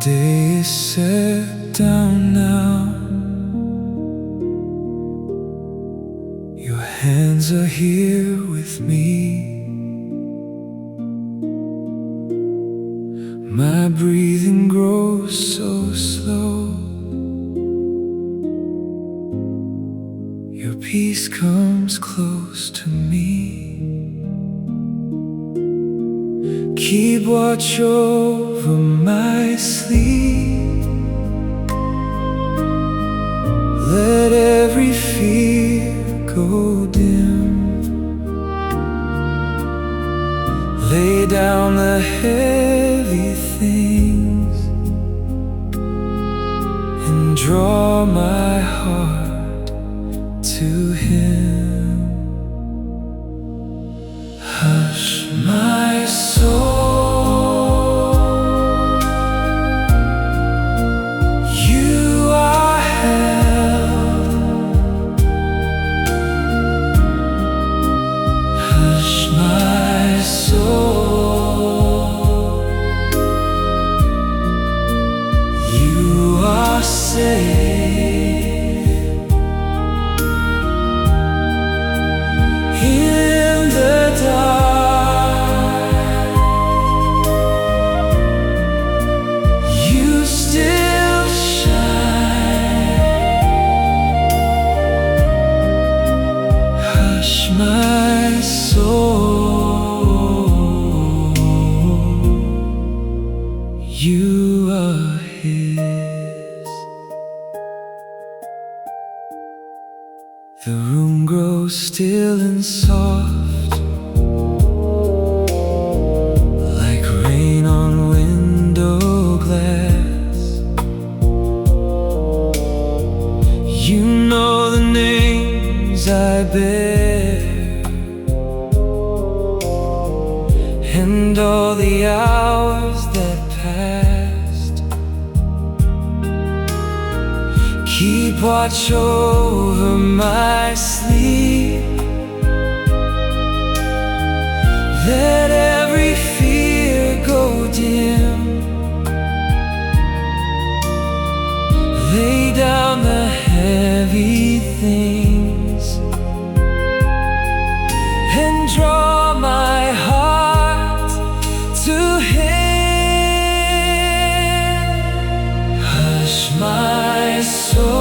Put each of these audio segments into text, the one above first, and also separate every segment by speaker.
Speaker 1: day is set down now. Your hands are here with me. My breathing grows so slow. Your peace comes close to me. Keep watch over my sleep. Let every fear go dim. Lay down the heavy things and draw my heart to Him. Hush my soul, you are held. Hush my soul, you are safe. In the dark, you still shine. Hush my soul, you are His. The room grows still and soft, like rain on window glass. You know the names I bear, and all the hours that passed. Keep watch over my sleep. Let every fear go dim. Lay down the heavy things and draw my heart to Him. Hush my soul,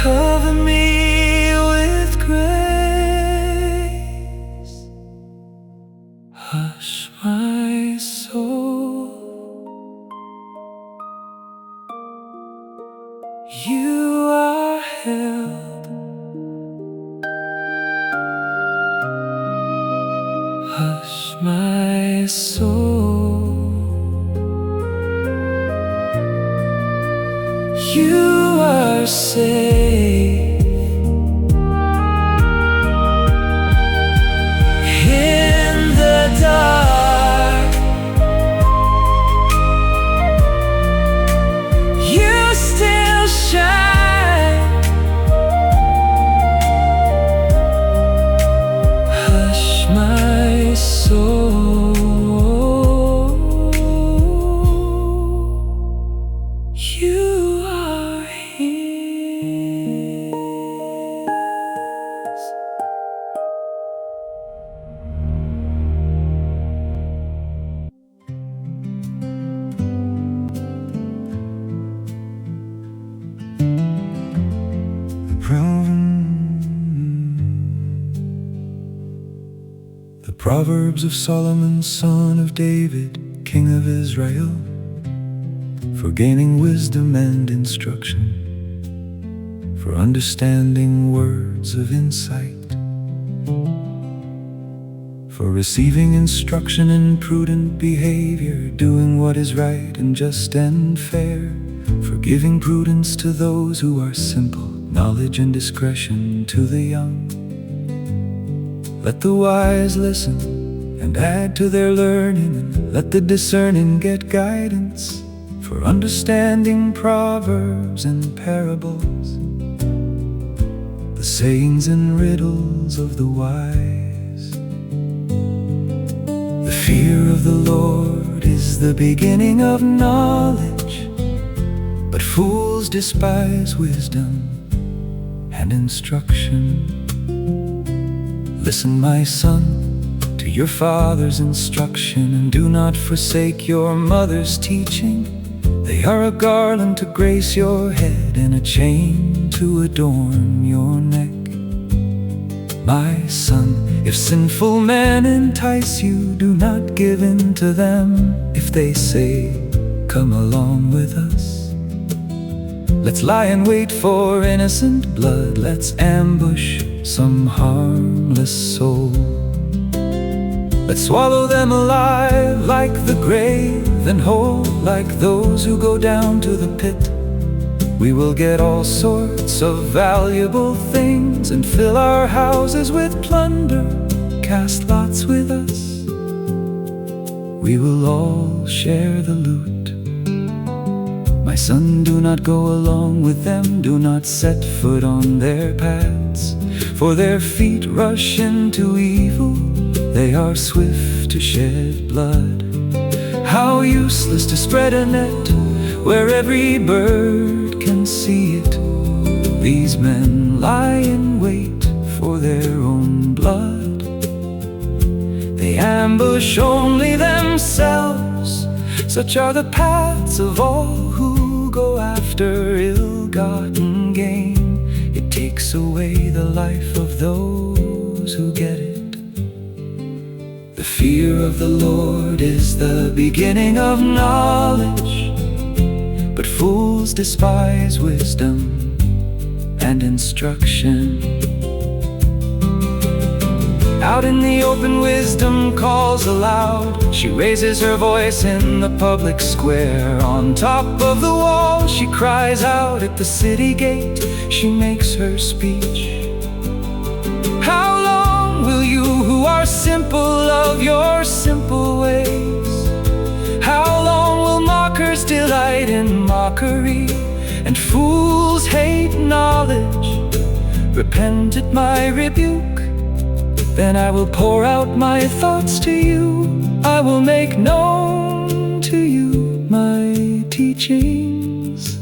Speaker 1: cover me with grace. Hush my soul, you are held. Hush my soul, you are safe. In the dark, you still shine. Hush my soul, you Proverbs of Solomon, son of David, king of Israel, for gaining wisdom and instruction, for understanding words of insight, for receiving instruction in prudent behavior, doing what is right and just and fair, for giving prudence to those who are simple, knowledge and discretion to the young. Let the wise listen and add to their learning, and let the discerning get guidance, for understanding proverbs and parables, the sayings and riddles of the wise. The fear of the Lord is the beginning of knowledge, but fools despise wisdom and instruction. Listen, my son, to your father's instruction, and do not forsake your mother's teaching. They are a garland to grace your head, and a chain to adorn your neck. My son, if sinful men entice you, do not give in to them. If they say, come along with us, let's lie in wait for innocent blood, let's ambush some harmless soul. Let's swallow them alive like the grave, and whole like those who go down to the pit. We will get all sorts of valuable things and fill our houses with plunder. Cast lots with us, we will all share the loot. My son, do not go along with them, do not set foot on their paths, for their feet rush into evil, they are swift to shed blood. How useless to spread a net where every bird can see it. These men lie in wait for their own blood. They ambush only themselves. Such are the paths of all who go after ill-gotten gain. It takes away the life of those who get it. The fear of the Lord is the beginning of knowledge, but fools despise wisdom and instruction. Out in the open, wisdom calls aloud. She raises her voice in the public square. On top of the wall, she cries out. At the city gate, she makes her speech. How long will you who are simple love your simple ways? How long will mockers delight in mockery, and fools hate knowledge? Repent at my rebuke, then I will pour out my thoughts to you. I will make known to you my teachings.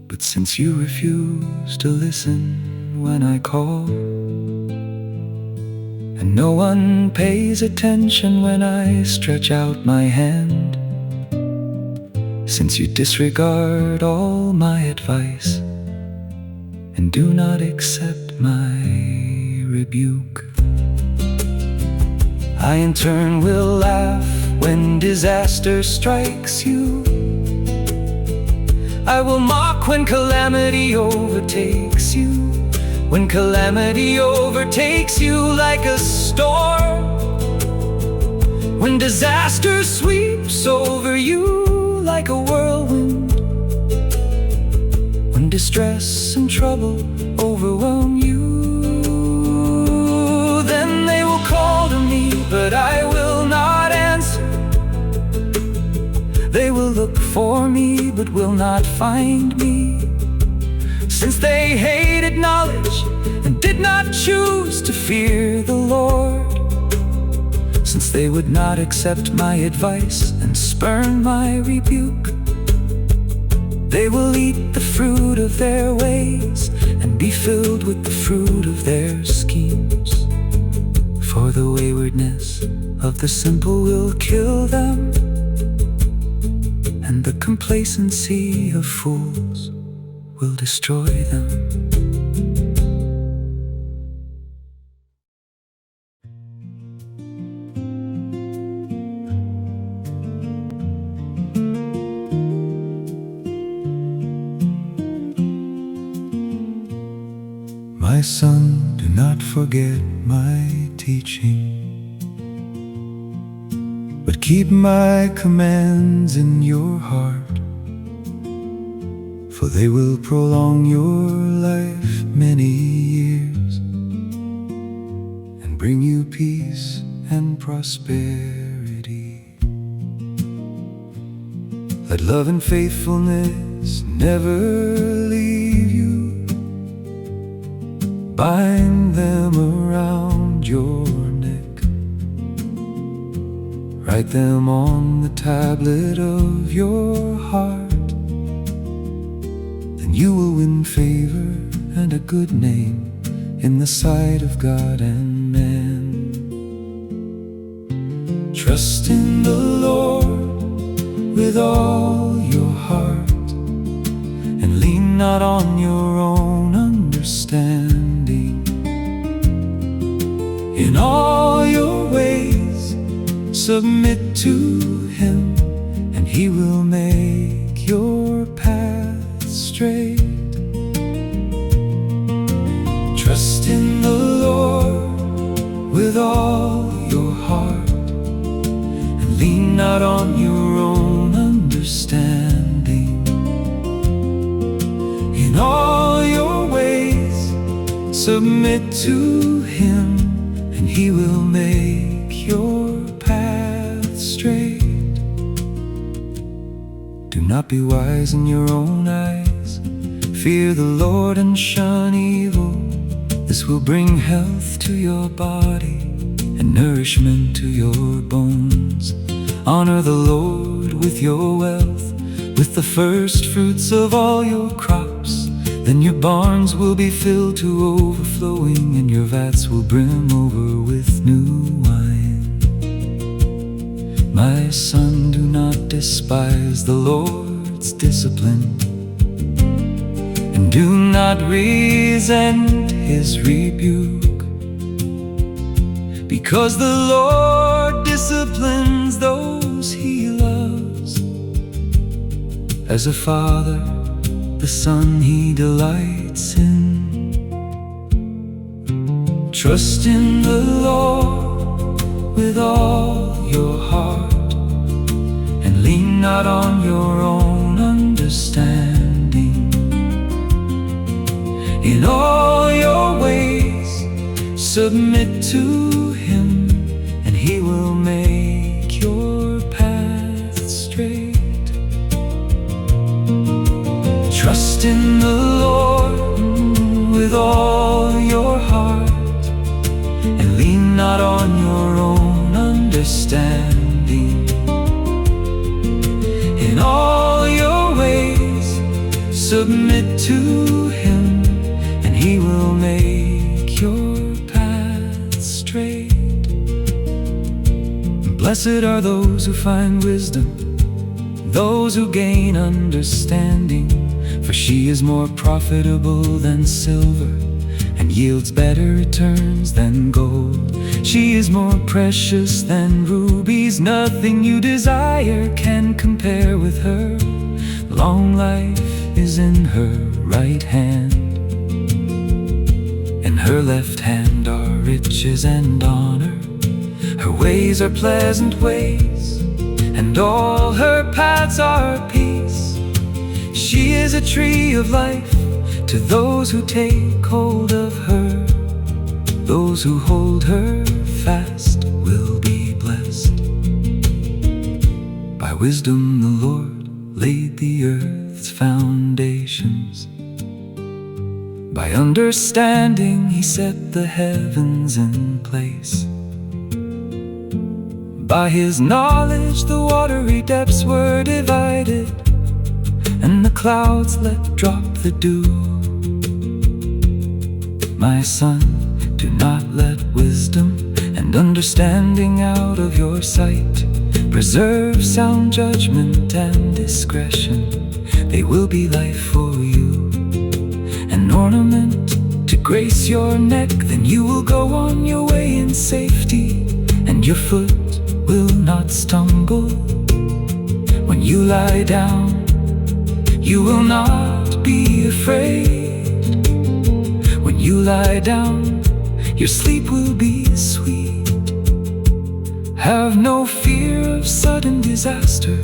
Speaker 1: But since you refuse to listen when I call, and no one pays attention when I stretch out my hand, since you disregard all my advice and do not accept my rebuke, I in turn will laugh when disaster strikes you. I will mock when calamity overtakes you. When calamity overtakes you like a storm, when disaster sweeps over you like a whirlwind, when distress and trouble overwhelm you, then they will call to me, but I will not answer. They will look for me, but will not find me. Since they hated knowledge and did not choose to fear the Lord, since they would not accept my advice and spurn my rebuke, they will eat the fruit of their ways and be filled with the fruit of their schemes. For the waywardness of the simple will kill them, and the complacency of fools will destroy them. son, do not forget my teaching, but keep my commands in your heart, for they will prolong your life many years and bring you peace and prosperity. Let love and faithfulness never leave you. Bind them around your neck. Write them on the tablet of your heart. Then you will win favor and a good name in the sight of God and man. Trust in the Lord with all your heart, and lean not on your own understanding. In all your ways submit to Him, and He will make your path straight. Trust in the Lord with all your heart, and lean not on your own understanding. In all your ways submit to Him, and He will make your path straight. Do not be wise in your own eyes. Fear the Lord and shun evil. This will bring health to your body and nourishment to your bones. Honor the Lord with your wealth, with the first fruits of all your crops. Then your barns will be filled to overflowing, and your vats will brim over with new wine. My son, do not despise the Lord's discipline, and do not resent His rebuke, because the Lord disciplines those He loves. As a father, the Son He delights in. Trust in the Lord with all your heart, and lean not on your own understanding. In all your ways submit to Him, and He will make your path straight. Trust in the Lord with all your heart, and lean not on your own understanding. In all your ways submit to Him, and He will make your path straight. Blessed are those who find wisdom, those who gain understanding, for she is more profitable than silver, and yields better returns than gold. She is more precious than rubies. Nothing you desire can compare with her. Long life is in her right hand, in her left hand are riches and honor. Her ways are pleasant ways, and all her paths are peace. She is a tree of life to those who take hold of her. Those who hold her fast will be blessed. By wisdom the Lord laid the earth's foundations. By understanding He set the heavens in place. By His knowledge the watery depths were divided, and the clouds let drop the dew. My son, do not let wisdom and understanding out of your sight. Preserve sound judgment and discretion. They will be life for you, an ornament to grace your neck. Then you will go on your way in safety, and your foot will not stumble. When you lie down, you will not be afraid. When you lie down, your sleep will be sweet. Have no fear of sudden disaster,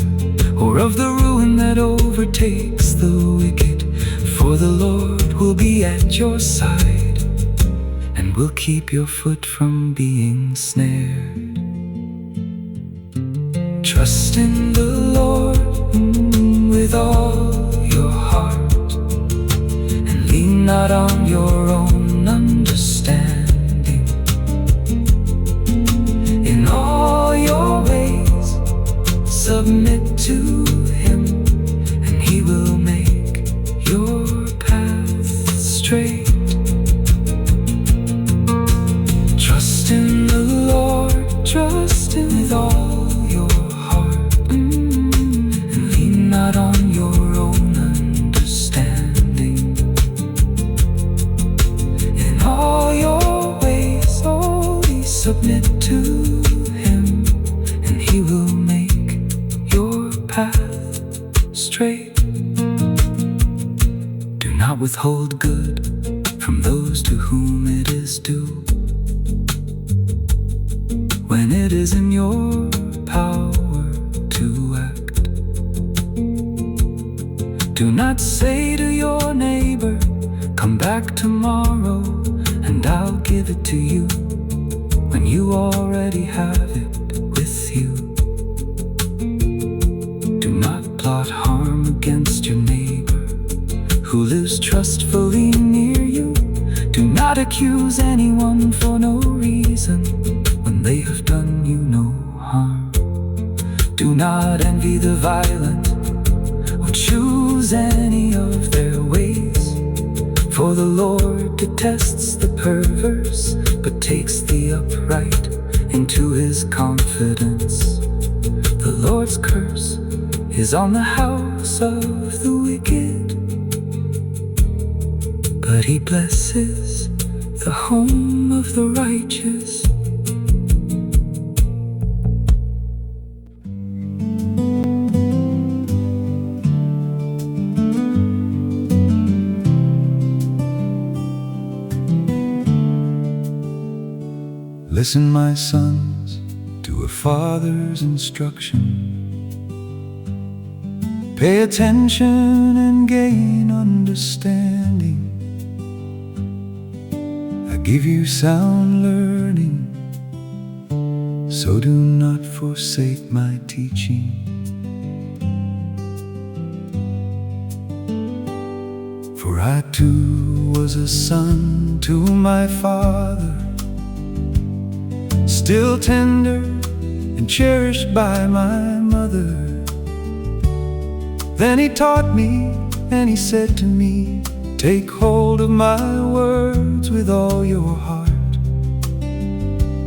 Speaker 1: or of the ruin that overtakes the wicked, for the Lord will be at your side, and will keep your foot from being snared. Trust in the Lord with all your heart, and lean not on your own understanding. In all your ways submit to Him, and He will make your path straight. Trust in the Lord, trust in with all your heart, and lean not on your own understanding. In all your ways wholly submit to Him, and He will make your path straight. Do not withhold good from those to whom it is due, when it is in your power to act. Do not say to your neighbor, come back tomorrow and I'll give it to you, when you already have it with you. Do not plot harm against your neighbor who lives trustfully near you. Do not accuse anyone for no reason when they have done you no harm. Do not envy the violent or choose any of their ways, for the Lord detests the perverse, but takes the upright into His confidence. The Lord's curse is on the house of the wicked, but He blesses the home of the righteous. Listen, my sons, to a father's instruction. Pay attention and gain understanding. I give you sound learning, so do not forsake my teaching. For I too was a son to my father, still tender and cherished by my mother. Then He taught me, and He said to me, take hold of my words with all your heart.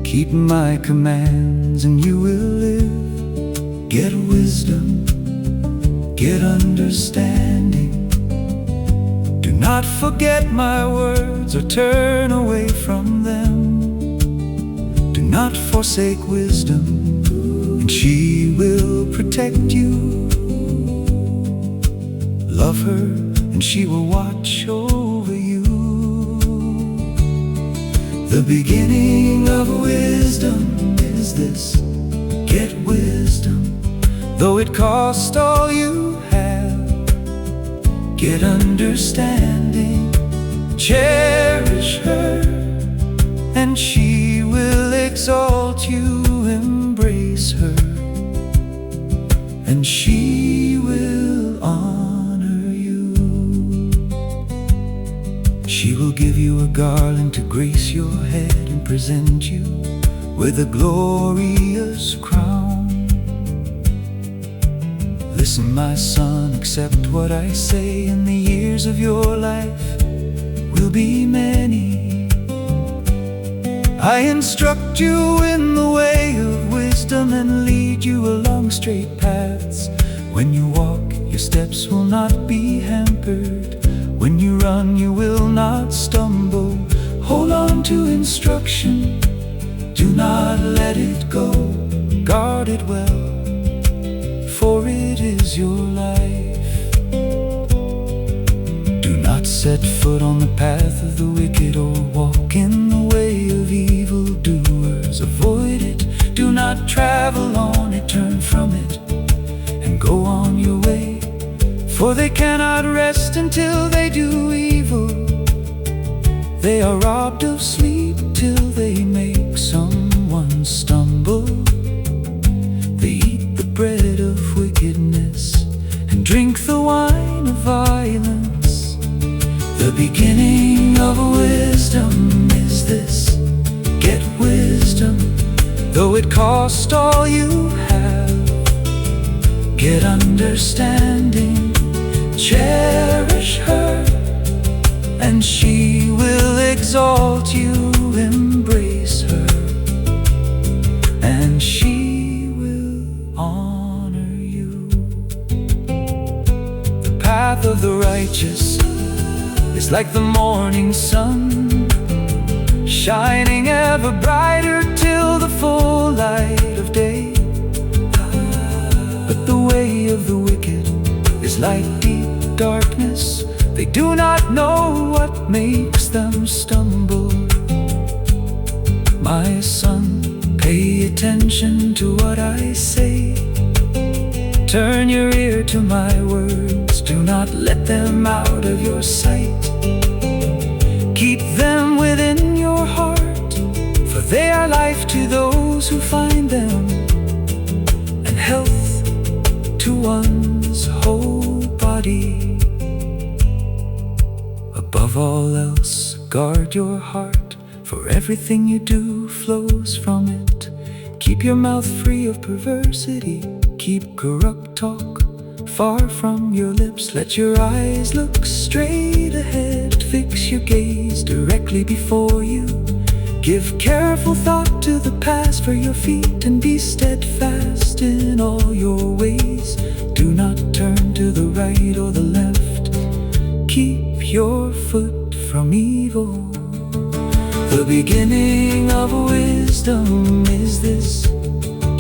Speaker 1: Keep my commands and you will live. Get wisdom, get understanding. Do not forget my words or turn away from them. Do not forsake wisdom, and she will protect you. Love her, and she will watch over you. The beginning of wisdom is this: get wisdom, though it cost all you have. Get understanding, cherish her, and she will exalt you. Embrace her, and she will honor you. She will give you a garland to grace your head and present you with a glorious crown. Listen, my son, accept what I say, and the years of your life will be many. I instruct you in the way of wisdom and lead you along straight paths. When you walk, your steps will not be hampered. When you run, you will not stumble. Hold on to instruction, do not let it go. Guard it well, for it is your life. Do not set foot on the path of the wicked, or walk in the way of evildoers. Avoid it, do not travel on it, turn from it, and go on your way. For they cannot rest until they do evil. They are robbed of sleep till they make someone stumble. They eat the bread of wickedness and drink the wine of violence. The beginning of wisdom is this: get wisdom, though it cost all you have. Get understanding, cherish her, and she will exalt you. Embrace her, and she will honor you. The path of the righteous is like the morning sun, shining ever brighter till the full light of day. But the way of the wicked is like deep darkness. They do not know what makes them stumble. My son, pay attention to what I say. Turn your ear to my words, do not let them out of your sight. Keep them within your heart, for they are life to those who find them, and health to one's whole body. Above all else, guard your heart, for everything you do flows from it. Keep your mouth free of perversity, keep corrupt talk far from your lips. Let your eyes look straight ahead, fix your gaze directly before you. Give careful thought to the path for your feet, and be steadfast in all your ways. Do not turn to the right or the left, keep your foot from evil. The beginning of wisdom is this: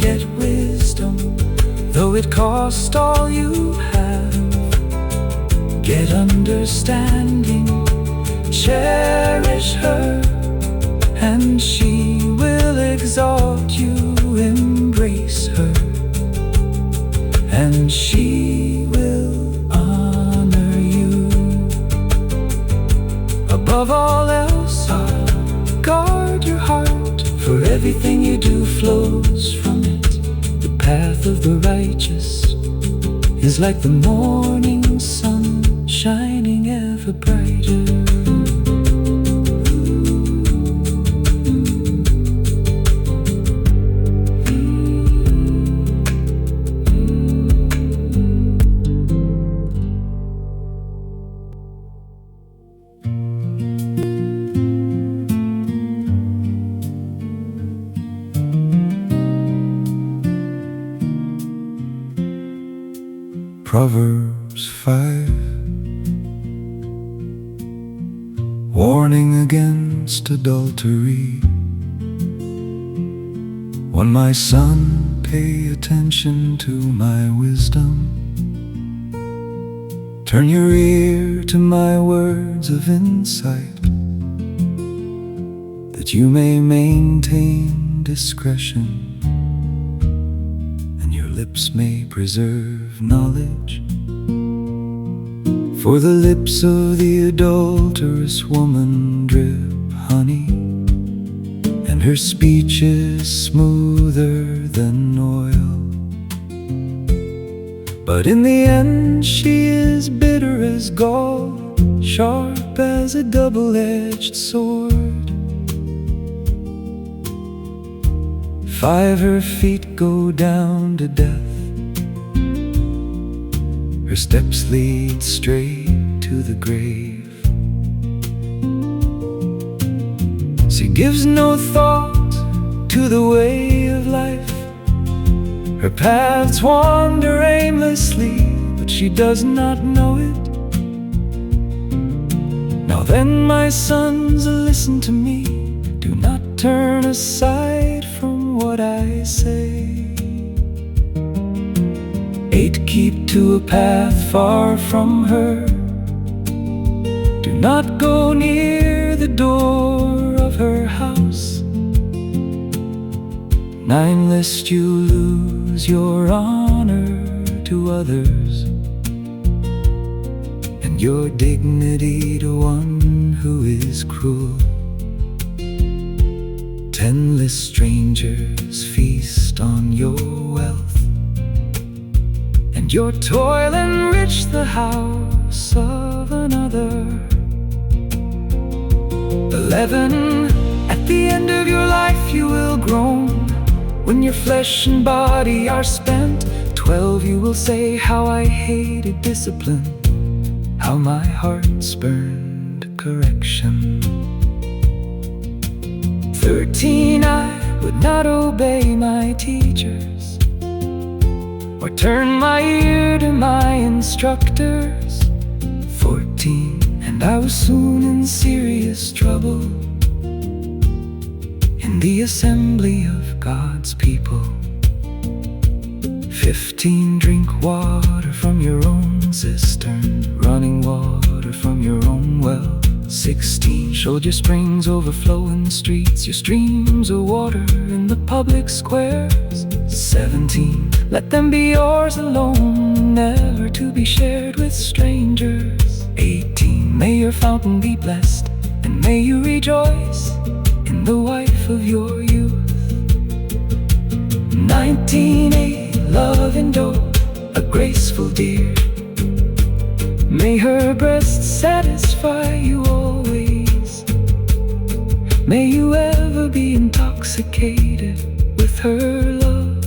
Speaker 1: get wisdom, though it cost all you have. Get understanding, cherish her, and she will exalt you. Embrace her, and she will honor you. Above all else, guard your heart, for everything you do flows from it. The path of the righteous is like the morning sun, shining ever brighter. Proverbs 5. Warning against adultery. When my son, pay attention to my wisdom. Turn your ear to my words of insight, that you may maintain discretion, lips may preserve knowledge. For the lips of the adulterous woman drip honey, and her speech is smoother than oil. But in the end she is bitter as gall, sharp as a double-edged sword. 5 her feet go down to death, her steps lead straight to the grave. She gives no thought to the way of life, her paths wander aimlessly, but she does not know it. Now then, my sons, listen to me, do not turn aside from what I say. 8, keep to a path far from her, do not go near the door of her house. 9, lest you lose your honor to others, and your dignity to one who is cruel. 10, lest strangers feast on your wealth, and your toil enrich the house of another. 11, at the end of your life you will groan, when your flesh and body are spent. 12, you will say, how I hated discipline, how my heart spurned correction. 13, I would not obey my teachers, or turn my ear to my instructors. 14, and I was soon in serious trouble in the assembly of God's people. 15, drink water from your own cistern, running water from your own well. 16, should your springs overflow in the streets, your streams of water in the public squares. 17, let them be yours alone, never to be shared with strangers. 18, may your fountain be blessed, and may you rejoice in the wife of your youth. 19, a loving doe, a graceful deer, may her breast satisfy you always. May you ever be intoxicated with her love.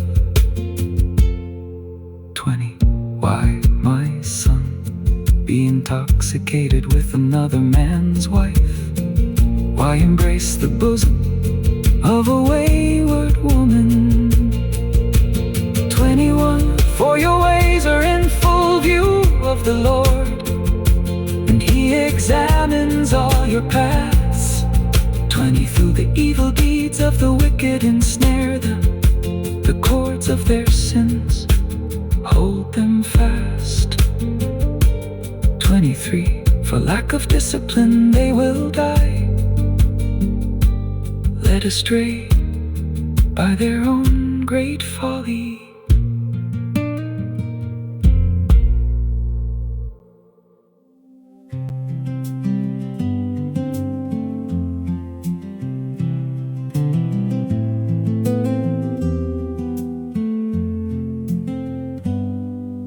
Speaker 1: 20, why, my son, be intoxicated with another man's wife? Why embrace the bosom of a wayward woman? 21, for your ways are in full view of the Lord, and He examines all your paths. 20, through the evil deeds of the wicked ensnare them, the cords of their sins hold them fast. 23, for lack of discipline they will die, led astray by their own great folly.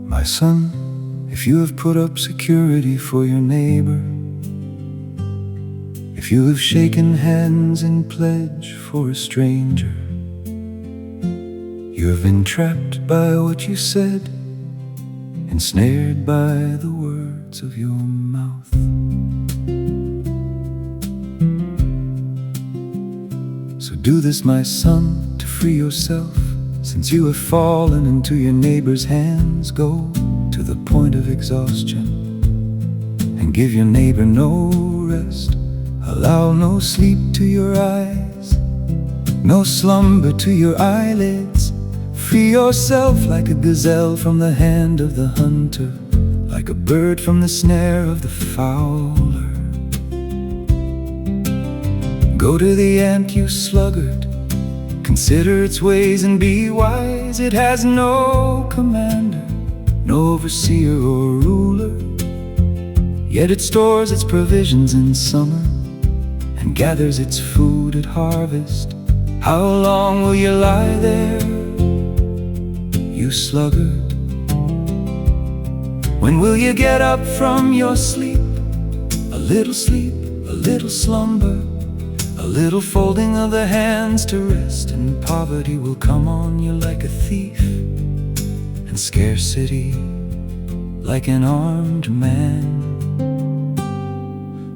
Speaker 2: My son, if you have put up security for your neighbor, if you have shaken hands in pledge for a stranger, you have been trapped by what you said, ensnared by the words of your mouth. So do this, my son, to free yourself, since you have fallen into your neighbor's hands. Go to the point of exhaustion and give your neighbor no rest. Allow no sleep to your eyes, no slumber to your eyelids. Free yourself like a gazelle from the hand of the hunter, like a bird from the snare of the fowler. Go to the ant, you sluggard, consider its ways and be wise. It has no commander, no overseer or ruler, yet it stores its provisions in summer and gathers its food at harvest. How long will you lie there, you sluggard? When will you get up from your sleep? A little sleep, a little slumber, a little folding of the hands to rest, and poverty will come on you like a thief, and scarcity like an armed man.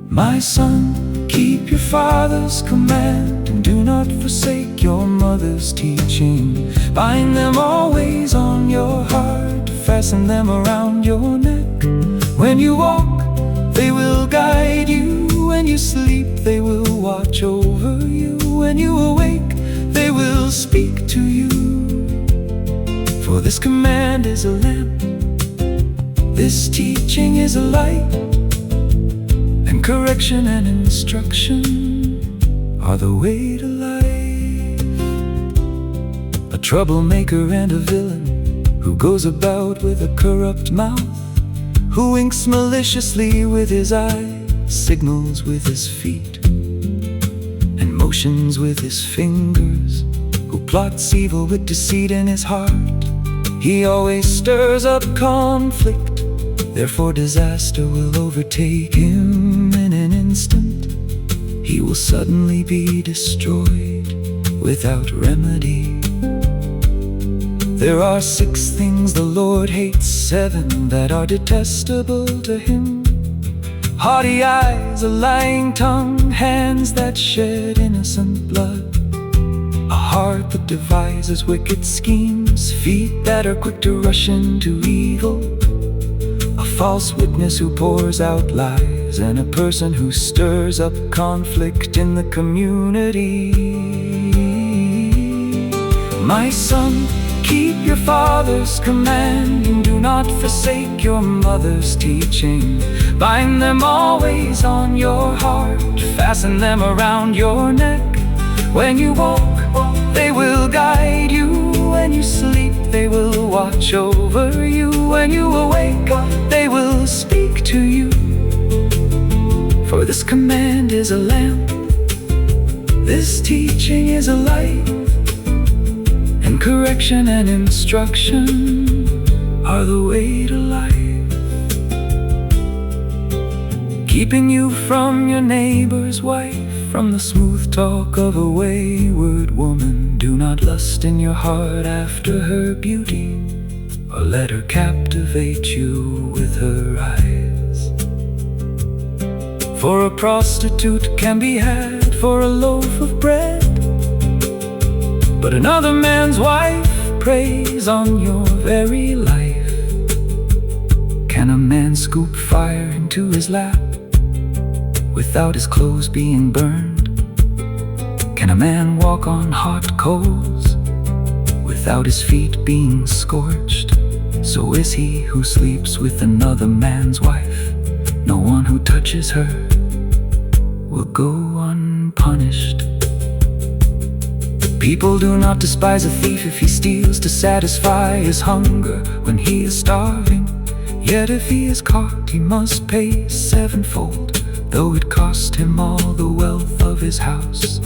Speaker 2: My son, keep your father's command, and do not forsake your mother's teaching. Bind them always on your heart, fasten them around your neck. When you walk, they will guide you. When you sleep, they will watch over you. When you awake, they will speak to you. For this command is a lamp, this teaching is a light, and
Speaker 1: And correction and instruction are the way to life. A troublemaker and a villain who goes about with a corrupt mouth, who winks maliciously with his eye, signals with his feet, and motions with his fingers, who plots evil with deceit in his heart. He always stirs up conflict, therefore disaster will overtake him in an instant. He will suddenly be destroyed without remedy. There are 6 things the Lord hates, 7 that are detestable to him: haughty eyes, a lying tongue, hands that shed innocent blood, a heart that devises wicked schemes, feet that are quick to rush into evil, a false witness who pours out lies, and a person who stirs up conflict in the community. My son, keep your father's command, and do not forsake your mother's teaching. Bind them always on your heart, fasten them around your neck. When you walk, they will guide you. When you sleep, they will watch over you. When you awake, they will speak to you. For this command is a lamp, this teaching is a light, and correction and instruction are the way to life. Keeping you from your neighbor's wife, from the smooth talk of a wayward woman. Do not lust in your heart after her beauty, or let her captivate you with her eyes. For a prostitute can be had for a loaf of bread, but another man's wife preys on your very life. Can a man scoop fire into his lap without his clothes being burned? Can a man walk on hot coals without his feet being scorched? So is he who sleeps with another man's wife. No one who touches her will go unpunished. People do not despise a thief if he steals to satisfy his hunger when he is starving. Yet if he is caught, he must pay 7-fold, though it cost him all the wealth of his house.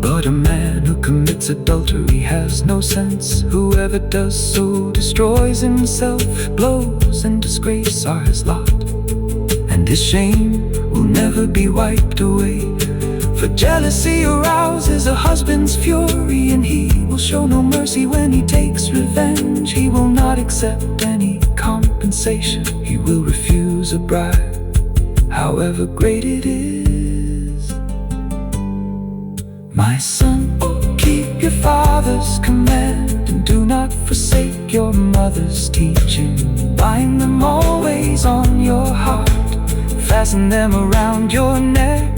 Speaker 1: But a man who commits adultery has no sense. Whoever does so destroys himself. Blows and disgrace are his lot, and his shame will never be wiped away. For jealousy arouses a husband's fury, and he will show no mercy when he takes revenge. He will not accept any compensation. He will refuse a bribe, however great it is. My son, keep your father's command, and do not forsake your mother's teaching. Bind them always on your heart, fasten them around your neck.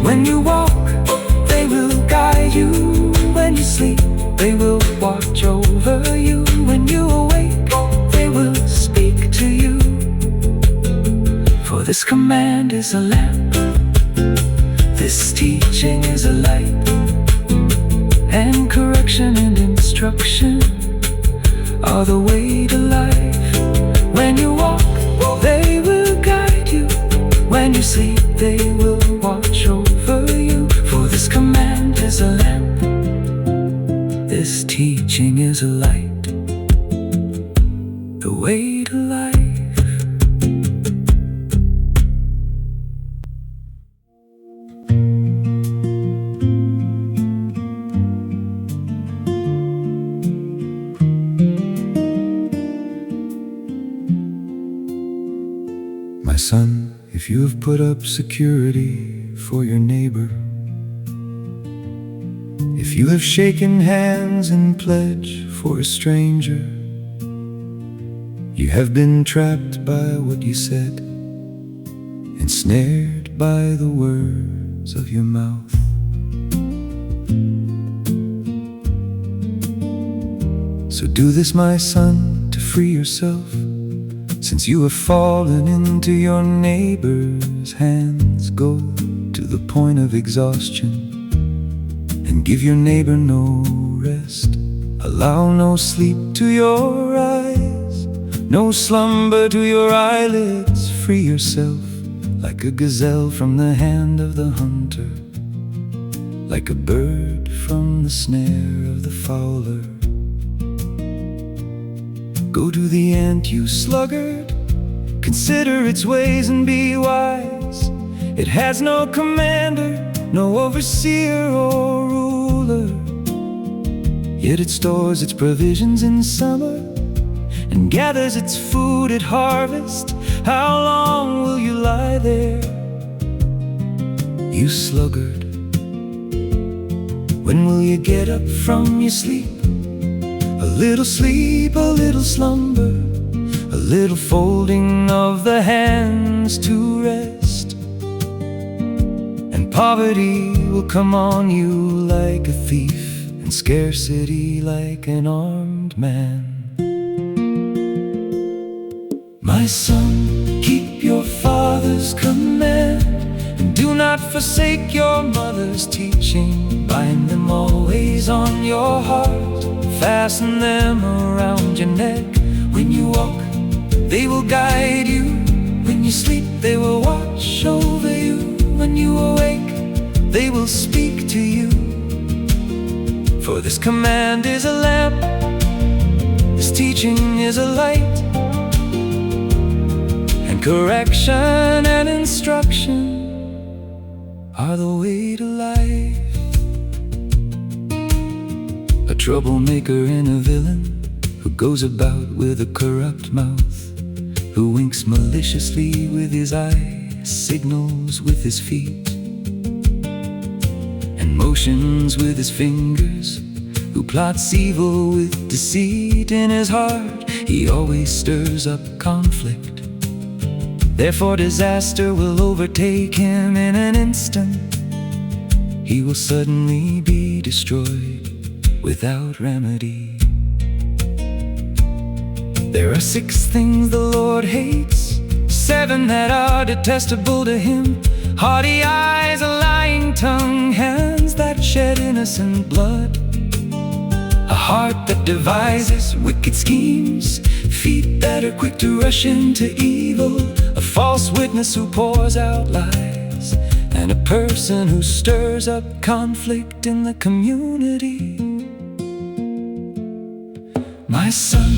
Speaker 1: When you walk, they will guide you. When you sleep, they will watch over you. When you awake, they will speak to you. For this command is a lamp, this teaching is a light, and correction and instruction are the way to life. When you walk, they will guide you. When you sleep, they will watch over you. For this command is a lamp, this teaching is a light, the way to life.
Speaker 2: My son, if you have put up security for your neighbor, if you have shaken hands in pledge for a stranger, you have been trapped by what you said, ensnared by the words of your mouth. So do this, my son, to free yourself, since you have fallen into your neighbor's hands. Go to the point of exhaustion and give your neighbor no rest. Allow no sleep to your eyes, no slumber to your eyelids. Free yourself like a gazelle from the hand of the hunter, like a bird from the snare of the fowler. Go to the ant, you sluggard, consider its ways and be wise. It has no commander, no overseer or ruler, yet it stores its provisions in summer and gathers its food at harvest. How long will you lie there, you sluggard? When will you get up from your sleep? A little sleep, a little slumber, a little folding of the hands to rest, and poverty will come on you like a thief, and scarcity like an armed man. My son, keep your father's command, and do not forsake your mother's teaching. Bind them always on your heart, fasten them around your neck. When you walk, they will guide you. When you sleep, they will watch over you. When you awake, they will speak to you. For this command is a lamp, this teaching is a light, and correction and instruction are the way to life. A troublemaker and a villain who goes about with a corrupt mouth, who winks maliciously with his eye, signals with his feet, and motions with his fingers, who plots evil with deceit in his heart. He always stirs up conflict, therefore disaster will overtake him in an instant. He will suddenly be destroyed without remedy. There are 6 things the Lord hates, 7 that are detestable to him: haughty eyes, a lying tongue, hands that shed innocent blood, a heart that devises wicked schemes, feet that are quick to rush into evil, a false witness who pours out lies, and a person who stirs up conflict in the community. My son,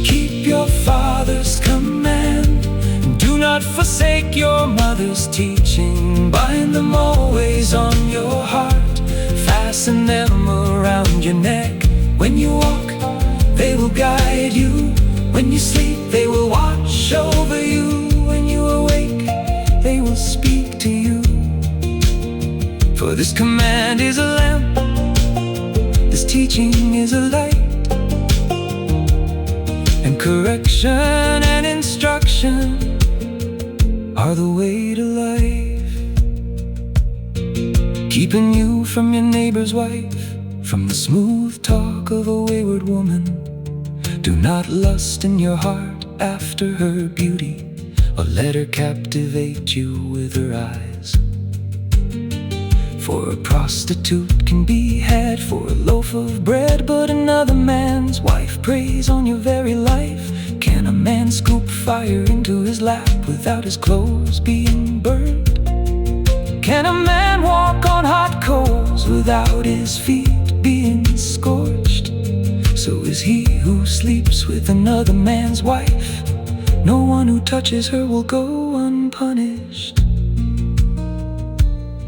Speaker 2: keep your father's command, and do not forsake your mother's teaching. Bind them always on your heart, fasten them around your neck. When you walk, they will guide you. When you sleep, they will watch over you. When you awake, they will speak to you. For this command is a lamp, this teaching is a light, and correction and instruction are the way to life. Keeping you from your neighbor's wife, from the smooth talk of a wayward woman. Do not lust in your heart after her beauty, or let her captivate you with her eyes. For a prostitute can be had for a loaf of bread, but another man's wife preys on your very life. Can a man scoop fire into his lap without his clothes being burned? Can a man walk on hot coals without his feet being scorched? So is he who sleeps with another man's wife. No one who touches her will go unpunished.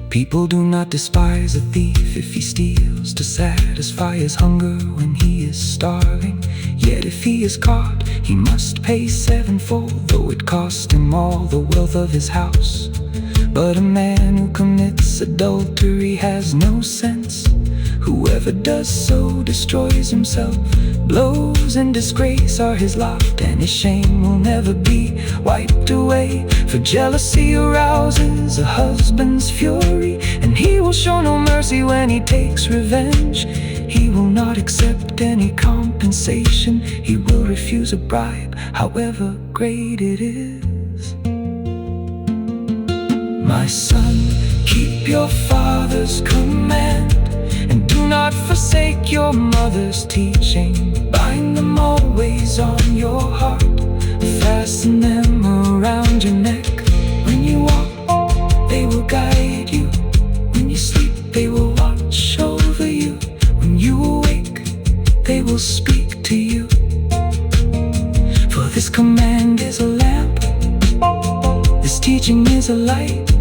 Speaker 2: People do not despise a thief if he steals to satisfy his hunger when he is starving. Yet if he is caught, he must pay sevenfold, though it cost him all the wealth of his house. But a man who commits adultery has no sense. Whoever does so destroys himself. Blows and disgrace are his lot, and his shame will never be wiped away. For jealousy arouses a husband's fury, and he will show no mercy when he takes revenge.
Speaker 1: He will not accept any compensation. He will refuse a bribe, however great it is. My son, keep your father's command, and do not forsake your mother's teaching. Bind them always on your heart, fasten them around your neck. When you walk, they will guide you. When you sleep, they will watch over you. When you awake, they will speak to you. For this command is a lamp, this teaching is a light,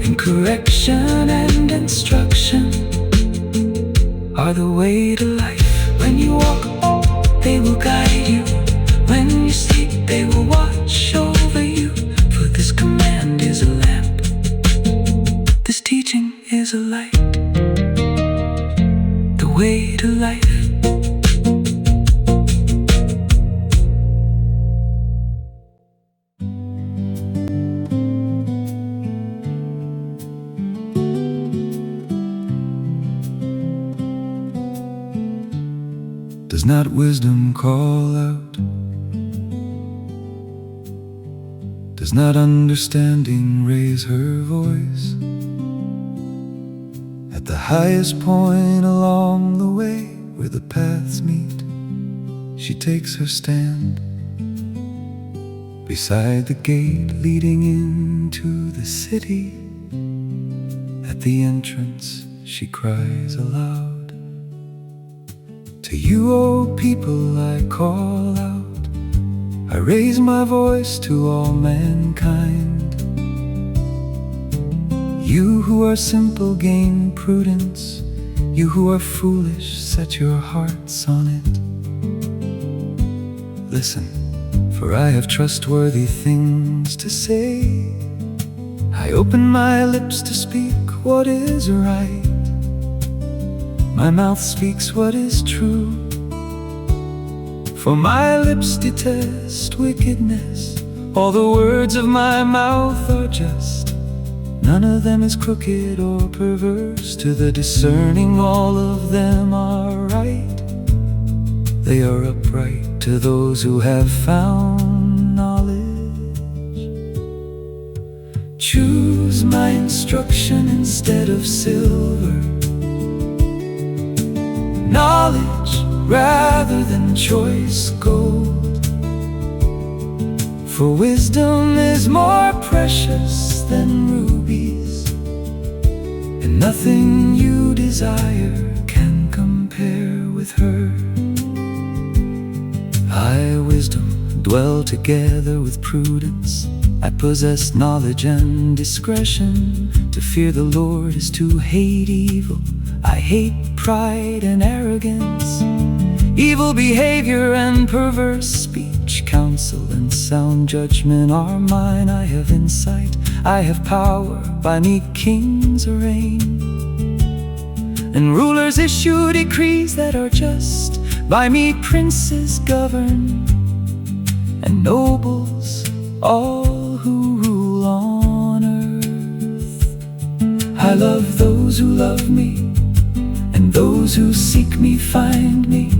Speaker 1: and correction and instruction are the way to life. When you walk, they will guide you. When you sleep, they will watch over you. For this command is a lamp, this teaching is a light, the way to life.
Speaker 2: Does not wisdom call out? Does not understanding raise her voice? At the highest point along the way where the paths meet, she takes her stand. Beside the gate leading into the city, at the entrance she cries aloud. To you, O people, I call out. I raise my voice to all mankind. You who are simple, gain prudence. You who are foolish, set your hearts on it. Listen, for I have trustworthy things to say. I open my lips to speak what is right. My mouth speaks what is true. For my lips detest wickedness. All the words of my mouth are just. None of them is crooked or perverse. To the discerning all of them are right. They are upright to those who have found knowledge. Choose my instruction instead of silver, knowledge rather than choice gold. For wisdom is more precious than rubies, and nothing you desire can compare with her. I, wisdom, dwell together with prudence. I possess knowledge and discretion. To fear the Lord is to hate evil. I hate pride and arrogance, evil behavior and perverse speech. Counsel and sound judgment are mine. I have insight, I have power. By me kings reign, and rulers issue decrees that are just. By me princes govern, and nobles all who rule on earth. I love those who love me, and those who seek me find me.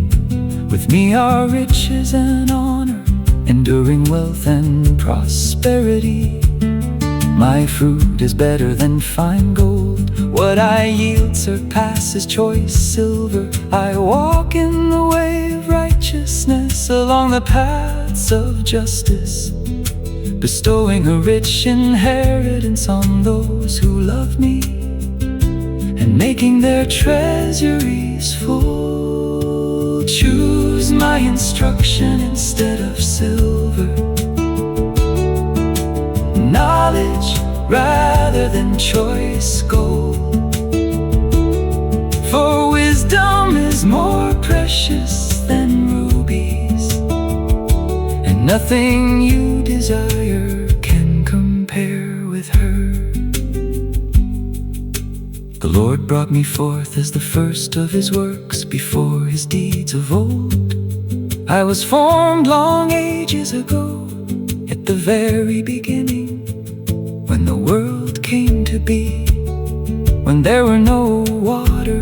Speaker 2: With me are riches and honor, enduring wealth and prosperity. My fruit is better than fine gold. What I yield surpasses choice silver. I walk in the way of righteousness, along the paths of justice, bestowing a rich inheritance on those who love me, and making their treasuries full. Choose my instruction instead of silver, knowledge rather than choice gold. For wisdom is more precious than rubies, and nothing you desire can compare with her. The Lord brought me forth as the first of his works, before his deeds of old. I was formed long ages ago, at the very beginning, when the world came to be, when there were no waters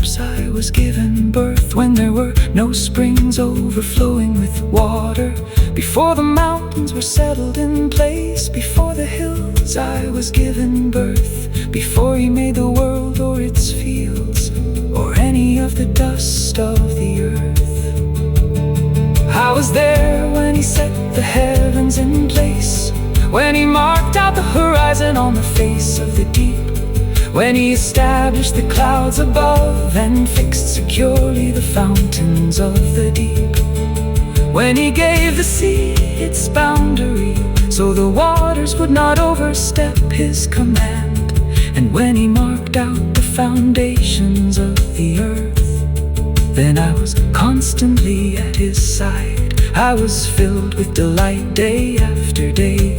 Speaker 1: course I was given birth when there were no springs overflowing with water, before the mountains were settled in place, before the hills I was given birth, before he made the world or its fields, or any of the dust of the earth. I was there when he set the heavens in place, when he marked out the horizon on the face of the deep, when he established the clouds above and fixed securely the fountains of the deep, when he gave the sea its boundary so the waters would not overstep his command, and when he marked out the foundations of the earth, then I was constantly at his side. I was filled with delight day after day,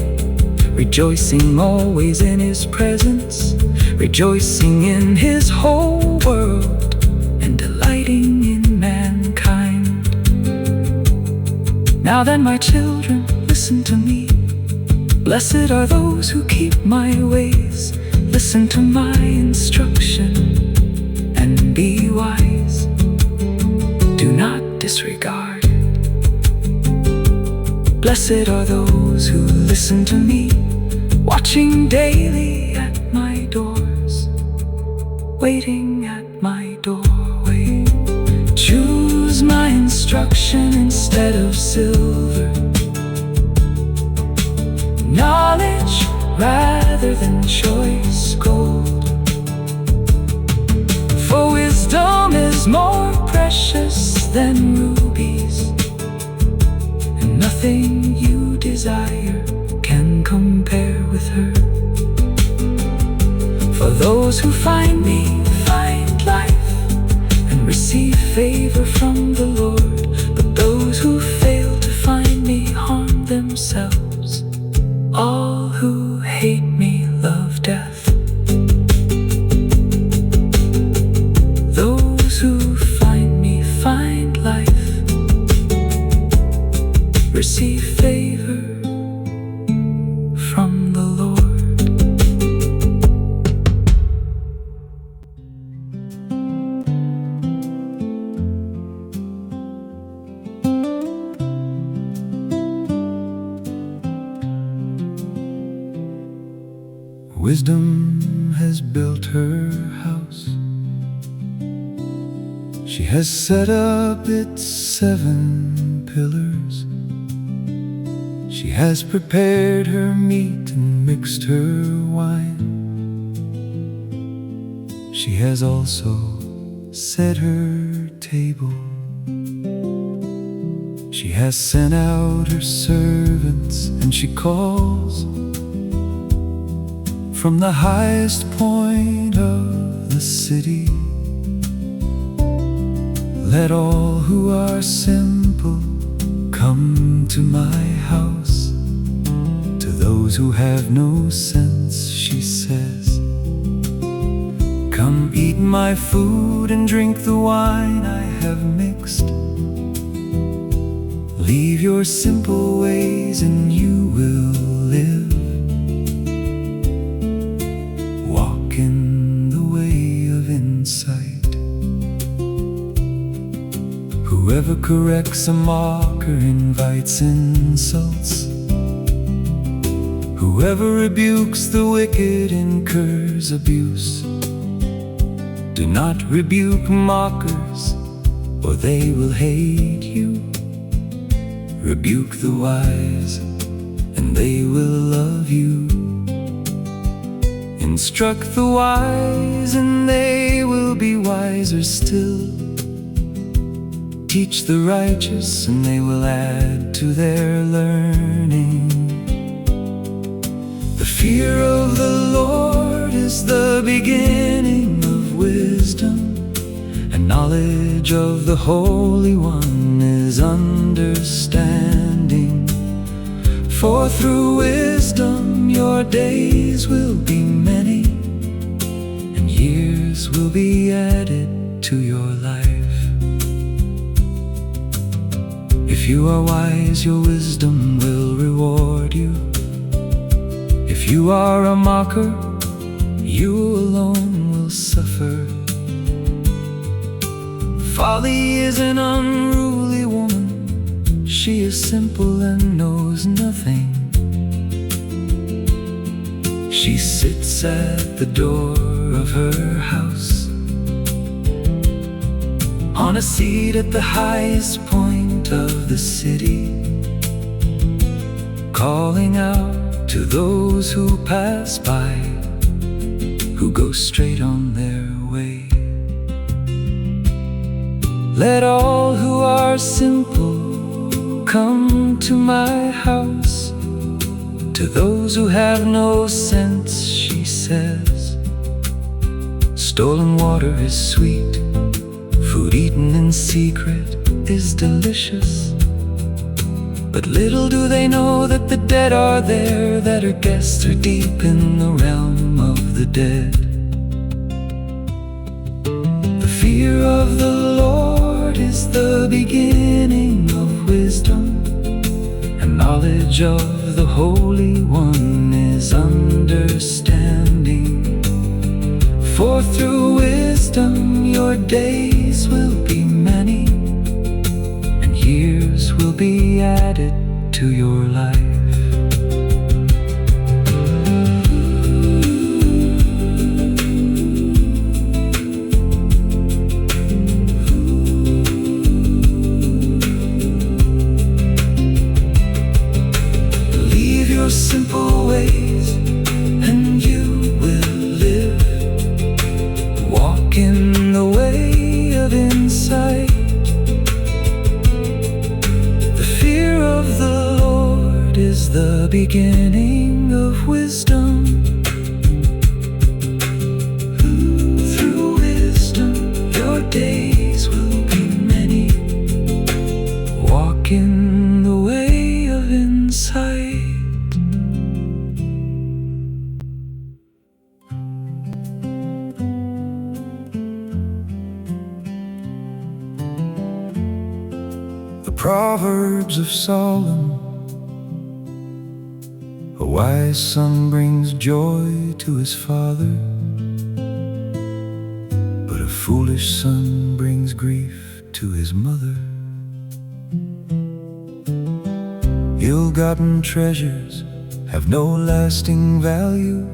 Speaker 1: rejoicing always in his presence, rejoicing in his whole world, and delighting in mankind. Now then, my children, listen to me. Blessed are those who keep my ways. Listen to my instruction and be wise. Do not disregard. Blessed are those who listen to me, watching daily at my doors, waiting at my doorway. Choose my instruction instead of silver, knowledge rather than choice gold. For wisdom is more precious than rubies, and nothing you desire can compare with her. For those who find me find life and receive favor from the Lord, but those who fail to find me harm themselves. All who hate me love death. Those who find me find life, receive favor from the Lord.
Speaker 2: Wisdom has built her house. She has set up its 7 pillars. She has prepared her meat and mixed her wine. She has also set her table. She has sent out her servants, and she calls from the highest point of the city. Let all who are simple come to my house. To those who have no sense, she says, come eat my food and drink the wine I have mixed. Leave your simple ways and you will live. Walk in the way of insight. Whoever corrects a mocker invites insults. Whoever rebukes the wicked incurs abuse. Do not rebuke mockers, or they will hate you. Rebuke the wise, and they will love you. Instruct the wise, and they will be wiser still. Teach the righteous, and they will add to their learning. The fear of the Lord is the beginning of wisdom, and knowledge of the Holy One is understanding. For through wisdom your days will be many, and years will be added to your life. If you are wise, your wisdom will reward you. If you are a mocker, you alone will suffer.
Speaker 1: Folly is an unruly woman. She is simple and knows nothing. She sits at the door of her house, on a seat at the highest point of the city, calling out to those who pass by, who go straight on their way. Let all who are simple come to my house. To those who have no sense, she says, stolen water is sweet, food eaten in secret is delicious. But little do they know that the dead are there, that her guests are deep in the realm of the dead. The fear of the Lord is the beginning of wisdom, and knowledge of the Holy One is understanding. For through wisdom your days will be many, and years will be added to your life. Leave your simple ways and you will live. Walk in the way of insight. The fear of the Lord is the beginning of wisdom. Through wisdom your days will be many. Walk in the way of insight. The Proverbs of Solomon. A wise son brings joy to his father, but a foolish son brings grief to his mother. Ill-gotten treasures have no lasting value,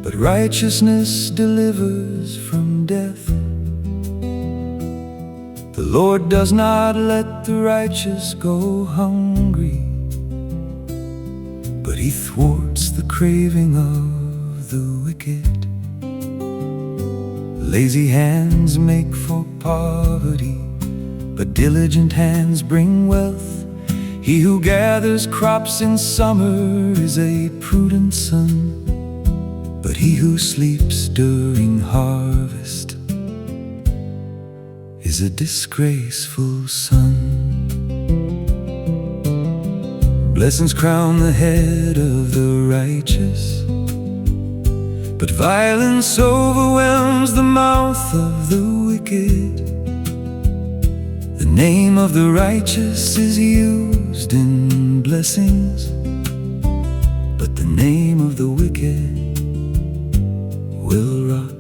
Speaker 1: but righteousness delivers from death. The Lord does not let the righteous go hungry, but He thwarts the craving of the wicked. Lazy hands make for poverty, but diligent hands bring wealth. He who gathers crops in summer is a prudent son, but he who sleeps during harvest is a disgraceful son. Blessings crown the head of the righteous, but violence overwhelms the mouth of the wicked. The name of the righteous is used in blessings, but the name of the wicked will rot.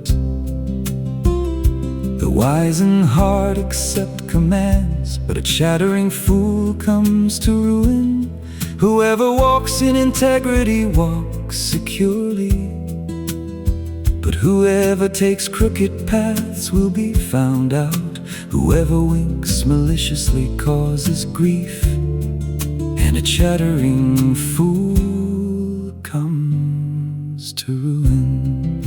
Speaker 1: The wise in heart accept commands, but a chattering fool comes to ruin. Whoever walks in integrity walks securely, but whoever takes crooked paths will be found out. Whoever winks maliciously causes grief, and a chattering fool comes to ruin.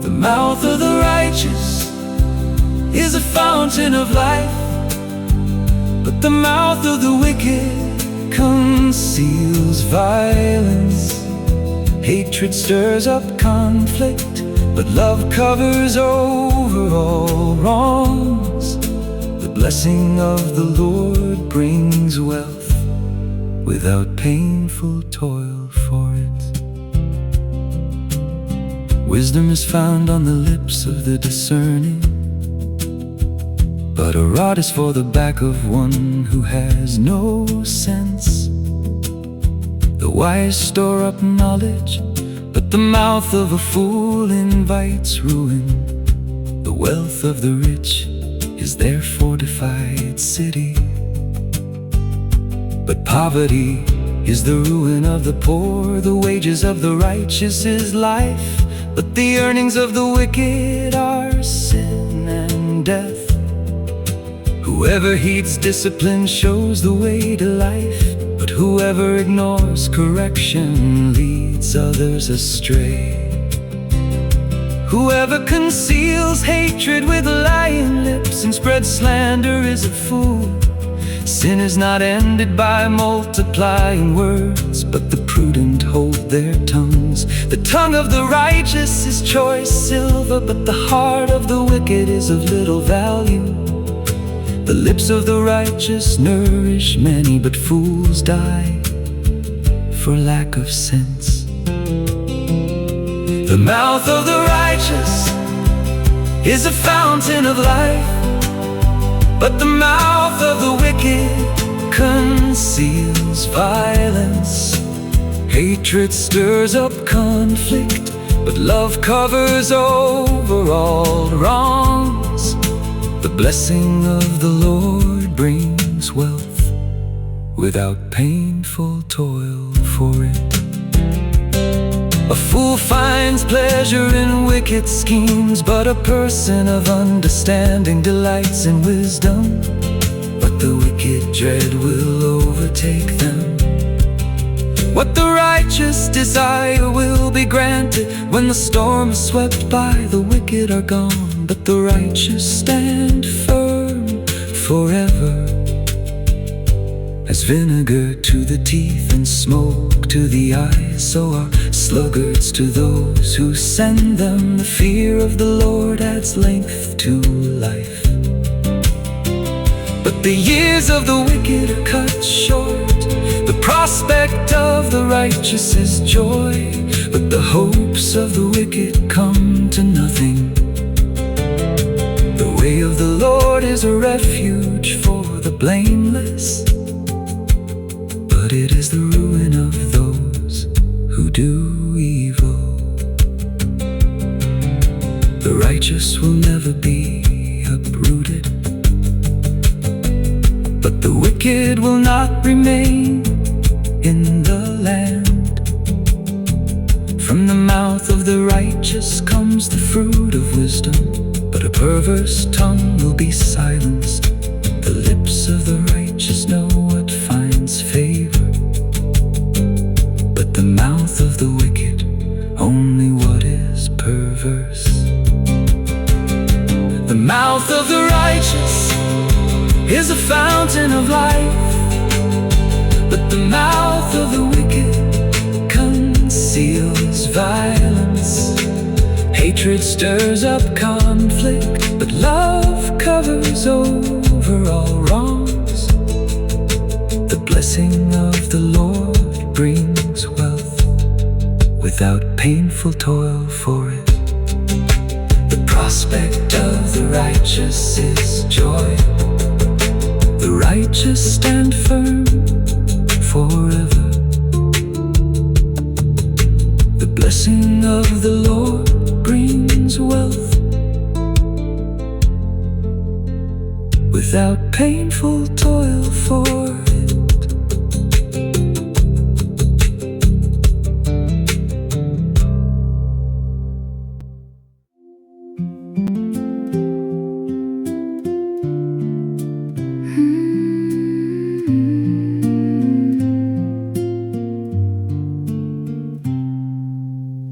Speaker 1: The mouth of the righteous is a fountain of life, but the mouth of the wicked conceals violence. Hatred stirs up conflict, but love covers over all wrongs. The blessing of the Lord brings wealth without painful toil for it. Wisdom is found on the lips of the discerning, but a rod is for the back of one who has no sense. The wise store up knowledge, but the mouth of a fool invites ruin. The
Speaker 2: wealth of the rich is their fortified city. But poverty is the ruin of the poor. The wages of the righteous is life, but the earnings of the wicked are sin and death. Whoever heeds discipline shows the way to life, but whoever ignores correction leads others astray. Whoever conceals hatred with lying lips and spreads slander is a fool. Sin is not ended by multiplying words, but the prudent hold their tongues. The tongue of the righteous is choice silver, but the heart of the wicked is of little value. The lips of the righteous nourish many, but fools die for lack of sense. The mouth of the righteous is a fountain of life, but the mouth of the wicked conceals violence. Hatred stirs up conflict, but love covers over all wrongs. The blessing of the Lord brings wealth without painful toil for it. A fool finds pleasure in wicked schemes, but a person of understanding delights in wisdom. But the wicked dread will overtake them. What the righteous desire will be granted. When the storm is swept by, the wicked are gone, but the righteous stand firm forever. As vinegar to the teeth and smoke to the eyes, so are sluggards to those who send them. The fear of the Lord adds length to life, but the years of the wicked are cut short. The prospect of the righteous is joy, but the hopes of the wicked come to nothing. The way of the Lord is a refuge for the blameless, but it is the ruin of those who do evil. The righteous will never be uprooted, but the wicked will not remain in the land. From the mouth of the righteous comes the fruit of wisdom, but a perverse tongue will be silenced. The lips of the righteous know what finds favor, but the mouth of the wicked only what is perverse. The mouth of the righteous is a fountain of life, but the mouth of the wicked conceals violence. Hatred stirs up conflict, but love covers over all wrongs. The blessing of the Lord brings wealth without painful toil for it. The prospect of the righteous is joy. The righteous stand firm forever. The blessing of the Lord brings wealth without painful toil for it.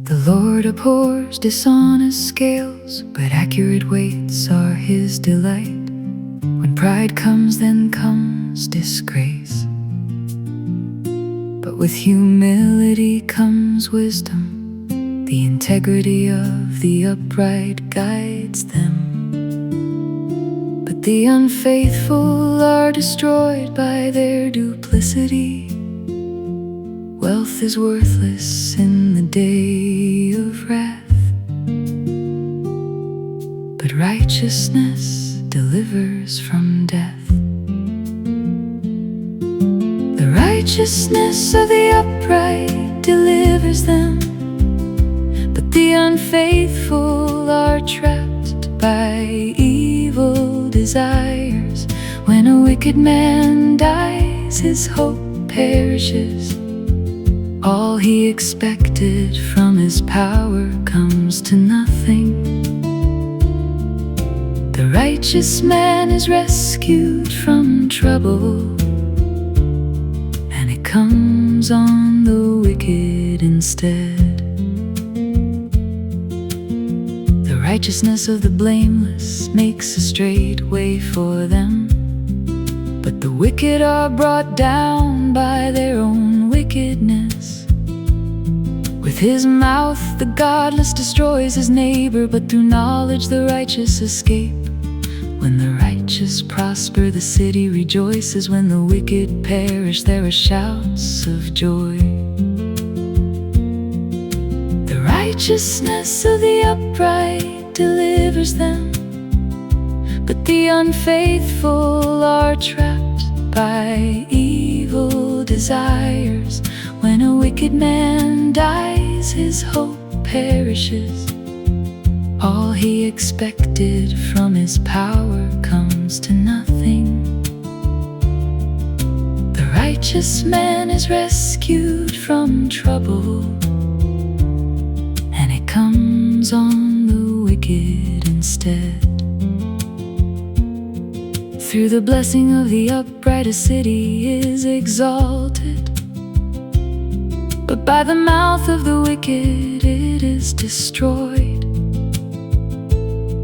Speaker 1: The Lord abhors dishonest scales, but accurate weights are his delight. When pride comes, then comes disgrace, but with humility comes wisdom. The integrity of the upright guides them, but the unfaithful are destroyed by their duplicity. Wealth is worthless in the day of wrath, but righteousness delivers from death. The righteousness of the upright delivers them, but the unfaithful are trapped by evil desires. When a wicked man dies, his hope perishes. All he expected from his power comes to nothing. The righteous man is rescued from trouble, and it comes on the wicked instead. The righteousness of the blameless makes a straight way for them, but the wicked are brought down by their own wickedness. With his mouth the godless destroys his neighbor, but through knowledge the righteous escape. When the righteous prosper, the city rejoices. When the wicked perish, there are shouts of joy. The righteousness of the upright delivers them, but the unfaithful are trapped by evil desires. When a wicked man dies, his hope perishes. All he expected from his power comes to nothing. The righteous man is rescued from trouble, and it comes on the wicked instead. Through the blessing of the upright a city is exalted, but by the mouth of the wicked it is destroyed.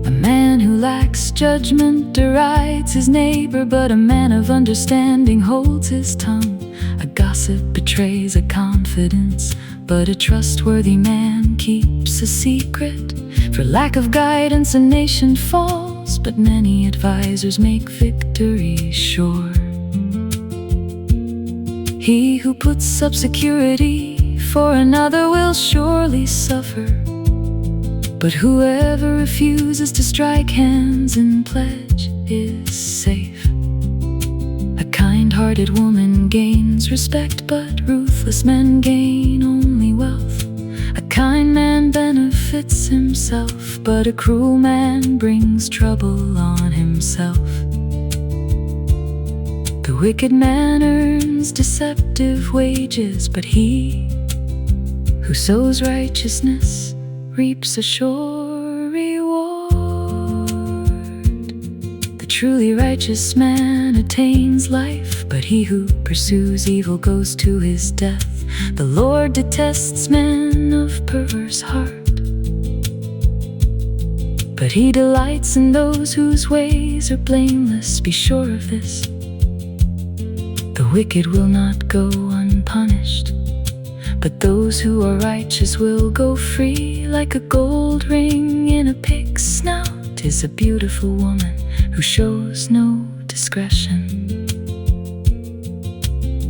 Speaker 1: A man who lacks judgment derides his neighbor, but a man of understanding holds his tongue. A gossip betrays a confidence, but a trustworthy man keeps a secret. For lack of guidance a nation falls, but many advisors make victory sure. He who puts up security for another will surely suffer, but whoever refuses to strike hands in pledge is safe. A kind-hearted woman gains respect, but ruthless men gain only wealth. A kind man benefits himself, but a cruel man brings trouble on himself. The wicked man earns deceptive wages, but he who sows righteousness reaps a sure reward. The truly righteous man attains life, but he who pursues evil goes to his death. The Lord detests men of perverse heart, but he delights in those whose ways are blameless. Be sure of this: the wicked will not go unpunished, but those who are righteous will go free. Like a gold ring in a pig's snout is a beautiful woman who shows no discretion.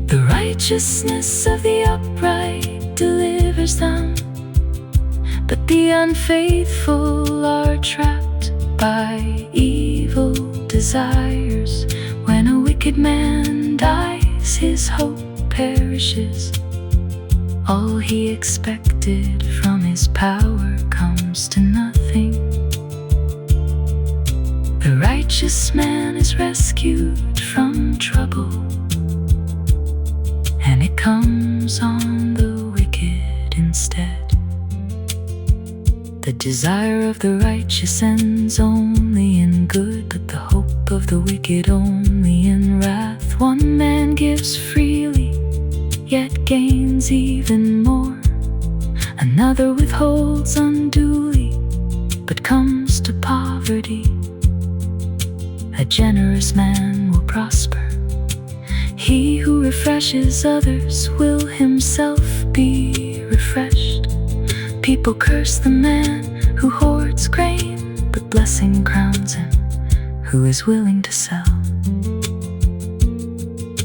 Speaker 1: The righteousness of the upright delivers them, but the unfaithful are trapped by evil desires. When a wicked man dies, his hope perishes. All he expected from his power comes to nothing. The righteous man is rescued from trouble, and it comes on the wicked instead. The desire of the righteous ends only in good, but the hope of the wicked only in wrath. One man gives freely, yet gains even more. Another withholds unduly, but comes to poverty. A generous man will prosper. He who refreshes others will himself be refreshed. People curse the man who hoards grain, but blessing crowns him who is willing to sell.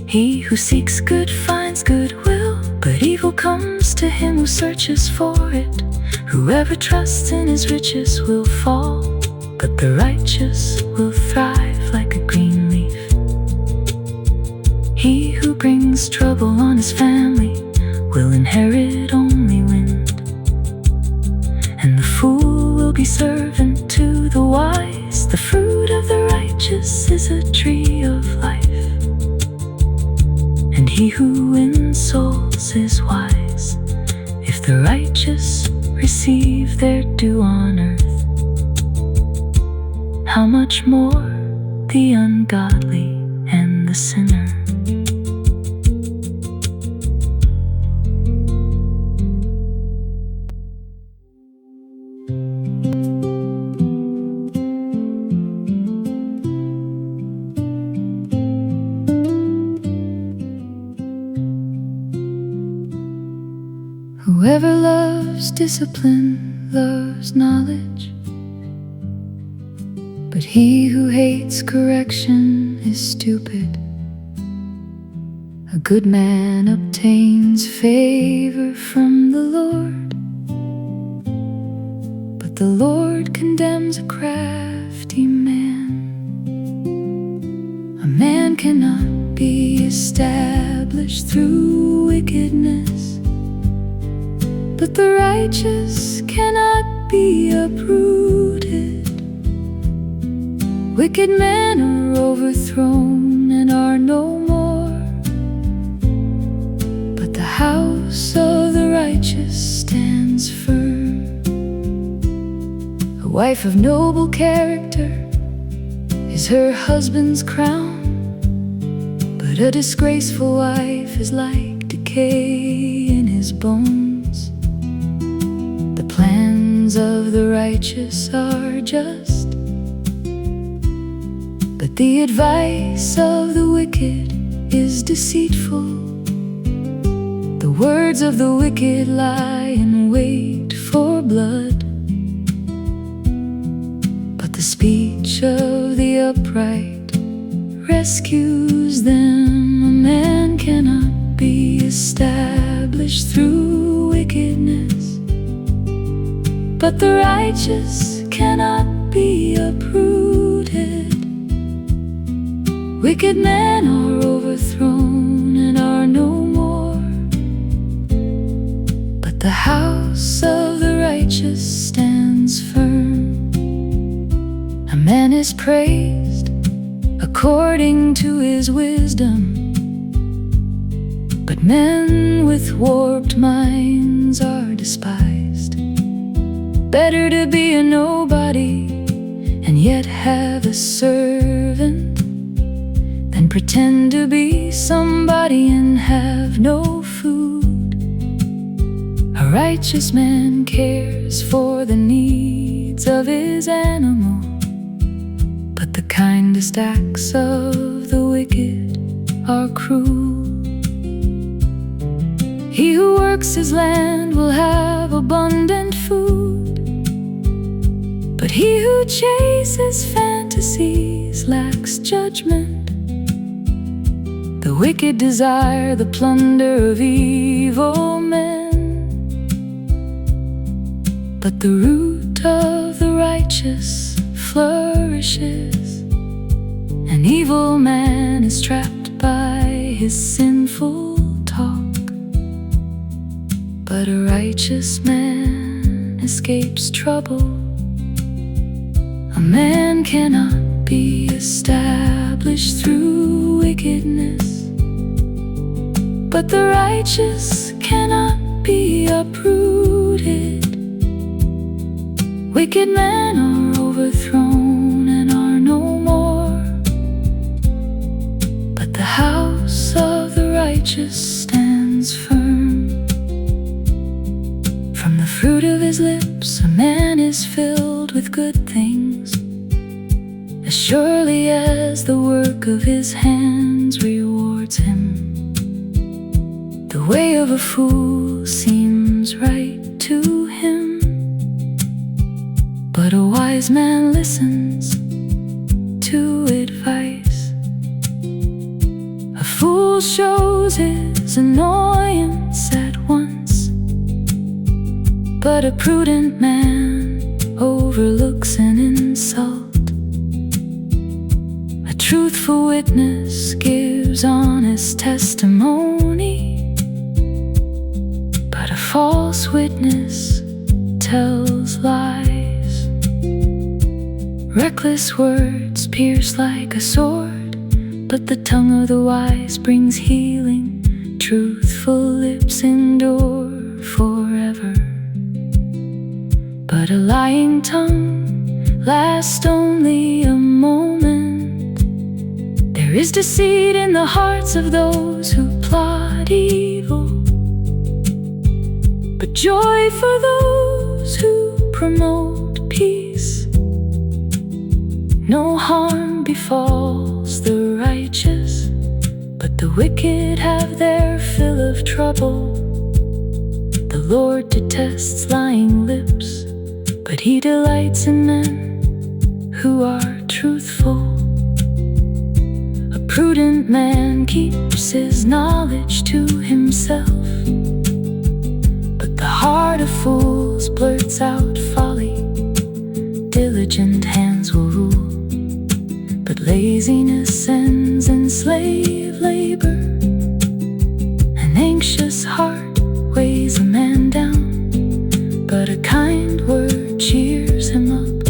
Speaker 1: He who seeks good finds goodwill, but evil comes to him who searches for it. Whoever trusts in his riches will fall, but the righteous will thrive like a green leaf. He who brings trouble on his family will inherit only wind, and the fool will be servant to the wise. righteous is a tree of life, and he who wins souls is wise. If the righteous receive their due on earth, how much more the ungodly and the sinner? Whoever loves discipline loves knowledge, but he who hates correction is stupid. A good man obtains favor from the Lord, but the Lord condemns a crafty man. A man cannot be established through wickedness, but the righteous cannot be uprooted. Wicked men are overthrown and are no more, but the house of the righteous stands firm. A wife of noble character is her husband's crown, but a disgraceful wife is like decay in his bones. The plans of the righteous are just, but the advice of the wicked is deceitful. The words of the wicked lie in wait for blood, but the speech of the upright rescues them. A man cannot be established through wickedness, but the righteous cannot be uprooted. Wicked men are overthrown and are no more, but the house of the righteous stands firm. A man is praised according to his wisdom, but men with warped minds are despised. Better to be a nobody and yet have a servant than pretend to be somebody and have no food. A righteous man cares for the needs of his animal, but the kindest acts of the wicked are cruel. He who works his land will have abundant food, but he who chases fantasies lacks judgment. The wicked desire the plunder of evil men, but the root of the righteous flourishes. An evil man is trapped by his sinful talk, but a righteous man escapes trouble. A man cannot be established through wickedness, but the righteous cannot be uprooted. Wicked men are overthrown and are no more, but the house of the righteous stands firm. From the fruit of his lips a man is filled with good things, as surely as the work of his hands rewards him. The way of a fool seems right to him, but a wise man listens to advice. A fool shows his annoyance at once, but a prudent man overlooks an insult. A truthful witness gives honest testimony, but a false witness tells lies. Reckless words pierce like a sword, but the tongue of the wise brings healing. Truthful lips endure forever, but a lying tongue lasts only a moment. There is deceit in the hearts of those who plot evil, but joy for those who promote peace. No harm befalls the righteous, but the wicked have their fill of trouble. The Lord detests lying lips, but He delights in men who are truthful. A prudent man keeps his knowledge to himself, but the heart of fools blurts out folly. Diligent hands will rule, but laziness ends in slave labor. An anxious heart weighs a man down, but a kind word cheers him up.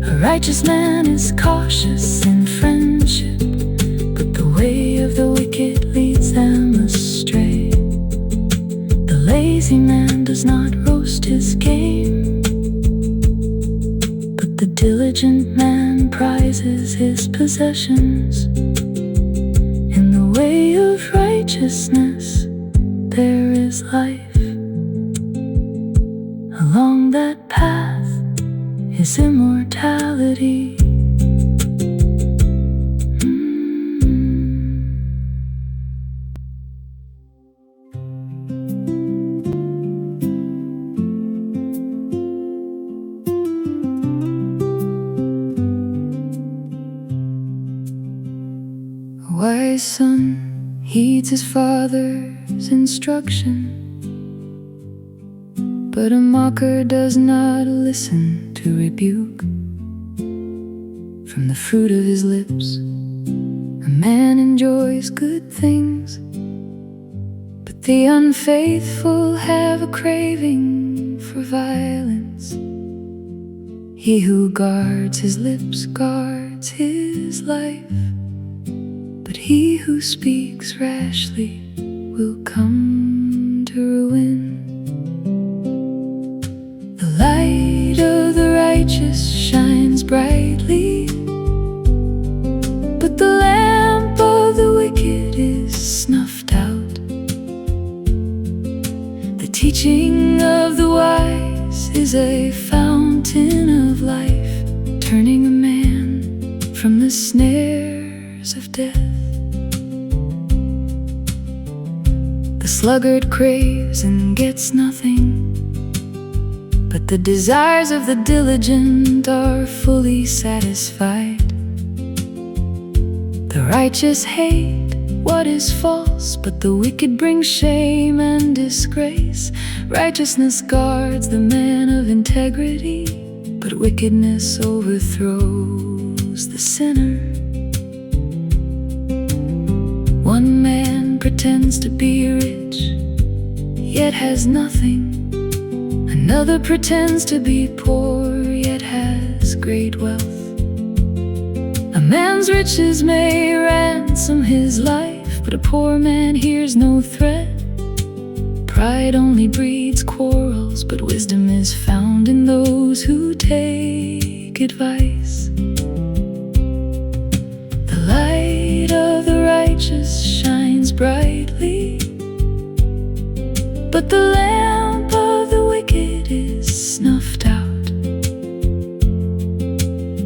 Speaker 1: A righteous man is cautious in friendship, but the way of the wicked leads them astray. The lazy man does not roast his game, but the diligent man prizes his possessions. In the way of righteousness there is life. Along that path is immortality. A wise son heeds his father's instruction, but a mocker does not listen to rebuke. From the fruit of his lips a man enjoys good things, but the unfaithful have a craving for violence. He who guards his lips guards his life, but he who speaks rashly will come to ruin. The light of the righteous shines brightly, but the lamp of the wicked is snuffed out. The teaching of the wise is a fountain of life, turning a man from the snares of death. The sluggard craves and gets nothing, but the desires of the diligent are fully satisfied. The righteous hate what is false, but the wicked bring shame and disgrace. Righteousness guards the man of integrity, but wickedness overthrows the sinner. One man pretends to be rich, yet has nothing. Another pretends to be poor, yet has great wealth. A man's riches may ransom his life, but a poor man hears no threat. Pride only breeds quarrels, but wisdom is found in those who take advice. The light of the righteous shines brightly, but the lamp of the wicked is snuffed out.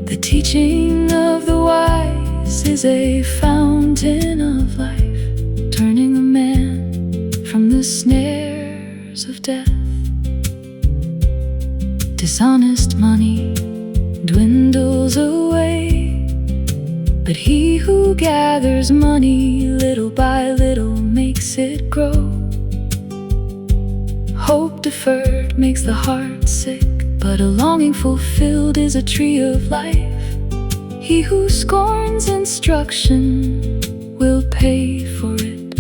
Speaker 1: The teaching of the wise is a fountain of life, turning a man from the snares of death. Dishonest money dwindles away, but he who gathers money little by little makes it grow. Hope deferred makes the heart sick, but a longing fulfilled is a tree of life. He who scorns instruction will pay for it,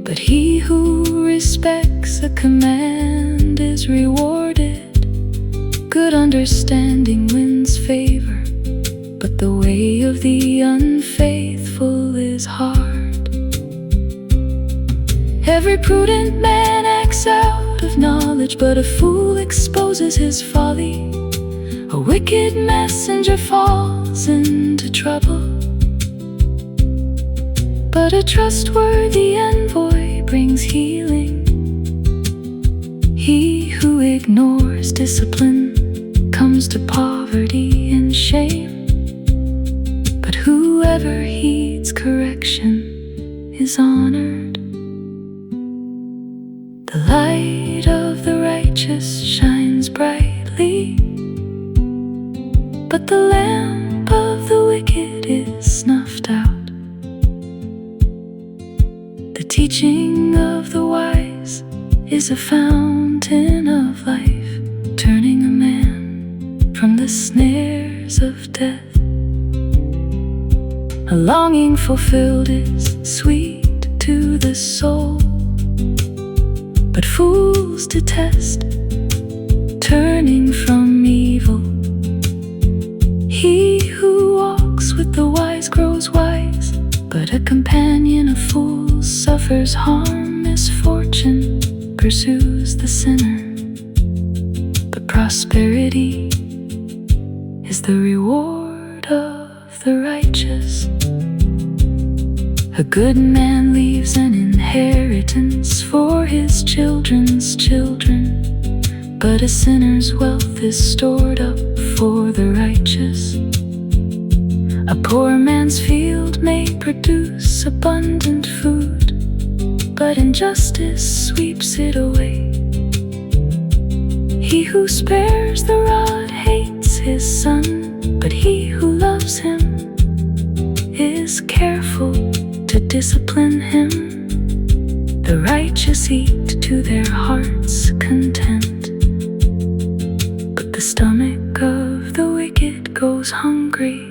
Speaker 1: but he who respects a command is rewarded. Good understanding wins favor, but the way of the unfaithful is hard. Every prudent man acts out of knowledge, but a fool exposes his folly. A wicked messenger falls into trouble, but a trustworthy envoy brings healing. He who ignores discipline comes to poverty and shame, but whoever heeds correction is honored. The light of the righteous shines brightly, but the lamp of the wicked is snuffed out. The teaching of the wise is a fountain of life, turning a man from the snares of death. A longing fulfilled is sweet to the soul, but fools detest turning from evil. He who walks with the wise grows wise, but a companion of fools suffers harm. Misfortune pursues the sinner, but prosperity is the reward of the righteous. A good man leaves an inheritance for his children's children, but a sinner's wealth is stored up for the righteous. A poor man's field may produce abundant food, but injustice sweeps it away. He who spares the rod hates his son, but he who loves him is careful to discipline him. The righteous eat to their heart's content, but the stomach of the wicked goes hungry.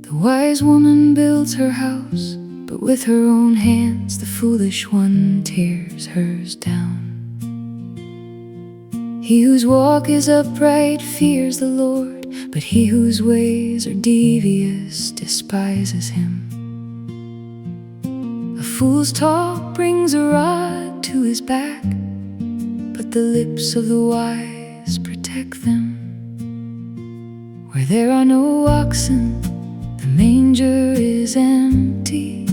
Speaker 1: The wise woman builds her house, but with her own hands the foolish one tears hers down. He whose walk is upright fears the Lord, but he whose ways are devious despises him. A fool's talk brings a rod to his back, but the lips of the wise protect them. Where there are no oxen, the manger is empty,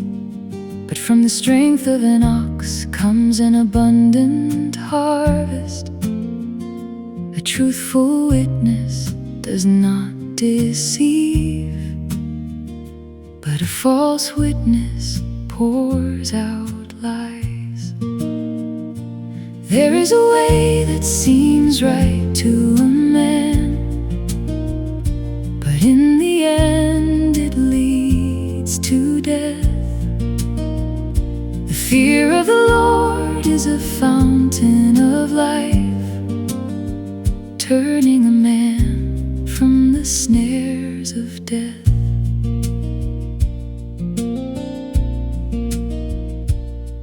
Speaker 1: but from the strength of an ox comes an abundant harvest. A truthful witness does not deceive, but a false witness pours out lies. There is a way that seems right to a man, but in the end it leads to death. The fear of the Lord is a fountain of life, turning a man from the snares of death.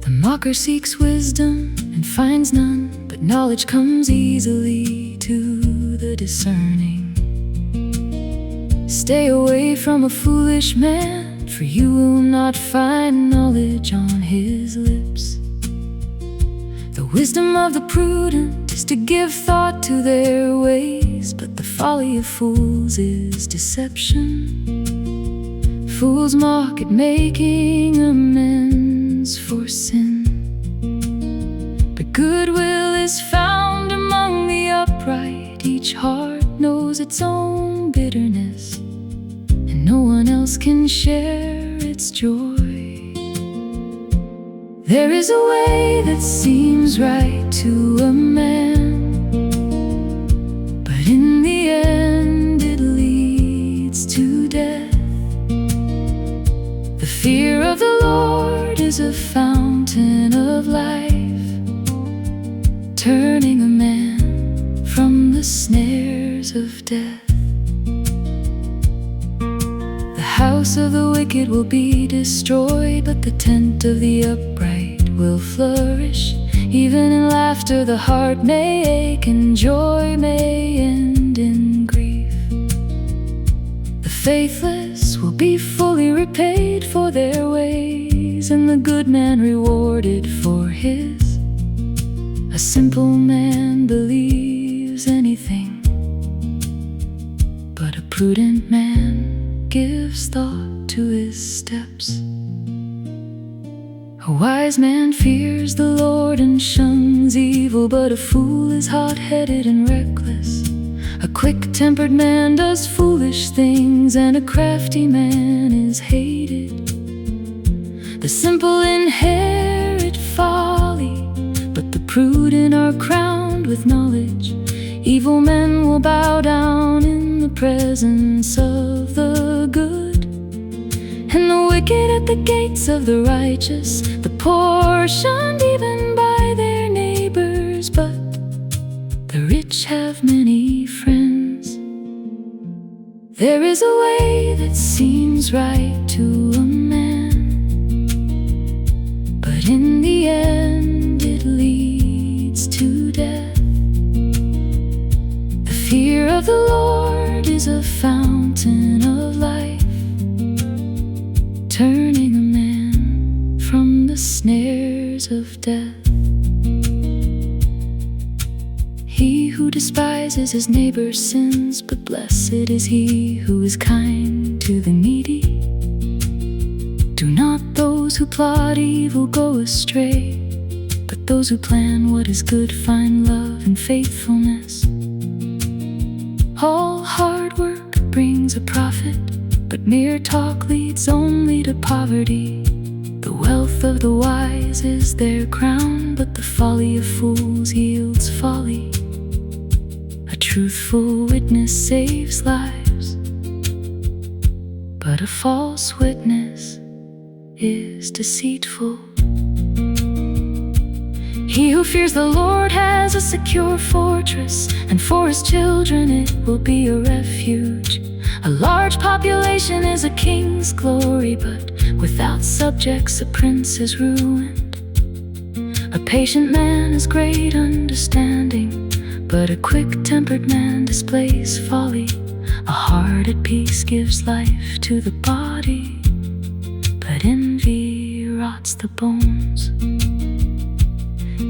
Speaker 1: The mocker seeks wisdom and finds none, but knowledge comes easily to the discerning. Stay away from a foolish man, for you will not find knowledge on his lips. The wisdom of the prudent is to give thought to their ways, but the folly of fools is deception. Fools mock at making amends for sin, but goodwill is found among the upright. Each heart knows its own bitterness, and no one else can share its joy. There is a way that seems right to a man, but in the end it leads to death. The fear of the Lord is a fountain of life, turning a man from the snares snares of death. The house of the wicked will be destroyed, but the tent of the upright will flourish. Even in laughter the heart may ache, and joy may end in grief. The faithless will be fully repaid for their ways, and the good man rewarded for his. A simple man believes anything, but a prudent man gives thought to his steps. A wise man fears the Lord and shuns evil, but a fool is hot-headed and reckless. A quick-tempered man does foolish things, and a crafty man is hated. The simple inherit folly, but the prudent are crowned with knowledge. Evil men will bow down in the presence of the good, and the wicked at the gates of the righteous. The poor shunned even by their neighbors, but the rich have many friends. There is a way that seems right to a man, but in the end it leads to death. The fear of the Lord is a fountain of life, turning a man from the snares of death. He who despises his neighbor's sins, but blessed is he who is kind to the needy. Do not those who plot evil go astray, but those who plan what is good find love and faithfulness. All hard work brings a profit, but mere talk leads only to poverty. The wealth of the wise is their crown, but the folly of fools yields folly. A truthful witness saves lives, but a false witness is deceitful. He who fears the Lord has a secure fortress, and for his children it will be a refuge. A large population is a king's glory, but without subjects a prince is ruined. A patient man has great understanding, but a quick-tempered man displays folly. A heart at peace gives life to the body, but envy rots the bones.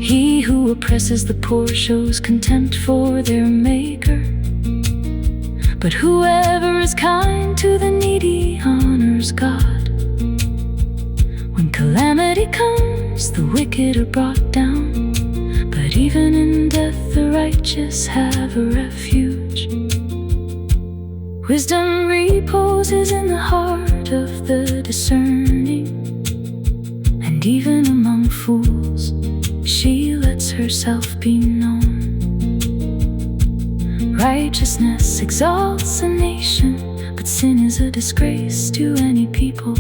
Speaker 1: He who oppresses the poor shows contempt for their maker, but whoever is kind to the needy honors God. When calamity comes, the wicked are brought down, but even in death the righteous have a refuge. Wisdom reposes in the heart of the discerning, and even among fools she lets herself be known. Righteousness exalts a nation, but sin is a disgrace to any people.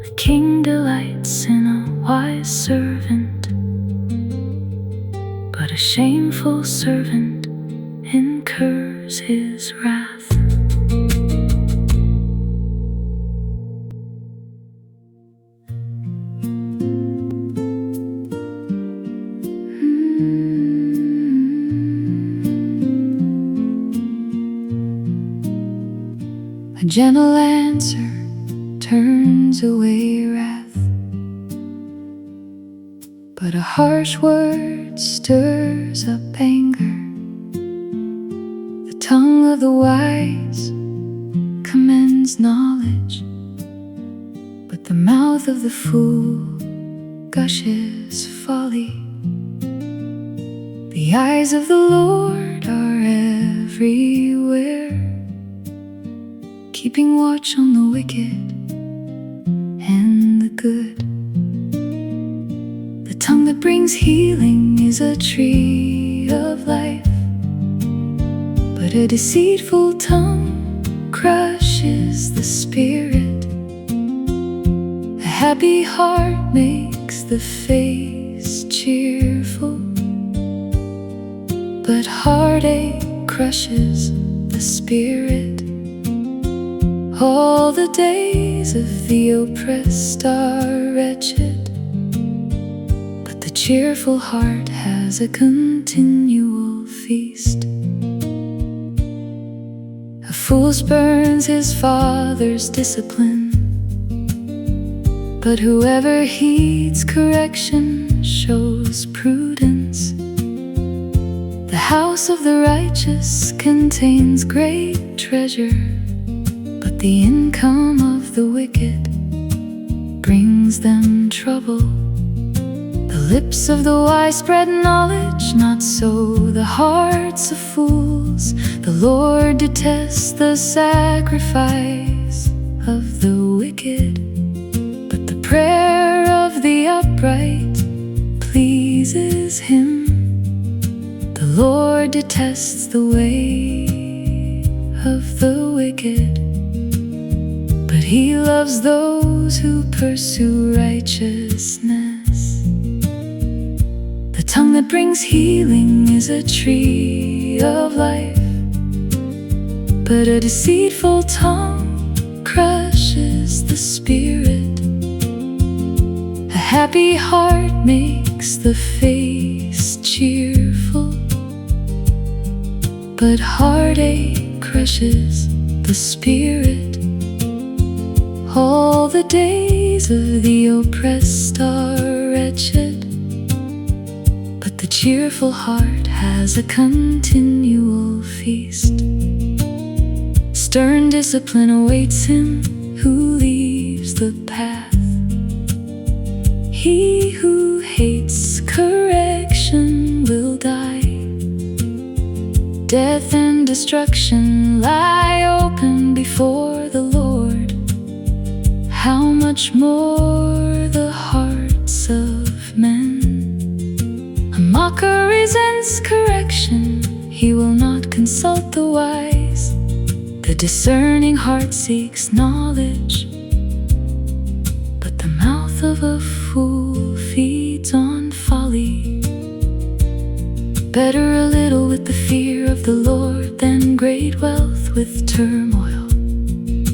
Speaker 1: A king delights in a wise servant, but a shameful servant incurs his wrath. A gentle answer turns away wrath, but a harsh word stirs up anger. The tongue of the wise commends knowledge, but the mouth of the fool gushes folly. The eyes of the Lord are everywhere, keeping watch on the wicked and the good. The tongue that brings healing is a tree of life, but a deceitful tongue crushes the spirit. A happy heart makes the face cheerful, but heartache crushes the spirit. All the days of the oppressed are wretched, but the cheerful heart has a continual feast. A fool spurns his father's discipline, but whoever heeds correction shows prudence. The house of the righteous contains great treasure, but the income of the wicked brings them trouble. The lips of the wise spread knowledge, not so the hearts of fools. The Lord detests the sacrifice of the wicked, but the prayer of the upright pleases Him. The Lord detests the way of the wicked, but He loves those who pursue righteousness. The tongue that brings healing is a tree of life, but a deceitful tongue crushes the spirit. A happy heart makes the face cheerful, but heartache crushes the spirit. All the days of the oppressed are wretched, but the cheerful heart has a continual feast. Stern discipline awaits him who leaves the path. He who hates correction will die. Death and destruction lie open before the Lord. How much more the hearts of men? A mocker resents correction, he will not consult the wise. The discerning heart seeks knowledge, but the mouth of a fool feeds on folly. Better a little with the fear of the Lord than great wealth with turmoil.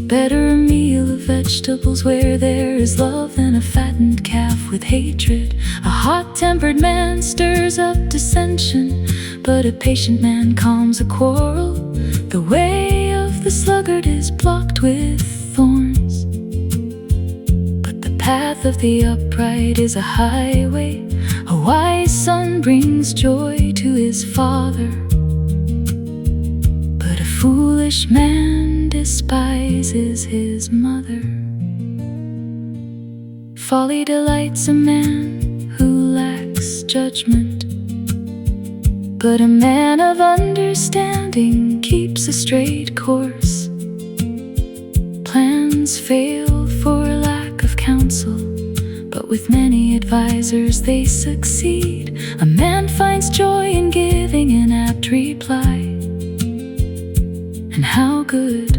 Speaker 1: Better a meal of vegetables where there is love than a fattened calf with hatred. A hot-tempered man stirs up dissension, but a patient man calms a quarrel. The way of the sluggard is blocked with thorns, but the path of the upright is a highway. A wise son brings joy to his father, but a foolish man despises his mother. Folly delights a man who lacks judgment, but a man of understanding keeps a straight course. Plans fail for lack of counsel, but with many advisors they succeed. A man finds joy in giving an apt reply, and how good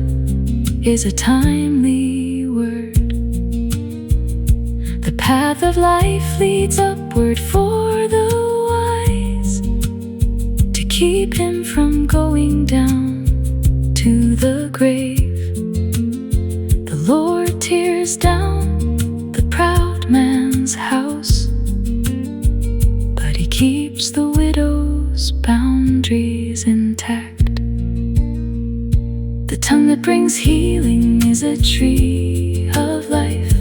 Speaker 1: is a timely word. The path of life leads upward for the wise, to keep him from going down to the grave. The Lord tears down the proud man's house, but He keeps the widow's boundaries intact. The tongue that brings healing is a tree of life,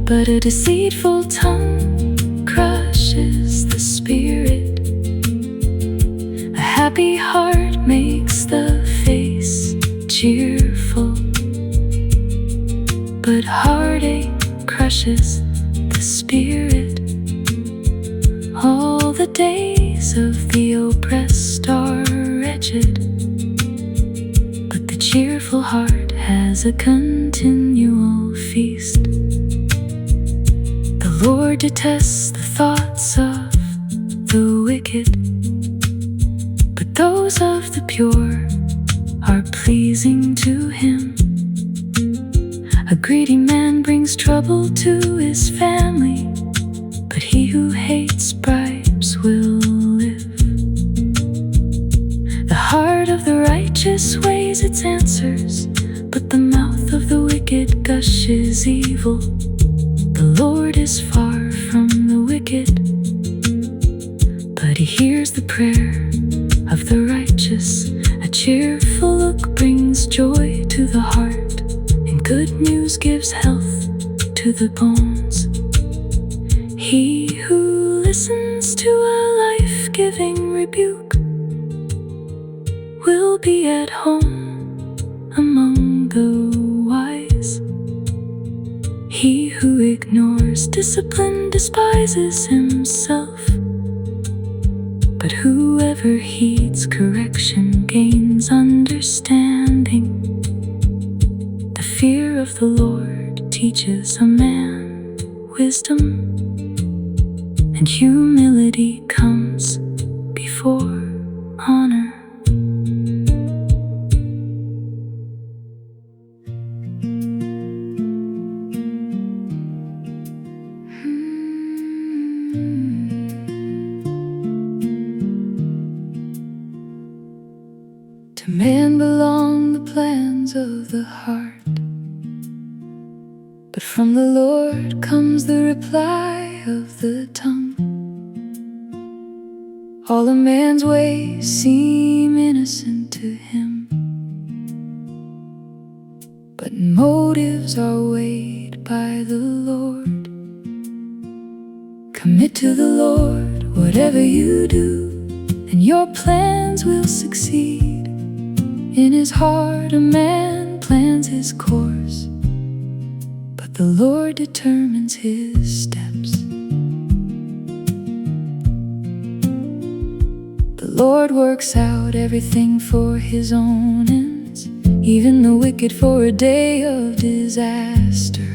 Speaker 1: but a deceitful tongue crushes the spirit. A happy heart makes the face cheerful, but heartache crushes the spirit. All the days of the oppressed are wretched, but the cheerful heart has a continual feast. The Lord detests the thoughts of the wicked, but those of the pure are pleasing to Him. A greedy man brings trouble to his family, but he who hates bribes will live. heart of the righteous weighs its answers, but the mouth of the wicked gushes evil. The Lord is far from the wicked, but he hears the prayer of the righteous. A cheerful look brings joy to the heart, and good news gives health to the bones. He who listens to a life-giving rebuke will be at home among the wise. He who ignores discipline despises himself, but whoever heeds correction gains understanding. The fear of the Lord teaches a man wisdom, and humility comes before honor. To man belong the plans of the heart, but from the Lord comes the reply of the tongue. All a man's ways seem innocent to him, but motives are weighed by the Lord. Commit to the Lord whatever you do, and your plans will succeed. In his heart a man plans his course, but the Lord determines his steps. The Lord works out everything for his own ends, even the wicked for a day of disaster.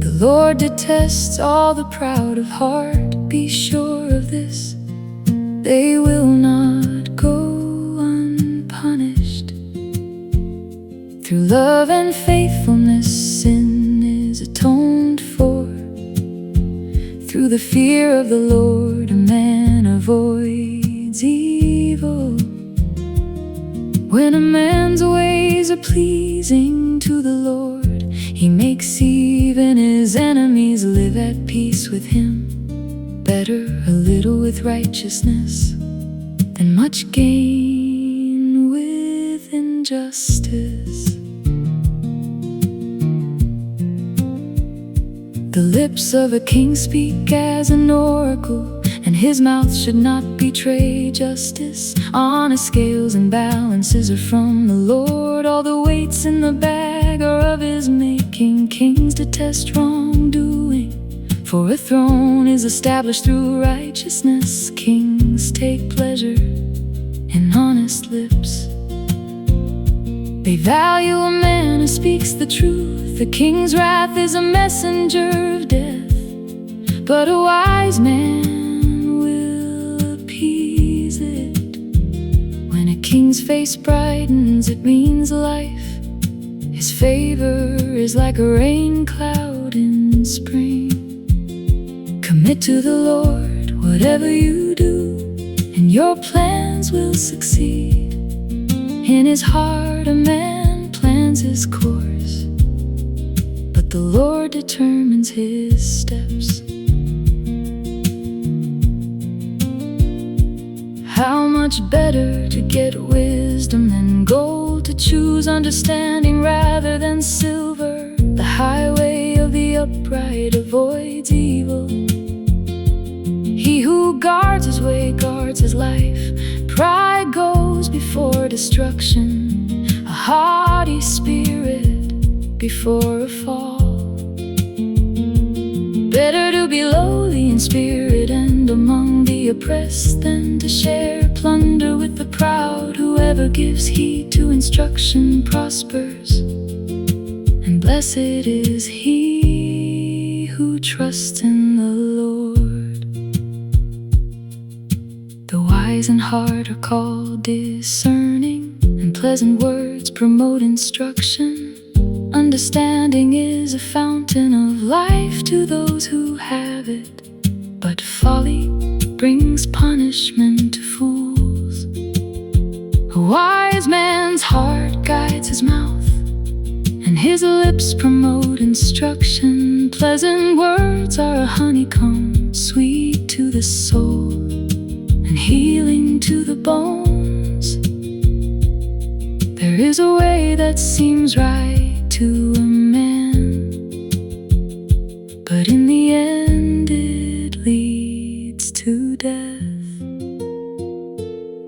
Speaker 1: The Lord detests all the proud of heart. Be sure of this, they will not go unpunished. Through love and faithfulness, sin is atoned for. Through the fear of the Lord, a man avoids evil. When a man's ways are pleasing to the Lord, he makes even his enemies live at peace with him. Better a little with righteousness than much gain with injustice. The lips of a king speak as an oracle, and his mouth should not betray justice. Honest scales and balances are from the Lord. All the weights in the bag are of his making. Kings detest wrongdoing, for a throne is established through righteousness. Kings take pleasure in honest lips. They value a man who speaks the truth. The king's wrath is a messenger of death, but a wise man will appease it. When a king's face brightens, it means life. His favor is like a rain cloud in spring. Commit to the Lord whatever you do, and your plans will succeed. In his heart a man plans his course, but the Lord determines his steps. How much better to get wisdom than gold, to choose understanding rather than silver. The highway of the upright avoids evil. He who guards his way guards his life. Pride goes before destruction, a haughty spirit before a fall. Better to be lowly in spirit and among the oppressed than to share plunder with the proud. Whoever gives heed to instruction prospers, and blessed is he who trusts in the Lord. The wise in heart are called discerning, and pleasant words promote instruction. Understanding is a fountain of life to those who have it, but folly brings punishment to fools. wise man's heart guides his mouth, and his lips promote instruction. Pleasant words are a honeycomb, sweet to the soul and healing to the bones. There is a way that seems right to a man, but in the end it leads to death.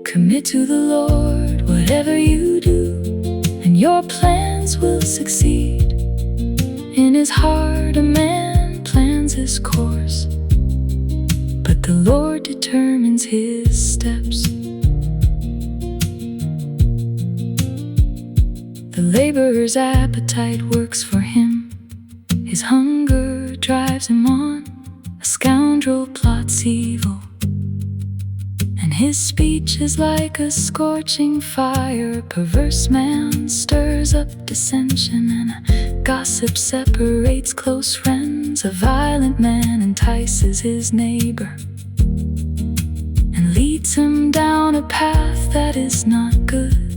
Speaker 1: Commit to the Lord whatever you do, and your plans will succeed. In his heart a man plans his course, but the Lord determines his steps. The laborer's appetite works for him, his hunger drives him on. A scoundrel plots evil, and his speech is like a scorching fire. A perverse man stirs up dissension, and a gossip separates close friends. A violent man entices his neighbor and leads him down a path that is not good.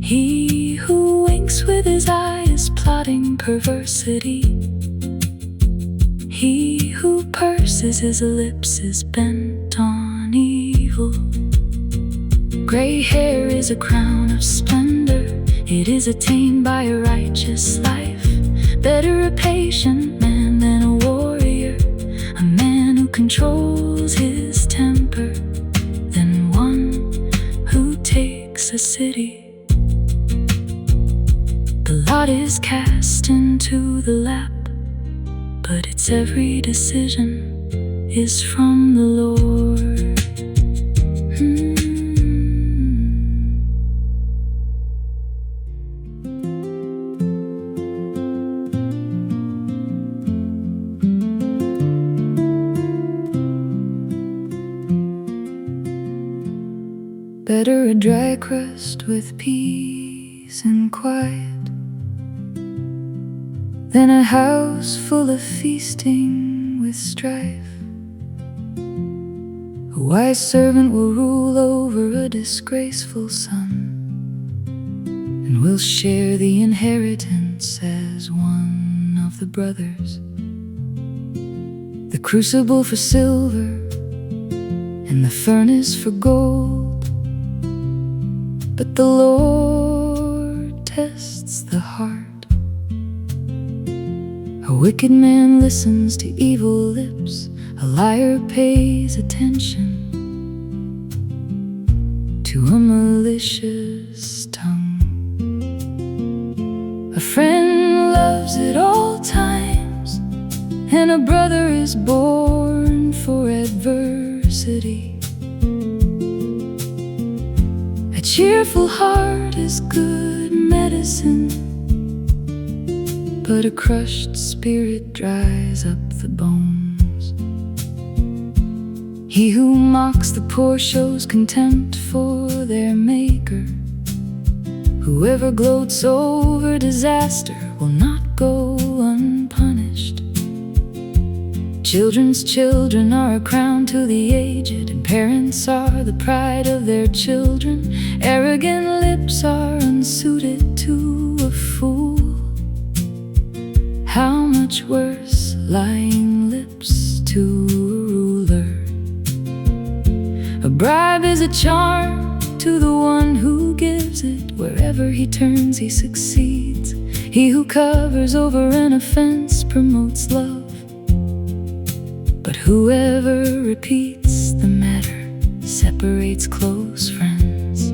Speaker 1: He who winks with his eye is plotting perversity. He who purses his lips is bent on evil. Gray hair is a crown of splendor, it is attained by a righteous life. Better a patient man than a warrior, a man who controls his temper, than one who takes a city. The lot is cast into the lap, but its every decision is from the Lord. Better a dry crust with peace and quiet than a house full of feasting with strife. A wise servant will rule over a disgraceful son, and will share the inheritance as one of the brothers. The crucible for silver and the furnace for gold, but the Lord tests the heart. A wicked man listens to evil lips, a liar pays attention to a malicious tongue. A friend loves at all times, and a brother is born for adversity. A cheerful heart is good medicine, but a crushed spirit dries up the bones. He who mocks the poor shows contempt for their maker. Whoever gloats over disaster will not go unpunished. Children's children are a crown to the aged, and parents are the pride of their children. Arrogant lips are unsuited to a fool. How much worse lying lips to a ruler. A bribe is a charm to the one who gives it. Wherever he turns he succeeds. He who covers over an offense promotes love, but whoever repeats the matter separates close friends.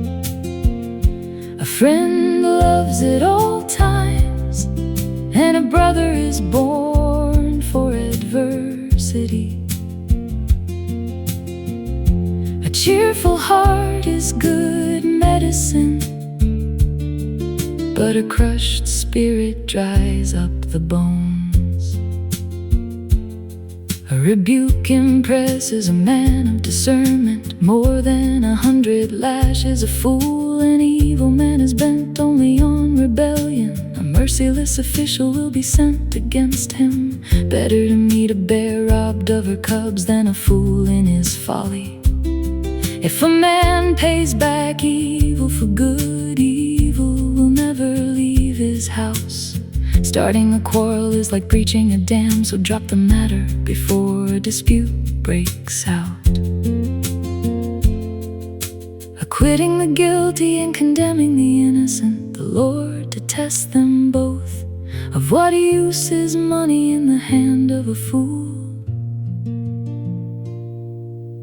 Speaker 1: A friend loves at all times, and a brother is born for adversity. A cheerful heart is good medicine, but a crushed spirit dries up the bones. A rebuke impresses a man of discernment more than 100 lashes. A fool, an evil man, is bent only on rebellion. A merciless official will be sent against him. Better to meet a bear robbed of her cubs than a fool in his folly. If a man pays back evil for good, evil will never leave his house. Starting a quarrel is like breaching a dam, so drop the matter before a dispute breaks out. Acquitting the guilty and condemning the innocent, the Lord detests them both. Of what use is money in the hand of a fool,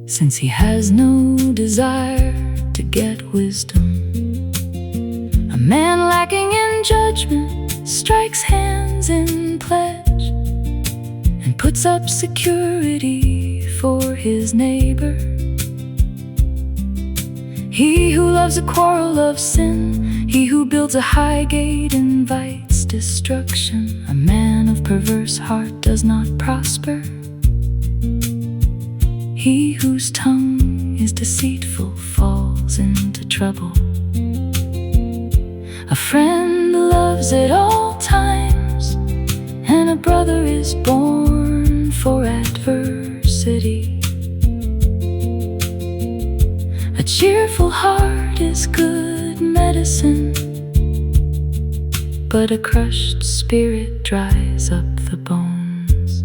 Speaker 1: since he has no desire to get wisdom? A man lacking in judgment strikes hands in pledge and puts up security for his neighbor. He who loves a quarrel loves sin. He who builds a high gate invites destruction. A man of perverse heart does not prosper. He whose tongue is deceitful falls into trouble. A friend loves at all times, and a brother is born for adversity. A cheerful heart is good medicine, but a crushed spirit dries up the bones.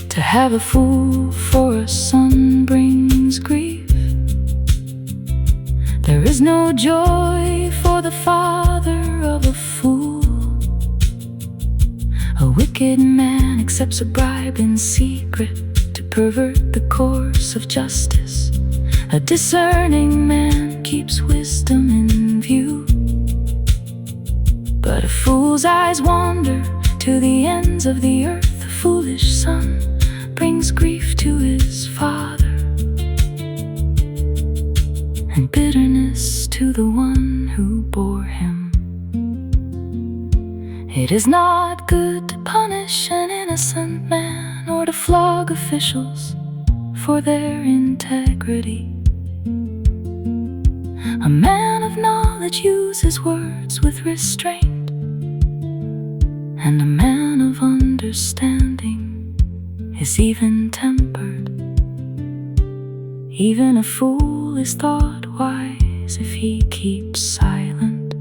Speaker 1: To have a fool for a son brings grief. There is no joy for the father of a fool. A wicked man accepts a bribe in secret to pervert the course of justice. A discerning man keeps wisdom in view, but a fool's eyes wander to the ends of the earth. A foolish son brings grief to his father, and bitterness to the one who bore him. It is not good to punish an innocent man, or to flog officials for their integrity. A man of knowledge uses words with restraint, and a man of understanding is even-tempered. Even a fool is thought wise if he keeps silent,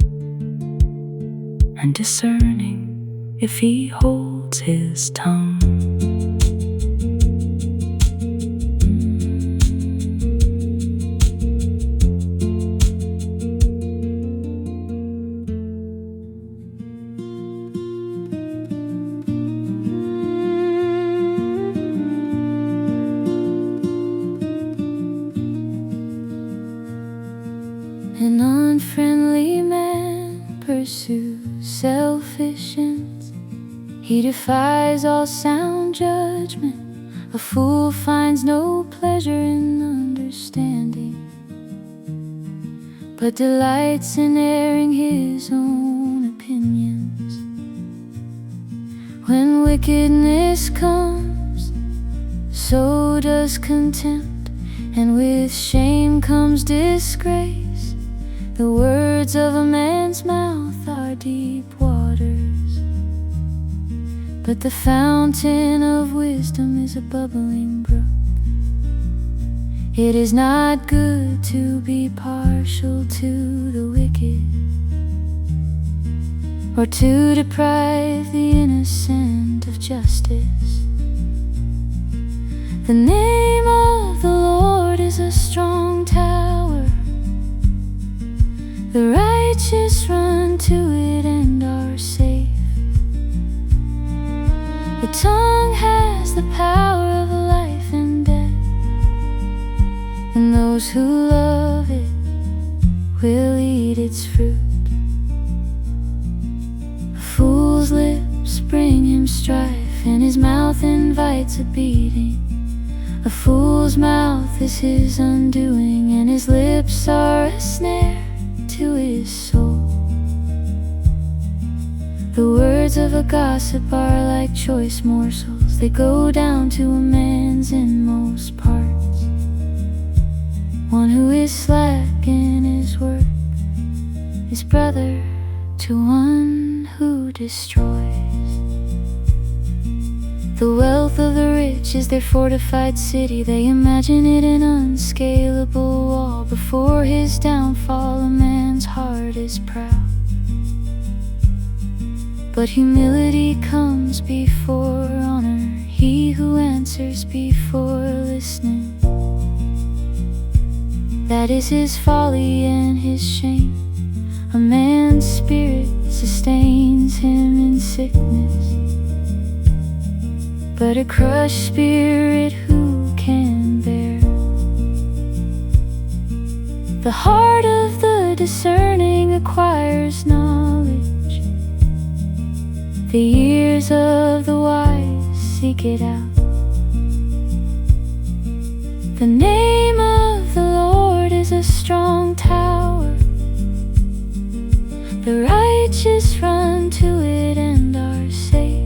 Speaker 1: and discerning if he holds his tongue. An unfriendly man pursues selfish ends. He defies all sound judgment. A fool finds no pleasure in understanding, but delights in airing his own opinions. When wickedness comes, so does contempt, and with shame comes disgrace. The words of a man's mouth are deep waters, but the fountain of wisdom is a bubbling brook. It is not good to be partial to the wicked, or to deprive the innocent of justice. The name of the Lord is a strong tower. The righteous run to it and are safe. The tongue has the power of life and death, and those who love it will eat its fruit. A fool's lips bring him strife, and his mouth invites a beating. A fool's mouth is his undoing, and his lips are a snare to his soul. The words of a gossip are like choice morsels. They go down to a man's inmost parts. One who is slack in his work is brother to one who destroys.
Speaker 3: The wealth of the rich is their fortified city. They imagine it an unscalable wall. Before his downfall, a man's heart is proud, but humility comes before honor. He who answers before listening, that is his folly and his shame. A man's spirit sustains him in sickness, but a crushed spirit who can bear? The heart of the discerning acquires knowledge. The ears of the wise seek it out. The name of the Lord is a strong tower. The righteous run to it and are safe.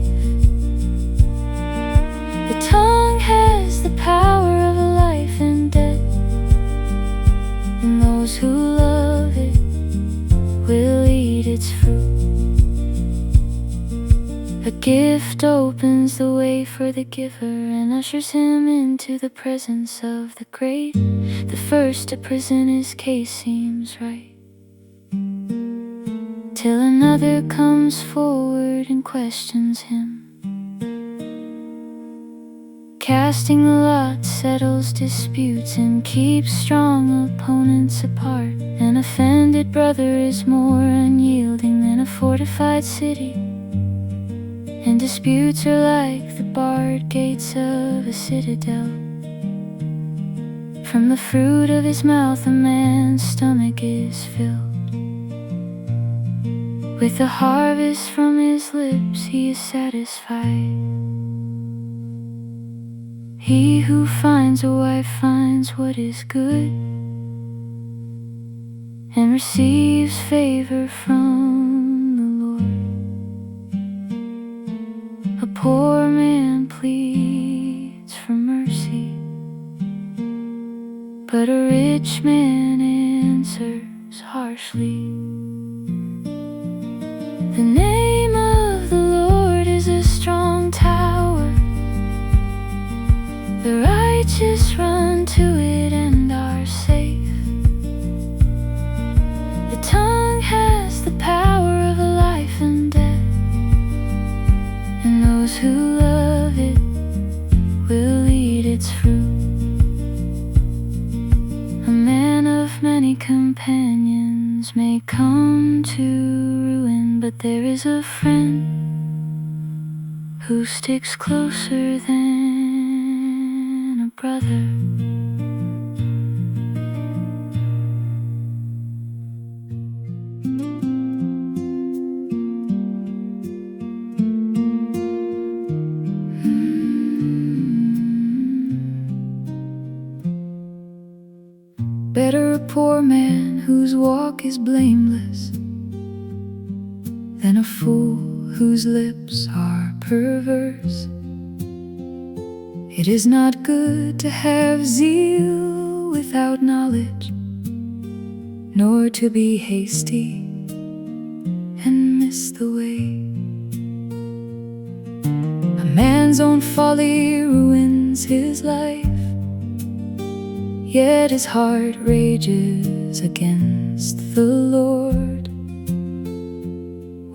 Speaker 3: The tongue has the power of life and death, and those who love it will eat its fruit. A gift opens the way for the giver and ushers him into the presence of the great. The first to present his case seems right, till another comes forward and questions him. Casting the lot settles disputes and keeps strong opponents apart. An offended brother is more unyielding than a fortified city, and disputes are like the barred gates of a citadel. From the fruit of his mouth a man's stomach is filled. With the harvest from his lips he is satisfied. He who finds a wife finds what is good, and receives favor from the Lord. A poor man pleads for mercy, but a rich man answers harshly. The name of the Lord is a strong tower. The righteous run to it and are safe. The tongue has the power of life and death, and those who love it will eat its fruit. A man of many companions may come to ruin, but there is a friend who sticks closer than a brother. Better a poor man whose walk is blameless than a fool whose lips are perverse. It is not good to have zeal without knowledge, nor to be hasty and miss the way. A man's own folly ruins his life, yet his heart rages against the Lord.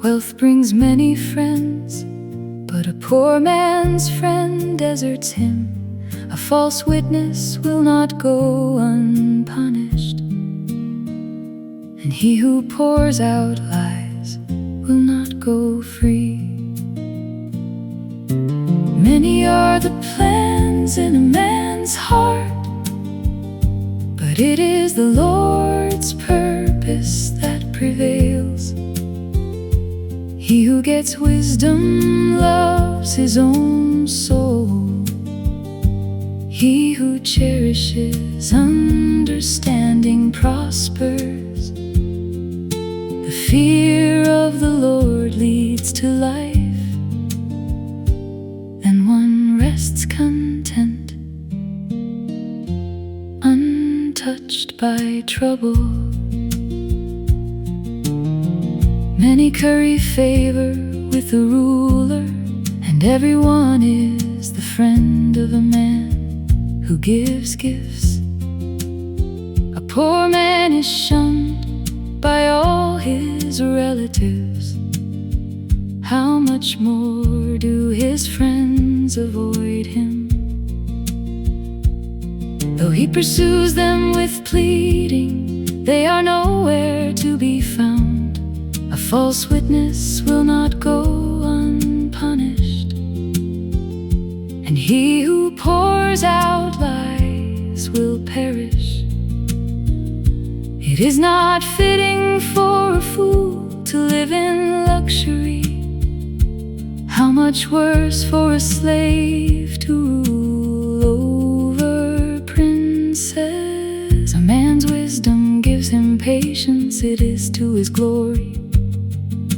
Speaker 3: Wealth brings many friends, but a poor man's friend deserts him. A false witness will not go unpunished, and he who pours out lies will not go free. Many are the plans in a man's heart, but it is the Lord's purpose that prevails. He who gets wisdom loves his own soul. He who cherishes understanding prospers. The fear of the Lord leads to life, and one rests content, untouched by trouble. Many curry favor with the ruler, and everyone is friend of a man who gives gifts. A poor man is shunned by all his relatives. How much more do his friends avoid him? Though he pursues them with pleading, they are nowhere to be found. A false witness will not go unpunished, and he who pours out lies will perish. It is not fitting for a fool to live in luxury. How much worse for a slave to rule over princes. A man's wisdom gives him patience. It is to his glory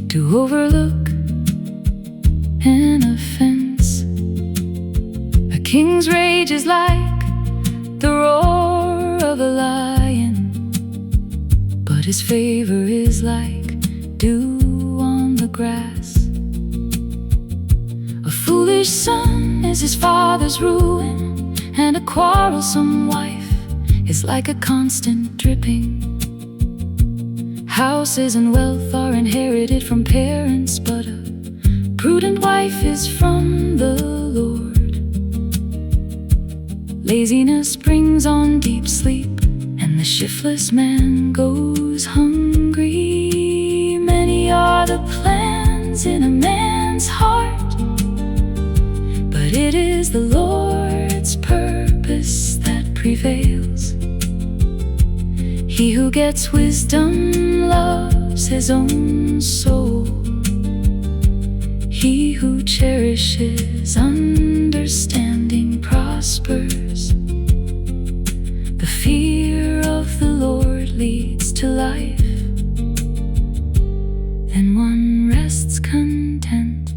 Speaker 3: to overlook an offense. A king's rage is like the roar of a lion, but his favor is like dew on the grass. A foolish son is his father's ruin, and a quarrelsome wife is like a constant dripping. Houses and wealth are inherited from parents, but a prudent wife is from the Lord. Laziness brings on deep sleep, and the shiftless man goes hungry. Many are the plans in a man's heart, but it is the Lord's purpose that prevails. He who gets wisdom loves his own soul. He who cherishes understanding prospers. The fear of the Lord leads to life, and one rests content,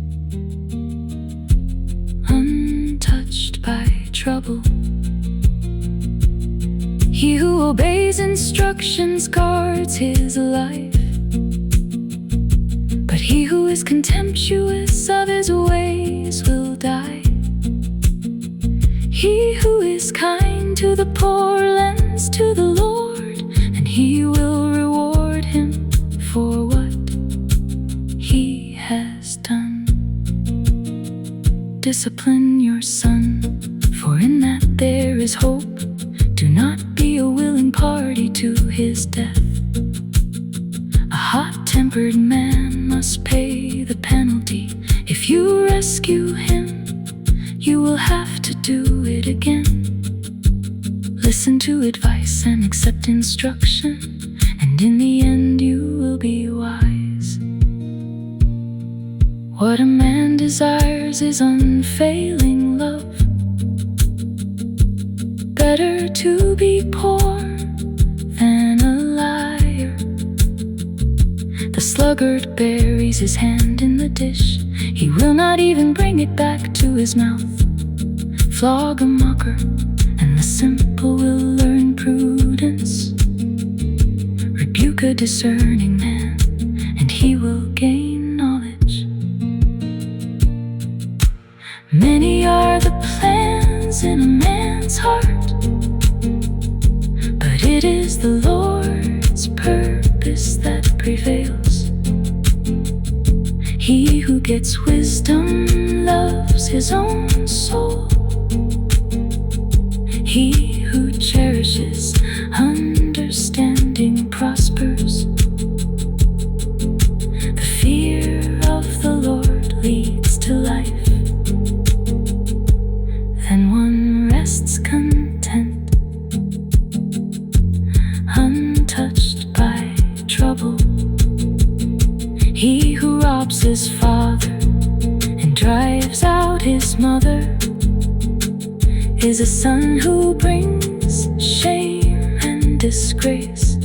Speaker 3: untouched by trouble. He who obeys instructions guards his life, but he who is contemptuous of his ways will die. He who is kind to the poor lends to the Lord, and he will reward him for what he has done. Discipline your son, for in that there is hope. Do not be a willing party to his death. A hot-tempered man must pay the penalty. If you rescue him, you will have to do it again. Listen to advice and accept instruction, and in the end you will be wise. What a man desires is unfailing love. Better to be poor than a liar. The sluggard buries his hand in the dish. He will not even bring it back to his mouth. Flog a mocker, and the simple will learn prudence. Rebuke a discerning man, and he will gain knowledge. Many are the plans in a man's heart, but it is the Lord's purpose that prevails. He who gets wisdom loves his own soul. He who cherishes understanding prospers. The fear of the Lord leads to life, then one rests content, untouched by trouble. He who robs his father and drives out his mother is a son who brings shame and disgrace.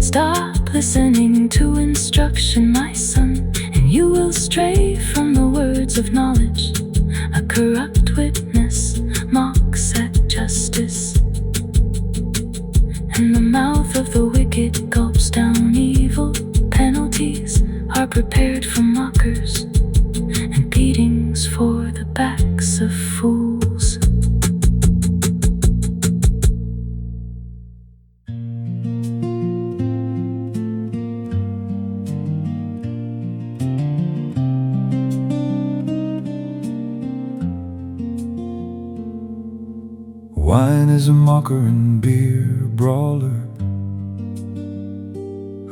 Speaker 3: Stop listening to instruction, my son, and you will stray from the words of knowledge. A corrupt witness mocks at justice, and the mouth of the wicked gulps down evil. Penalties are prepared for mockers, and beatings for the backs of
Speaker 2: a mocker and beer brawler.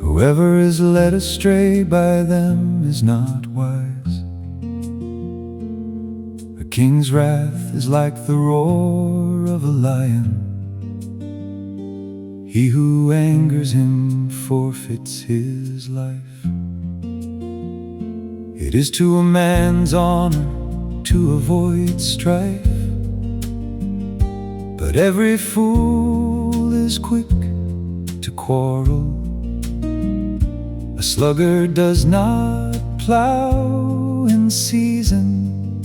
Speaker 2: Whoever is led astray by them is not wise. A king's wrath is like the roar of a lion. He who angers him forfeits his life. It is to a man's honor to avoid strife, but every fool is quick to quarrel. A sluggard does not plow in season,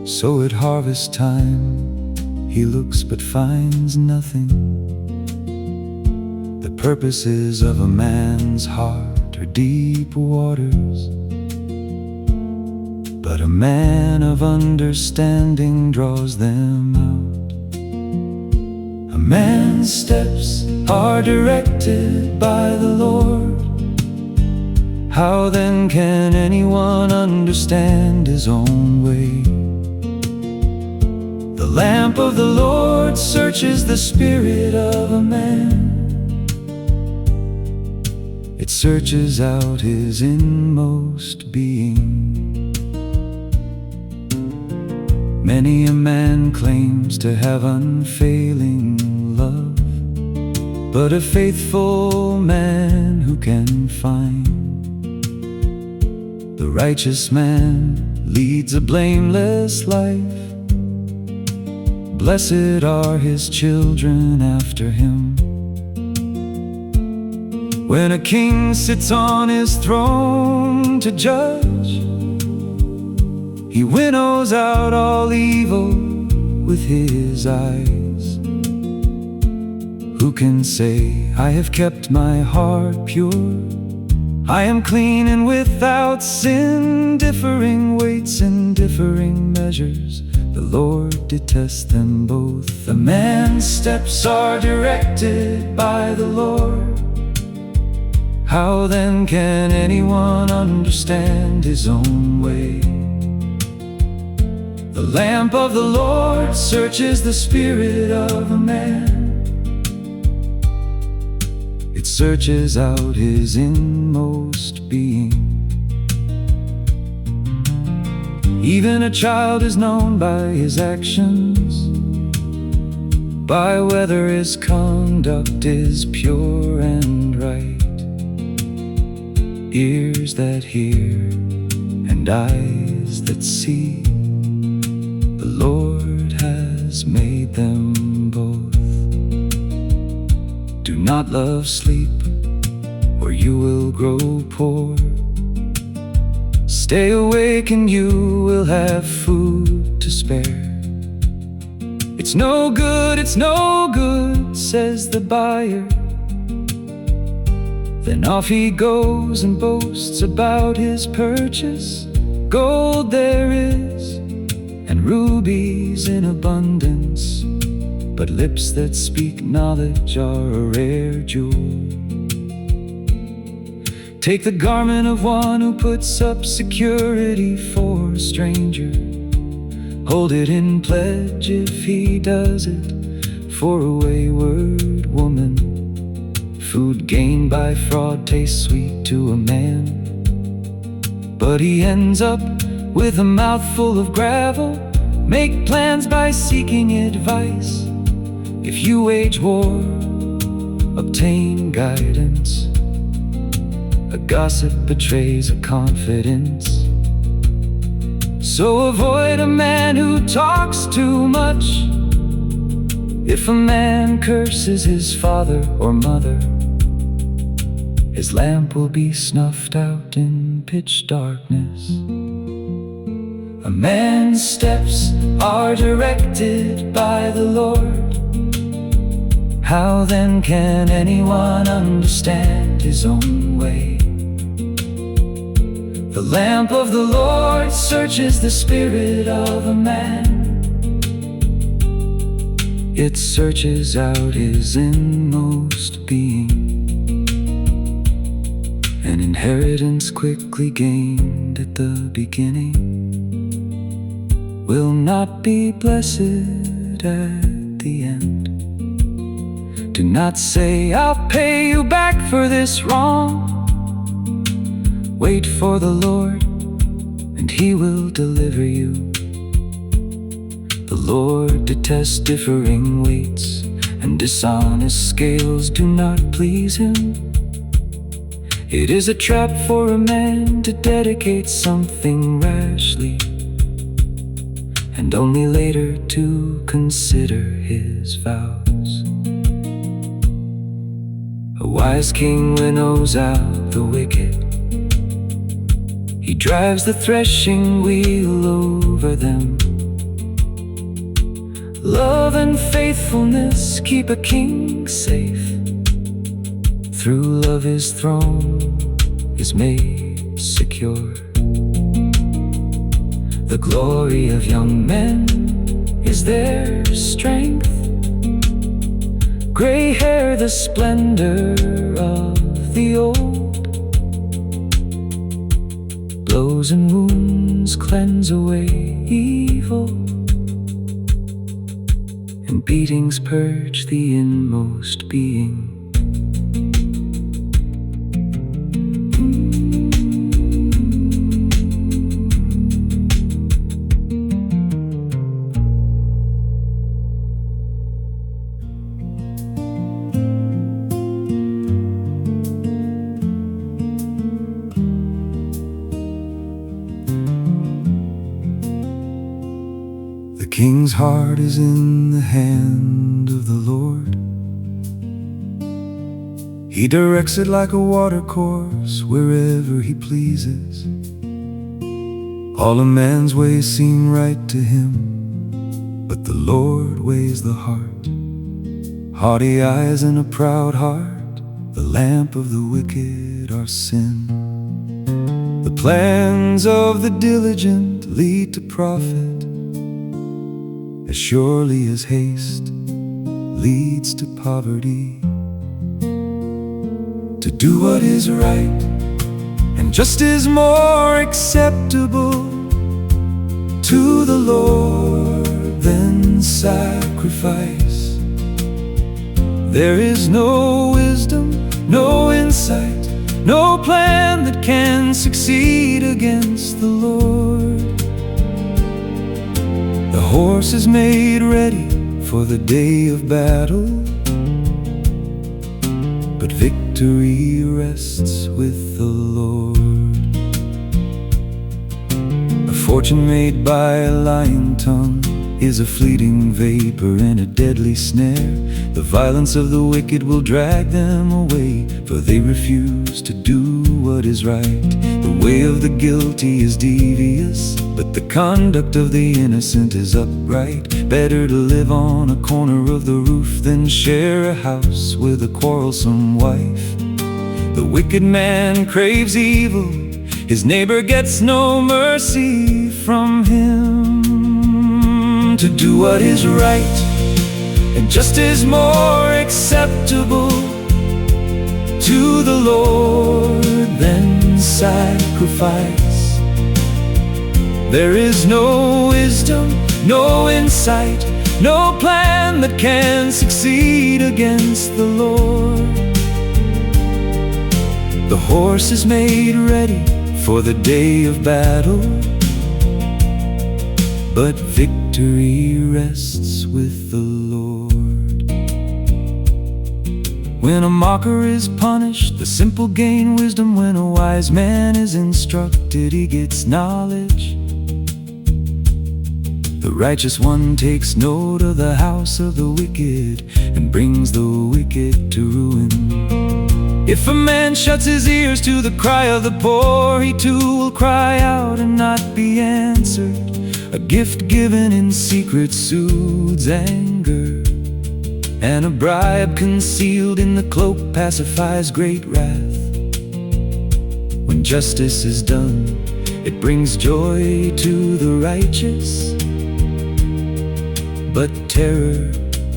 Speaker 2: so at harvest time he looks but finds nothing. The purposes of a man's heart are deep waters, but a man of understanding draws them out. A man's steps are directed by the Lord. How then can anyone understand his own way? The lamp of the Lord searches the spirit of a man. It searches out his inmost being. Many a man claims to have unfailing love, but a faithful man who can find? The righteous man leads a blameless life. Blessed are his children after him. When a king sits on his throne to judge, he winnows out all evil with his eyes. Who can say, I have kept my heart pure? I am clean and without sin. Differing weights and differing measures, the Lord detests them both. A man's steps are directed by the Lord. How then can anyone understand his own way? The lamp of the Lord searches the spirit of a man. It searches out his inmost being. Even a child is known by his actions, by whether his conduct is pure and right. Ears that hear and eyes that see, the Lord has made them both. Do not love sleep, or you will grow poor. Stay awake and you will have food to spare. It's no good, says the buyer. Then off he goes and boasts about his purchase. Gold there is, and rubies in abundance, but lips that speak knowledge are a rare jewel. Take the garment of one who puts up security for a stranger. Hold it in pledge if he does it for a wayward woman. Food gained by fraud tastes sweet to a man, but he ends up with a mouthful of gravel. Make plans by seeking advice. If you wage war, obtain guidance. A gossip betrays a confidence, so avoid a man who talks too much. If a man curses his father or mother, his lamp will be snuffed out in pitch darkness. A man's steps are directed by the Lord. How then can anyone understand his own way? The lamp of the Lord searches the spirit of a man. It searches out his inmost being. An inheritance quickly gained at the beginning will not be blessed at the end.
Speaker 1: Do not say, "I'll pay you back for this wrong." Wait for the Lord, and He will deliver you. The Lord detests differing weights, and dishonest scales do not please Him. It is a trap for a man to dedicate something rashly, and only later to consider his vows. A wise king winnows out the wicked. He drives the threshing wheel over them. Love and faithfulness keep a king safe. Through love his throne is made secure. The glory of young men is their strength. Gray hair the splendor of the old. Blows and wounds cleanse away evil, and beatings purge the inmost being.
Speaker 2: The king's heart is in the hand of the Lord. He directs it like a watercourse wherever He pleases. All a man's ways seem right to him, but the Lord weighs the heart. Haughty eyes and a proud heart, the lamp of the wicked are sin. The plans of the diligent lead to profit, as surely as haste leads to poverty. To do what is right and just is more acceptable to the Lord than sacrifice. There is no wisdom, no insight, no plan that can succeed against the Lord. The horse is made ready for the day of battle, but victory rests with the Lord. A fortune made by a lying tongue is a fleeting vapor and a deadly snare. The violence of the wicked will drag them away, for they refuse to do what is right. The way of the guilty is devious, but the conduct of the innocent is upright. Better to live on a corner of the roof than share a house with a quarrelsome wife. The wicked man craves evil, his neighbor gets no mercy from him. To do what is right and just is more acceptable to the Lord than sacrifice. There is no wisdom, no insight, no plan that can succeed against the Lord. The horse is made ready for the day of battle, but victory rests with the Lord. When a mocker is punished, the simple gain wisdom. When a wise man is instructed, he gets knowledge. The righteous one takes note of the house of the wicked and brings the wicked to ruin. If a man shuts his ears to the cry of the poor, he too will cry out and not be answered. A gift given in secret soothes anger, and a bribe concealed in the cloak pacifies great wrath. When justice is done, it brings joy to the righteous, but terror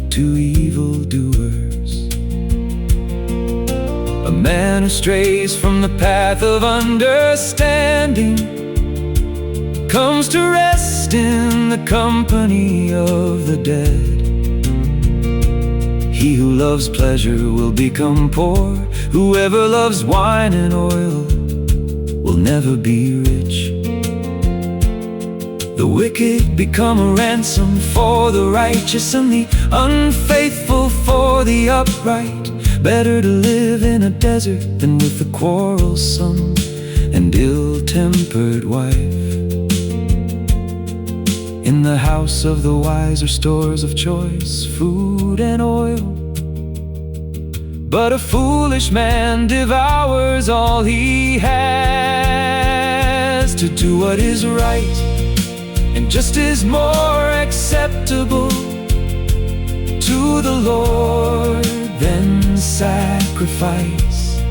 Speaker 2: to evildoers. A man who strays from the path of understanding comes to rest in the company of the dead.
Speaker 1: He who loves pleasure will become poor. Whoever loves wine and oil will never be rich. The wicked become a ransom for the righteous, and the unfaithful for the upright. Better to live in a desert than with a quarrelsome and ill-tempered wife. In the house of the wise are stores of choice food and oil, but a foolish man devours all he has. To do what is right and just is more acceptable to the Lord than sacrifice.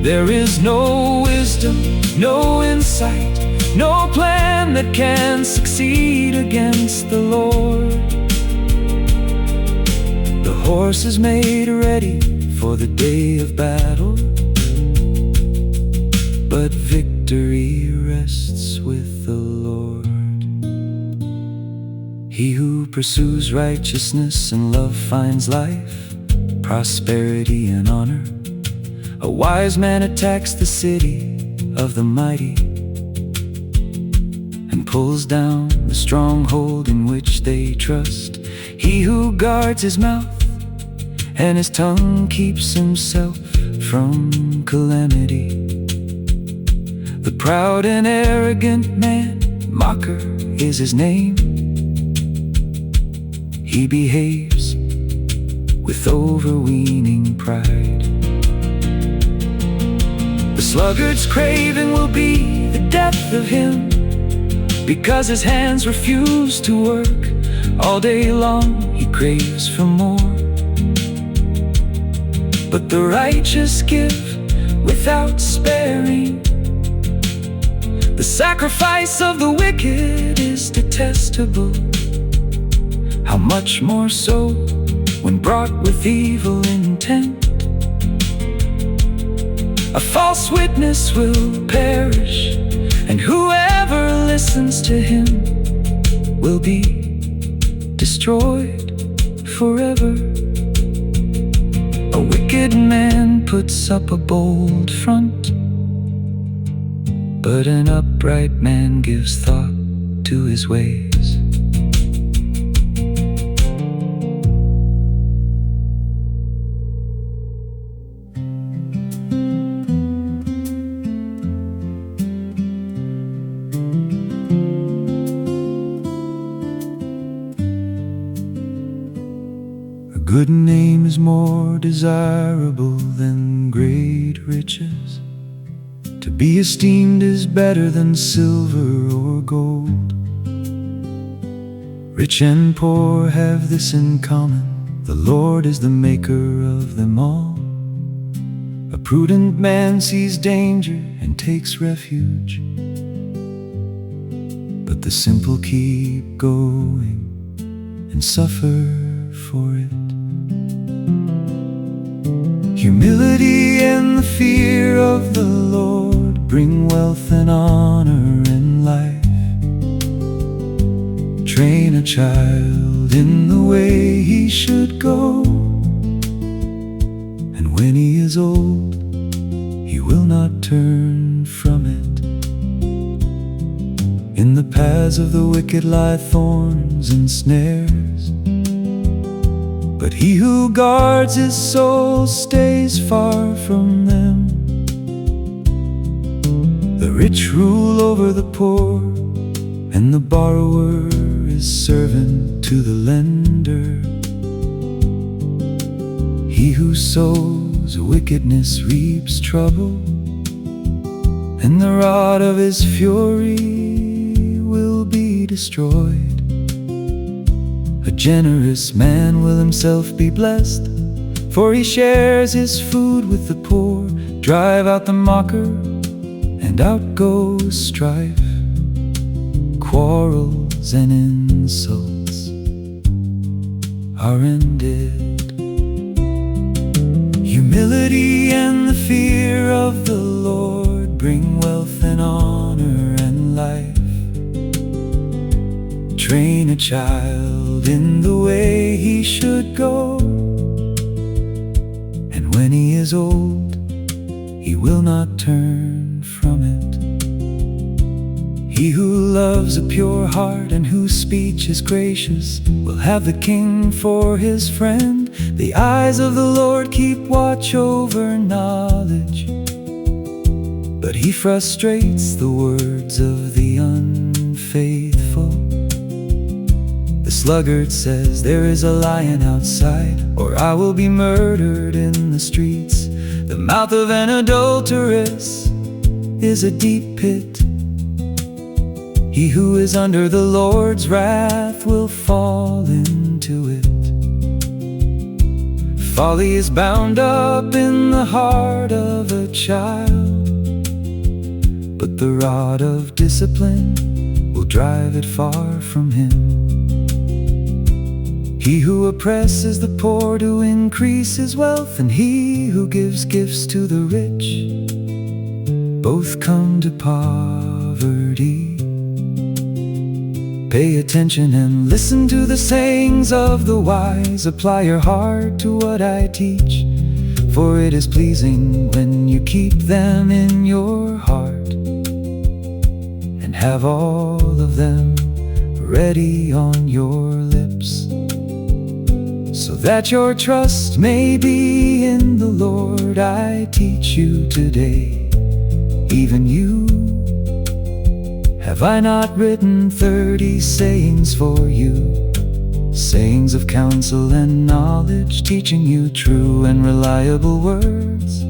Speaker 1: There is no wisdom, no insight, no plan that can succeed against the Lord. The horse is made ready for the day of battle, but victory rests with the Lord. He who pursues righteousness and love finds life, prosperity and honor. A wise man attacks the city of the mighty and pulls down the stronghold in which they trust. He who guards his mouth and his tongue keeps himself from calamity. The proud and arrogant man, mocker is his name. He behaves with overweening pride. The sluggard's craving will be the death of him, because his hands refuse to work. All day long he craves for more. But the righteous give without sparing. The sacrifice of the wicked is detestable. How much more so when brought with evil intent? A false witness will perish, and whoever listens to him will be destroyed forever. A wicked man puts up a bold front, but an upright man gives thought to his ways.
Speaker 2: A good name is more desirable than great riches. To be esteemed is better than silver or gold. Rich and poor have this in common: the Lord is the maker of them all. A prudent man sees danger and takes refuge, but the simple keep going and suffer for it. Humility and the fear of the Lord bring wealth and honor and life. Train a child in the way he should go, and when he is old, he will not turn from it. In the paths of the wicked lie thorns and snares, but he who guards his soul stays far from them. The rich rule over the poor, and the borrower is servant to the lender. He who sows wickedness reaps trouble, and the rod of his fury will be destroyed. A generous man will himself be blessed, for he shares his food with the poor. Drive out the mocker, and out goes strife. Quarrels and insults are ended. Humility and the fear of the Lord bring wealth and honor and life. Train a child in the way he should go, when he is old, he will not turn from it. He who loves a pure heart and whose speech is gracious will have the king for his friend. The eyes of the Lord keep watch over knowledge, but he frustrates the words of the unfaithful. The sluggard says, "There is a lion outside," or "I will be murdered in the streets." The mouth of an adulteress is a deep pit. He who is under the Lord's wrath will fall into it. Folly is bound up in the heart of a child, but the rod of discipline will drive it far from him. He who oppresses the poor to increase his wealth, and he who gives gifts to the rich, both come to poverty. Pay attention and listen to the sayings of the wise. Apply your heart to what I teach, for it is pleasing when you keep them in your heart, and have all of them ready on your lips, so that your trust may be in the Lord. I teach you today, even you. Have I not written 30 sayings for you? Sayings of counsel and knowledge, teaching you true and reliable words,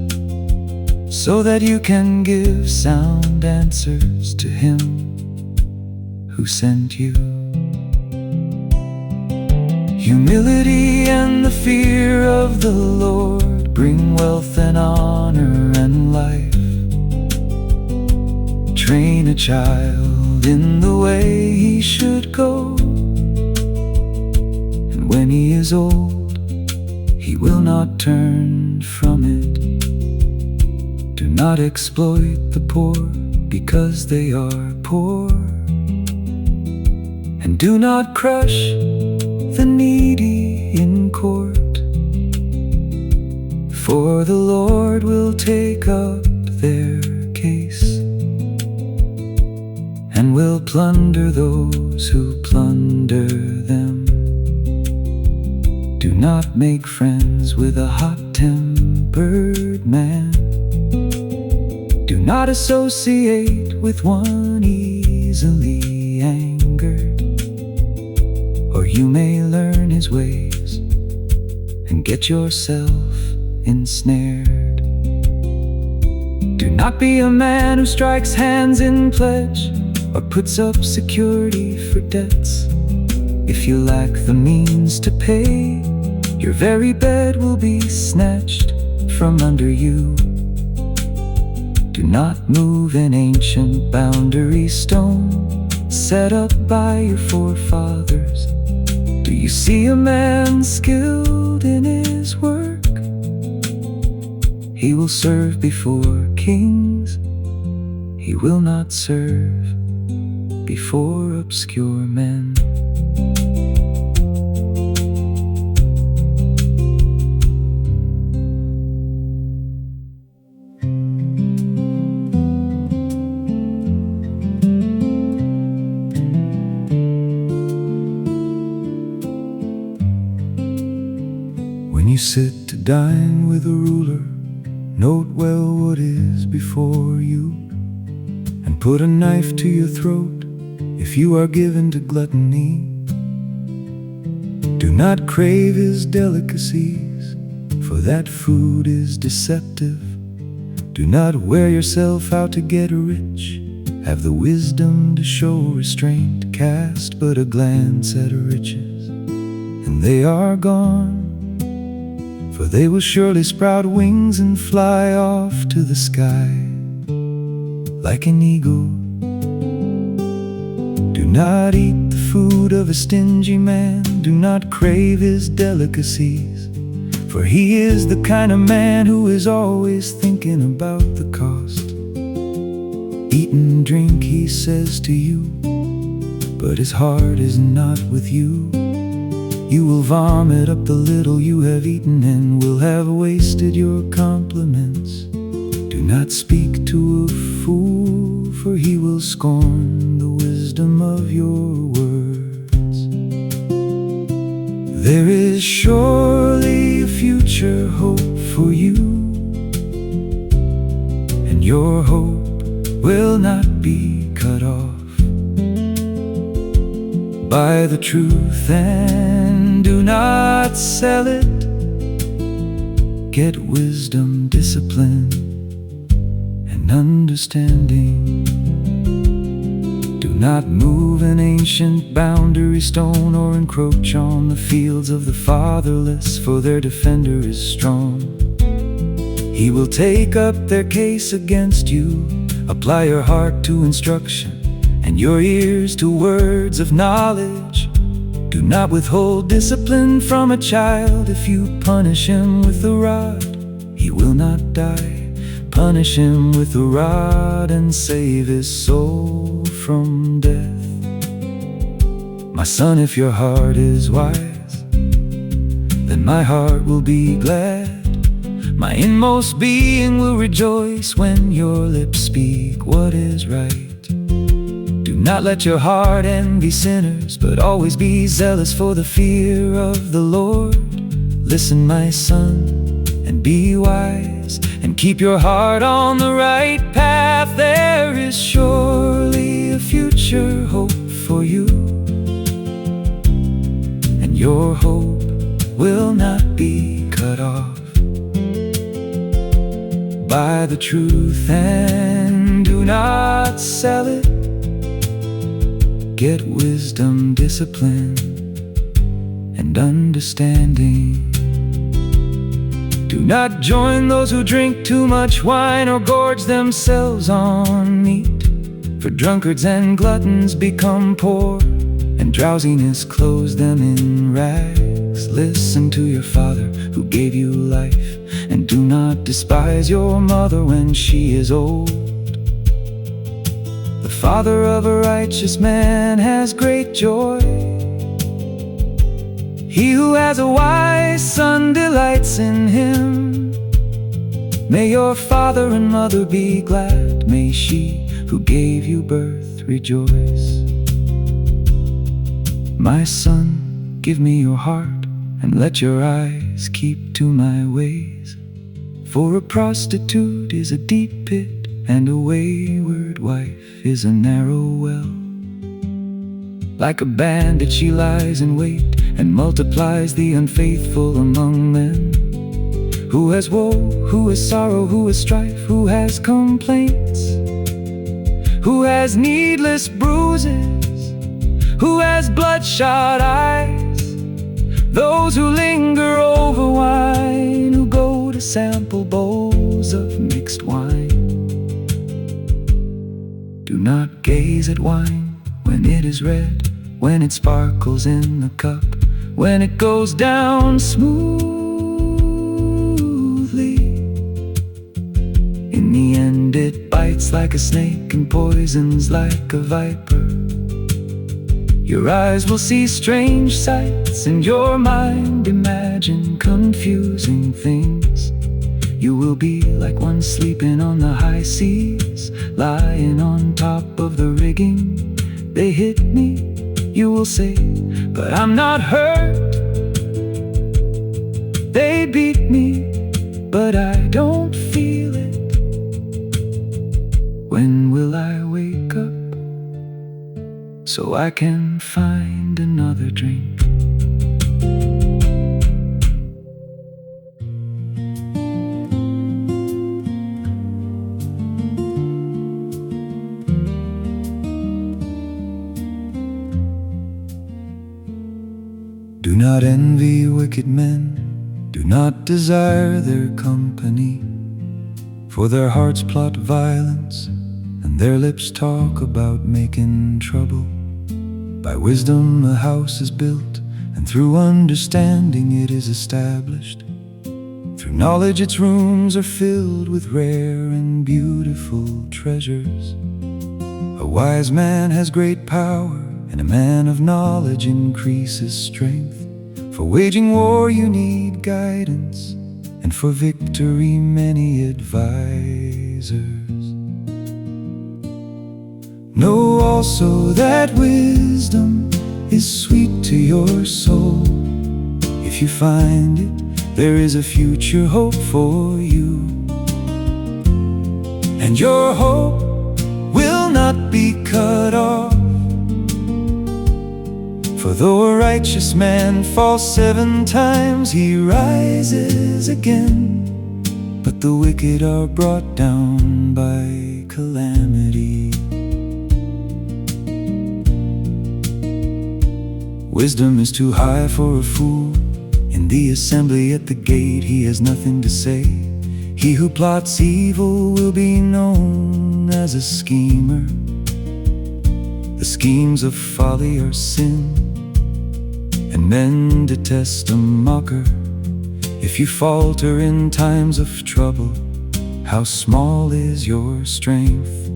Speaker 2: so that you can give sound answers to him who sent you. Humility and the fear of the Lord bring wealth and honor and life. Train a child in the way he should go, and when he is old, he will not turn from it. Do not exploit the poor because they are poor, and do not crush the needy in court, for the Lord will take up their case, and will plunder those who plunder them. Do not make friends with a hot-tempered man. Do not associate with one easily angered, or you may learn his ways and get yourself ensnared. Do not be a man who strikes hands in pledge, or puts up security for debts. If you lack the means to pay, your very bed will be snatched from under you. Do not move an ancient boundary stone set up by your forefathers. Do you see a man skilled in his work? He will serve before kings. He will not serve before obscure men. When you sit to dine with a ruler, note well what is before you, and put a knife to your throat if you are given to gluttony. Do not crave his delicacies, for that food is deceptive. Do not wear yourself out to get rich. Have the wisdom to show restraint. Cast but a glance at riches, and they are gone, for they will surely sprout wings and fly off to the sky like an eagle. Do not eat the food of a stingy man. Do not crave his delicacies, for he is the kind of man who is always thinking about the cost. Eat and drink, he says to you, but his heart is not with you. You will vomit up the little you have eaten, and will have wasted your compliments. Do not speak to a fool, for he will scorn the wisdom of your words. There is surely a future hope for you, and your hope will not be cut off. Buy the truth and do not sell it. Get wisdom, discipline, and understanding. Do not move an ancient boundary stone, or encroach on the fields of the fatherless, for their defender is strong. He will take up their case against you. Apply your heart to instruction, and your ears to words of knowledge. Do not withhold discipline from a child. If you punish him with the rod, he will not die. Punish him with the rod and save his soul from death. My son, if your heart is wise, then my heart will be glad. My inmost being will rejoice when your lips speak what is right. Do not let your heart envy sinners, but always be zealous for the fear of the Lord. Listen, my son, and be wise, and keep your heart on the right path. There is surely a future hope for you, and your hope will not be cut off. Buy the truth and do not sell it. Get wisdom, discipline, and understanding. Do not join those who drink too much wine, or gorge themselves on meat. For drunkards and gluttons become poor, and drowsiness clothes them in rags. Listen to your father who gave you life, and do not despise your mother when she is old. The father of a righteous man has great joy. He who has a wise son delights in him. May your father and mother be glad. May she who gave you birth rejoice. My son, give me your heart, and let your eyes keep to my ways. For a prostitute is a deep pit, and a wayward wife is a narrow well. Like a bandit she lies in wait, and multiplies the unfaithful among men. Who has woe, who has sorrow, who has strife, who has complaints? Who has needless bruises? Who has bloodshot eyes? Those who linger over wine, who go to sample bowls of mixed wine. Do not gaze at wine when it is red, when it sparkles in the cup, when it goes down smoothly. In the end it bites like a snake and poisons like a viper. Your eyes will see strange sights, and your mind imagine confusing things. You will be like one sleeping on the high seas, lying on top of the rigging. They hit me, you will say, but I'm not hurt. They beat me, but I don't feel it. When will I wake up so I can find another drink? Do not envy wicked men, do not desire their company. For their hearts plot violence, and their lips talk about making trouble. By wisdom a house is built, and through understanding it is established. Through knowledge its rooms are filled with rare and beautiful treasures. A wise man has great power, and a man of knowledge increases strength. For waging war you need guidance, and for victory many advisors. Know also that wisdom is sweet to your soul. If you find it, there is a future hope for you. And your hope will not be cut off. For though a righteous man falls 7 times, he rises again. But the wicked are brought down by calamity. Wisdom is too high for a fool. In the assembly at the gate he has nothing to say. He who plots evil will be known as a schemer. The schemes of folly are sin, and men detest a mocker. If you falter in times of trouble, how small is your strength?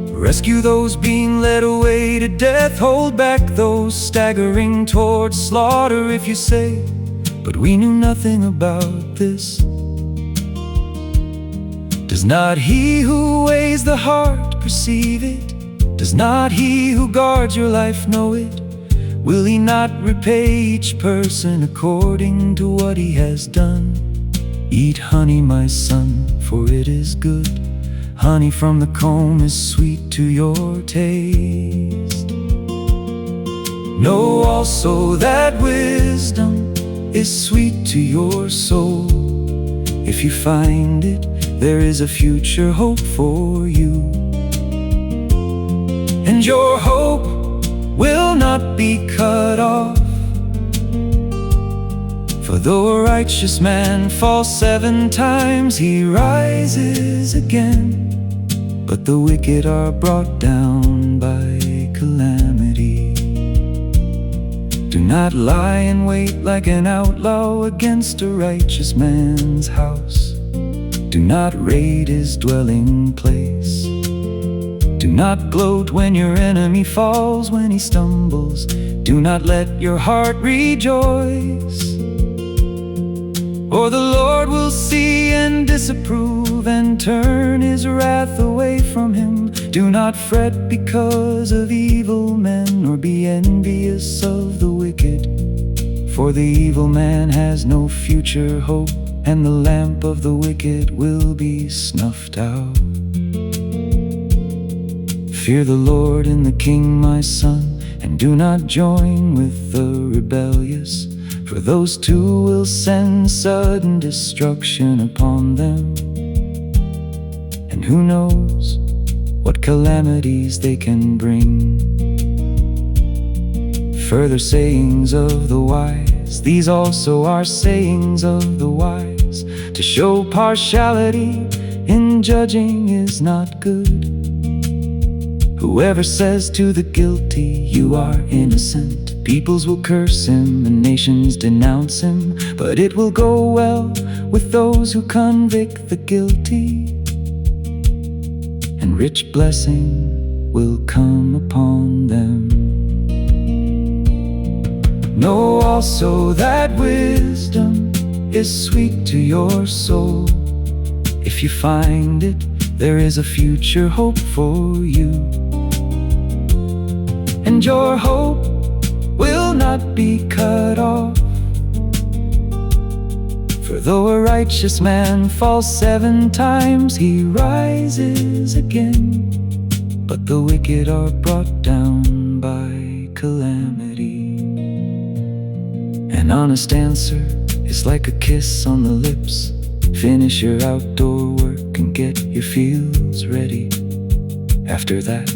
Speaker 2: Rescue those being led away to death. Hold back those staggering towards slaughter. If you say, but we knew nothing about this, does not he who weighs the heart perceive it? Does not he who guards your life know it? Will he not repay each person according to what he has done? Eat honey, my son, for it is good. Honey from the comb is sweet to your taste. Know also that wisdom is sweet to your soul. If you find it, there is a future hope for you. And your hope will not be cut off. For though a righteous man falls 7 times, he rises again. But the wicked are brought down by calamity. Do not lie in wait like an outlaw against a righteous man's house. Do not raid his dwelling place. Do not gloat when your enemy falls, when he stumbles. Do not let your heart rejoice. Or the Lord will see and disapprove and turn his wrath away from him. Do not fret because of evil men, nor be envious of the wicked. For the evil man has no future hope, and the lamp of the wicked will be snuffed out. Fear the Lord and the King, my son, and do not join with the rebellious. For those two will send sudden destruction upon them. And who knows what calamities they can bring. Further sayings of the wise, these also are sayings of the wise. To show partiality in judging is not good. Whoever says to the guilty, you are innocent, peoples will curse him and nations denounce him. But it will go well with those who convict the guilty, and rich blessing will come upon them. Know also that wisdom is sweet to your soul. If you find it, there is a future hope for you. And your hope will not be cut off. For though a righteous man falls 7 times, he rises again. But the wicked are brought down by calamity. An honest answer is like a kiss on the lips. Finish your outdoor work and get your fields ready. After that,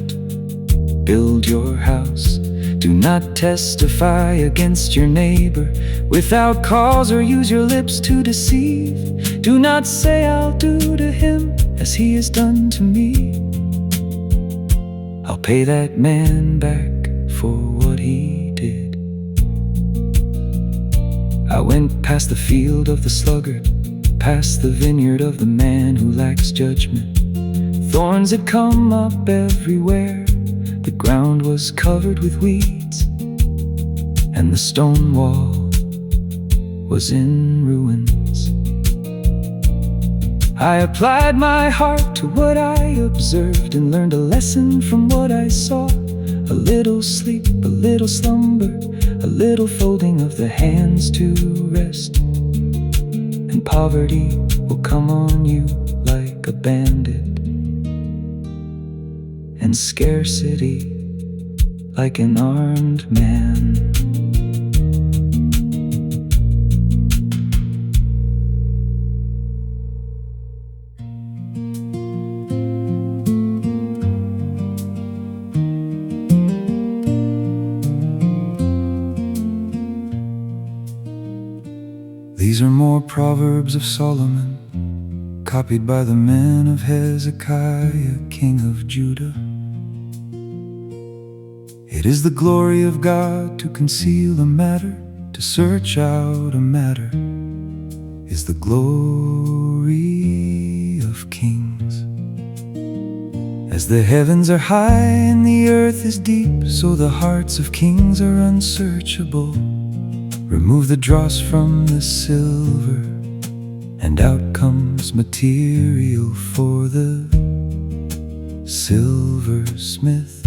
Speaker 2: build your house. Do not testify against your neighbor without cause, or use your lips to deceive. Do not say, I'll do to him as he has done to me. I'll pay that man back for what he did. I went past the field of the sluggard, past the vineyard of the man who lacks judgment. Thorns had come up everywhere. The ground was covered with weeds, and the stone wall
Speaker 1: was in ruins. I applied my heart to what I observed and learned a lesson from what I saw. A little sleep, a little slumber, a little folding of the hands to rest, and poverty will come on you like a bandit, and scarcity like an armed man.
Speaker 2: These are more Proverbs of Solomon, copied by the men of Hezekiah, king of Judah. It is the glory of God to conceal a matter, to search out a matter, is the glory of kings. As the heavens are high and the earth is deep, so the hearts of kings are unsearchable. Remove the dross from the silver, and out comes material for the silversmith.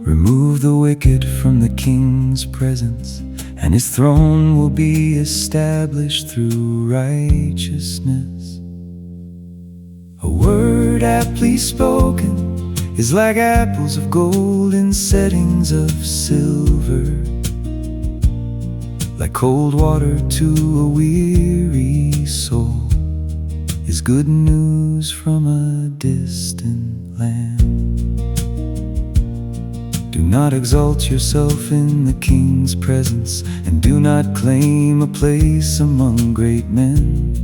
Speaker 2: Remove the wicked from the king's presence, and his throne will be established through righteousness. A word aptly spoken is like apples of gold in settings of silver, like cold water to a weary soul, is good news from a distant land. Do not exalt yourself in the king's presence, and do not claim a place among great men.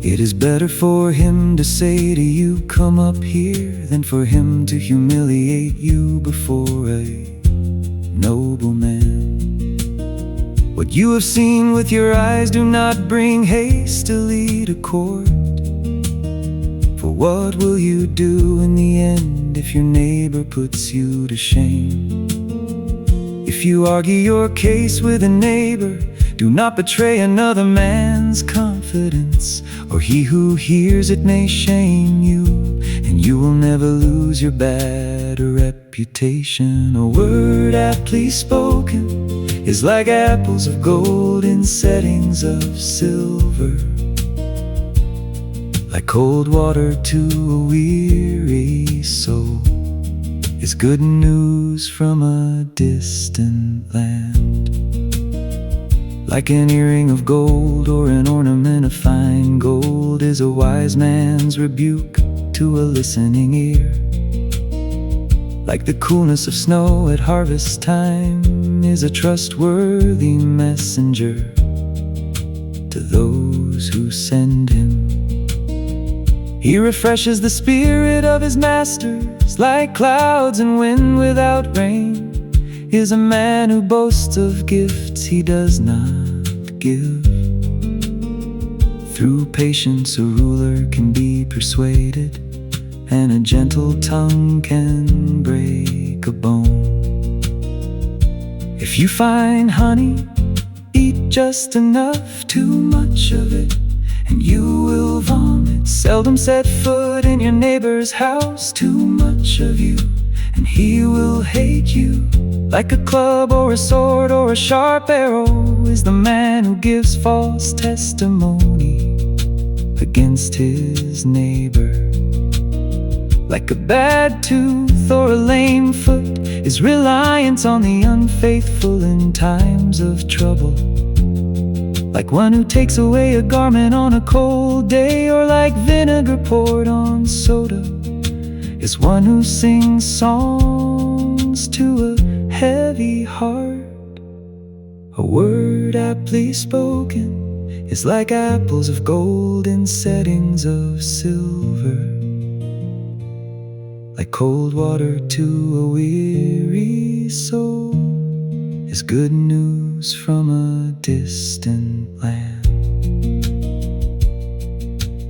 Speaker 2: It is better for him to say to you, "Come up here," than for him to humiliate you before a nobleman. What you have seen with your eyes, do not bring hastily to court. For what will you do in the end if your neighbor puts you to shame? If you argue your case with a neighbor, do not betray another man's confidence, or he who hears it may shame you, and you will never lose your bad reputation. A word aptly spoken is like apples of gold in settings of silver, like cold water to a weary soul, is good news from a distant land. Like an earring of gold or an ornament of fine gold is a wise man's rebuke to a listening ear. Like the coolness of snow at harvest time is a trustworthy messenger to those who send him. He refreshes the spirit of his masters, like clouds and wind without rain. Is a man who boasts of gifts he does not give. Through patience a ruler can be persuaded, and a gentle tongue can break a bone. If you find honey, eat just enough, too much of it, and you will vomit. Seldom set foot in your neighbor's house, too much of you, and he will hate you. Like a club or a sword or a sharp arrow is the man who gives false testimony against his neighbor. Like a bad tooth or a lame foot is reliance on the unfaithful in times of trouble. Like one who takes away a garment on a cold day, or like vinegar poured on soda, is one who sings songs to a heavy heart. A word aptly spoken is like apples of gold in settings of silver, like cold water to a weary soul, is good news from a distant land.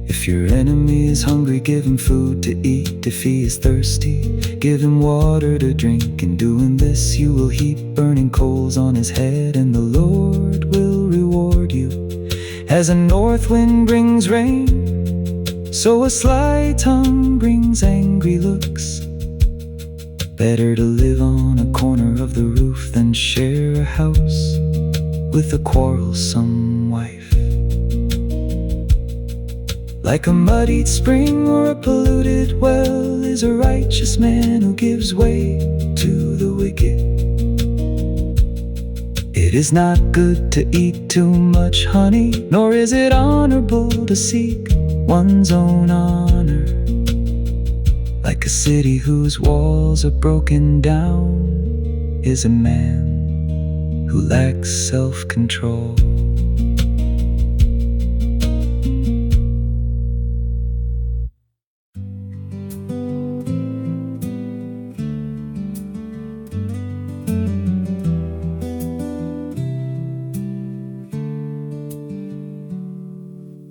Speaker 2: If If your enemy is hungry, give him food to eat. If he is thirsty, give him water to drink. In doing this, you will heap burning coals on his head, and the Lord will reward you. As a north wind brings rain, so a sly tongue brings angry looks. Better to live on a corner of the roof than share a house with a quarrelsome wife. Like a muddied spring or a polluted well is a righteous man who gives way to the wicked. It is not good to eat too much honey, nor is it honorable to seek one's own honor. Like a city whose walls are broken down is a man who lacks self-control.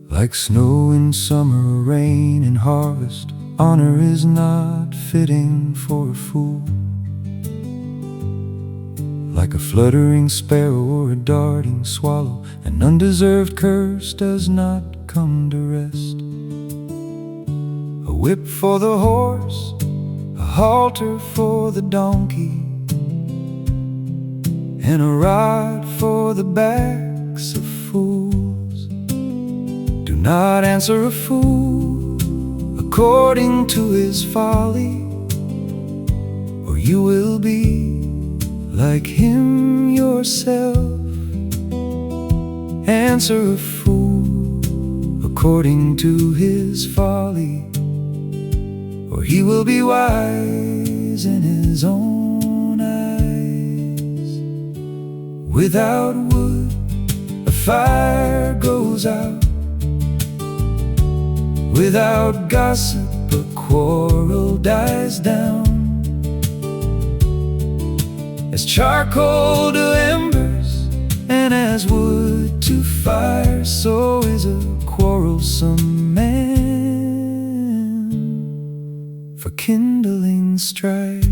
Speaker 1: Like snow in summer or rain in harvest, honor is not fitting for a fool. Like a fluttering sparrow or a darting swallow, an undeserved curse does not come to rest. A whip for the horse, a halter for the donkey, and a rod for the backs of fools. Do not answer a fool according to his folly, or you will be like him yourself. Answer a fool according to his folly, or he will be wise in his own eyes. Without wood, a fire goes out. Without gossip, a quarrel dies down. As charcoal to embers, and as wood to fire, so is a quarrelsome man for kindling strife.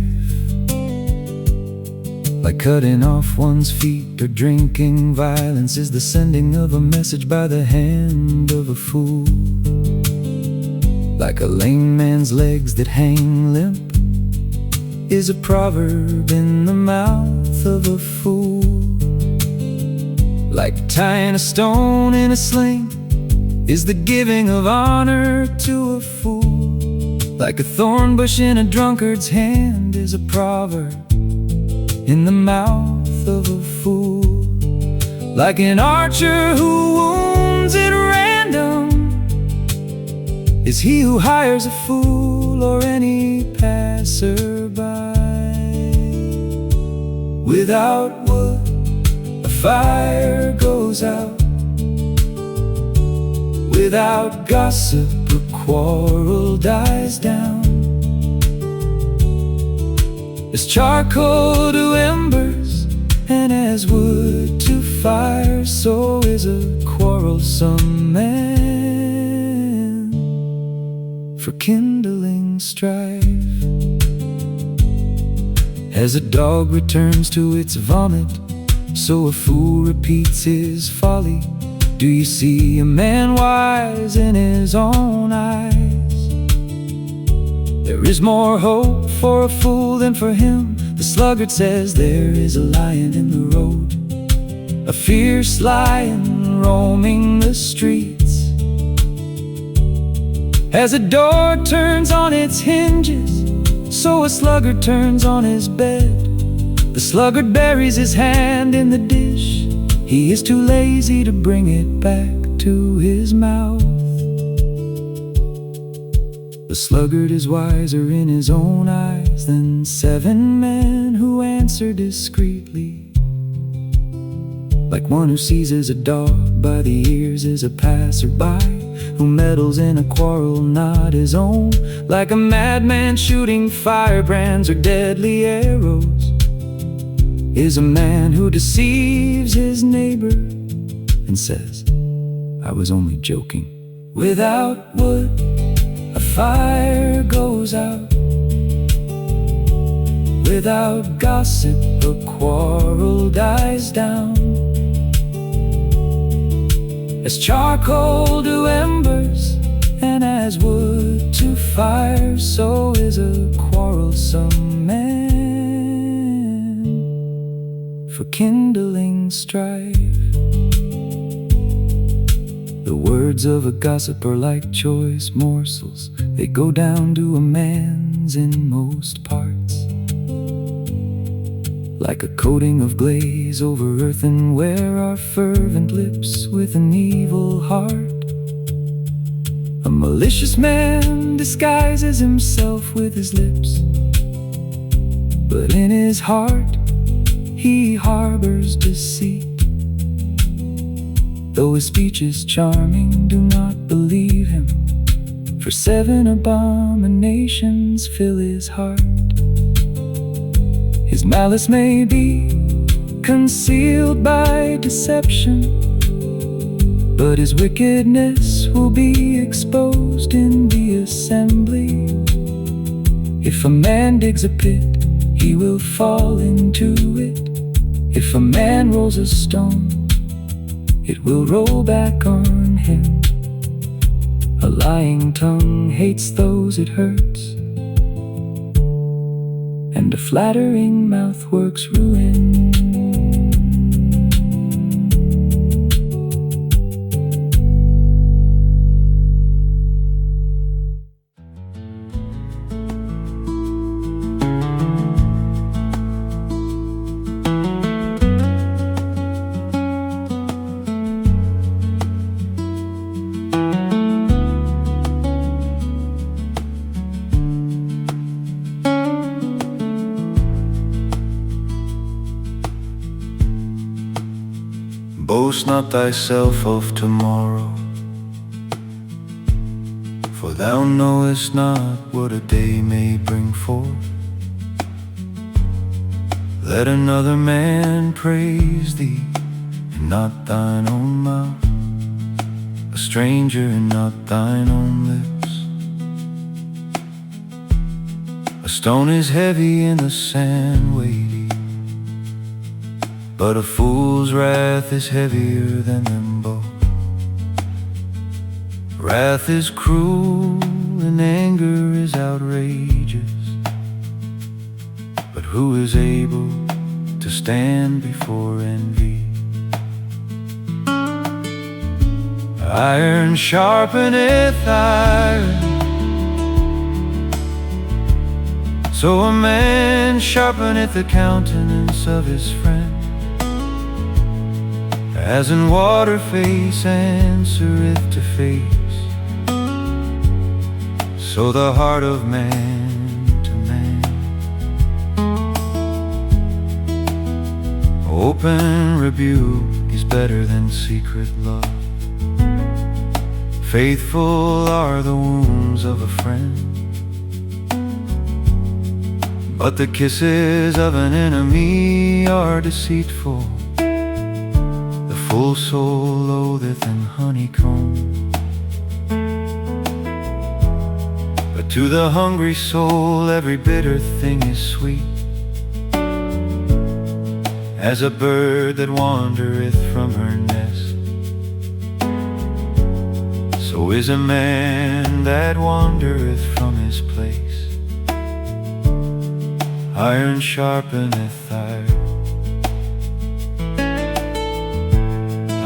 Speaker 1: Like cutting off one's feet or drinking violence is the sending of a message by the hand of a fool. Like a lame man's legs that hang limp is a proverb in the mouth of a fool. Like tying a stone in a sling is the giving of honor to a fool. Like a thorn bush in a drunkard's hand is a proverb in the mouth of a fool. Like an archer who wounds at random is he who hires a fool or any passerby. Without wood, a fire goes out. Without gossip, a quarrel dies down. As charcoal to embers, and as wood to fire, so is a quarrelsome man for kindling strife. As a dog returns to its vomit, so a fool repeats his folly. Do you see a man wise in his own eyes? There is more hope for a fool than for him. The sluggard says there is a lion in the road, a fierce lion roaming the streets. As a door turns on its hinges, so a sluggard turns on his bed. The sluggard buries his hand in the dish. He is too lazy to bring it back to his mouth. The sluggard is wiser in his own eyes than 7 men who answer discreetly. Like one who seizes a dog by the ears is a passerby who meddles in a quarrel not his own. Like a madman shooting firebrands or deadly arrows is a man who deceives his neighbor and says, "I was only joking," Without wood, a fire goes out. Without gossip, a quarrel dies down. As charcoal to embers, and as wood to fire, so is a quarrelsome man for kindling strife. The words of a gossip are like choice morsels. They go down to a man's inmost parts, like a coating of glaze over earthenware are fervent lips with an evil heart. A malicious man disguises himself with his lips, but in his heart he harbors deceit. Though his speech is charming, do not believe him, for 7 abominations fill his heart. His malice may be concealed by deception, but his wickedness will be exposed in the assembly. If a man digs a pit, he will fall into it. If a man rolls a stone, it will roll back on him. A lying tongue hates those it hurts, and a flattering mouth works ruin.
Speaker 2: Boast not thyself of tomorrow, for thou knowest not what a day may bring forth. Let another man praise thee, and not thine own mouth, a stranger and not thine own lips. A stone is heavy and the sand weighty, but a fool's wrath is heavier than them both. Wrath is cruel and anger is outrageous, but who is able to stand before envy? Iron sharpeneth iron, so a man sharpeneth the countenance of his friend. As in water face answereth to face, so the heart of man to man. Open rebuke is better than secret love. Faithful are the wounds of a friend, but the kisses of an enemy are deceitful. The full soul loatheth an honeycomb, but to the hungry soul every bitter thing is sweet. As a bird that wandereth from her nest, so is a man that wandereth from his place. Iron sharpeneth iron,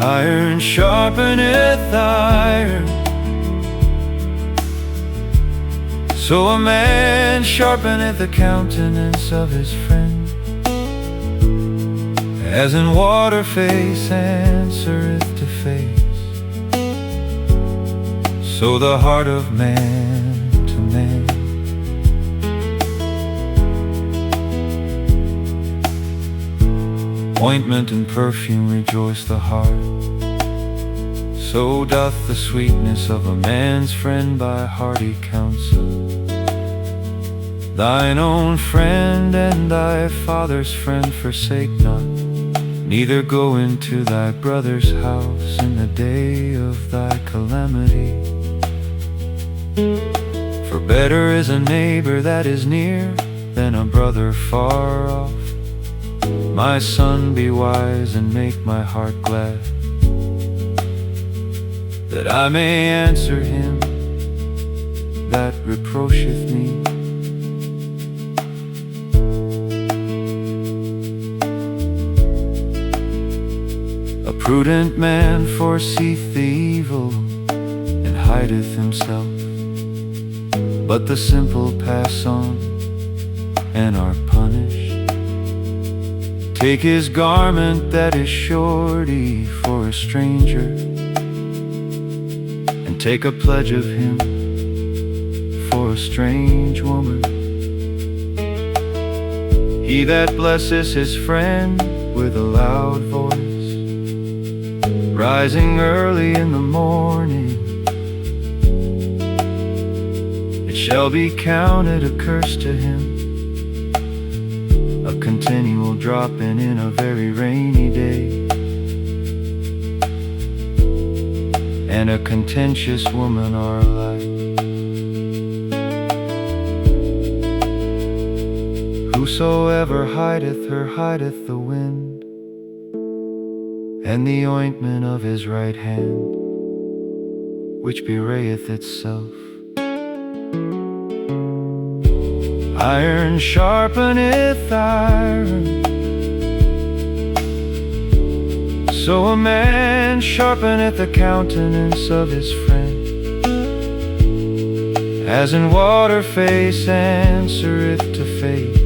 Speaker 2: iron sharpeneth iron, so a man sharpeneth the countenance of his friend. As in water face answereth to face, so the heart of man to man. Ointment and perfume rejoice the heart, so doth the sweetness of a man's friend by hearty counsel. Thine own friend and thy father's friend forsake not, neither go into thy brother's house in the day of thy calamity.
Speaker 1: For better is a neighbor that is near than a brother far off. My son, be wise and make my heart glad, that I may answer him that reproacheth me. A prudent man foreseeth the evil and hideth himself, but the simple pass on and are punished. Take his garment that is surety for a stranger, and take a pledge of him for a strange woman. He that blesses his friend with a loud voice, rising early in the morning, it shall be counted a curse to him, a continual dropping in a very rainy day, and a contentious woman are alike. Whosoever hideth her hideth the wind, and the ointment of his right hand, which bewrayeth itself. Iron sharpeneth iron, so a man sharpeneth the countenance of his friend. As in water face answereth to face,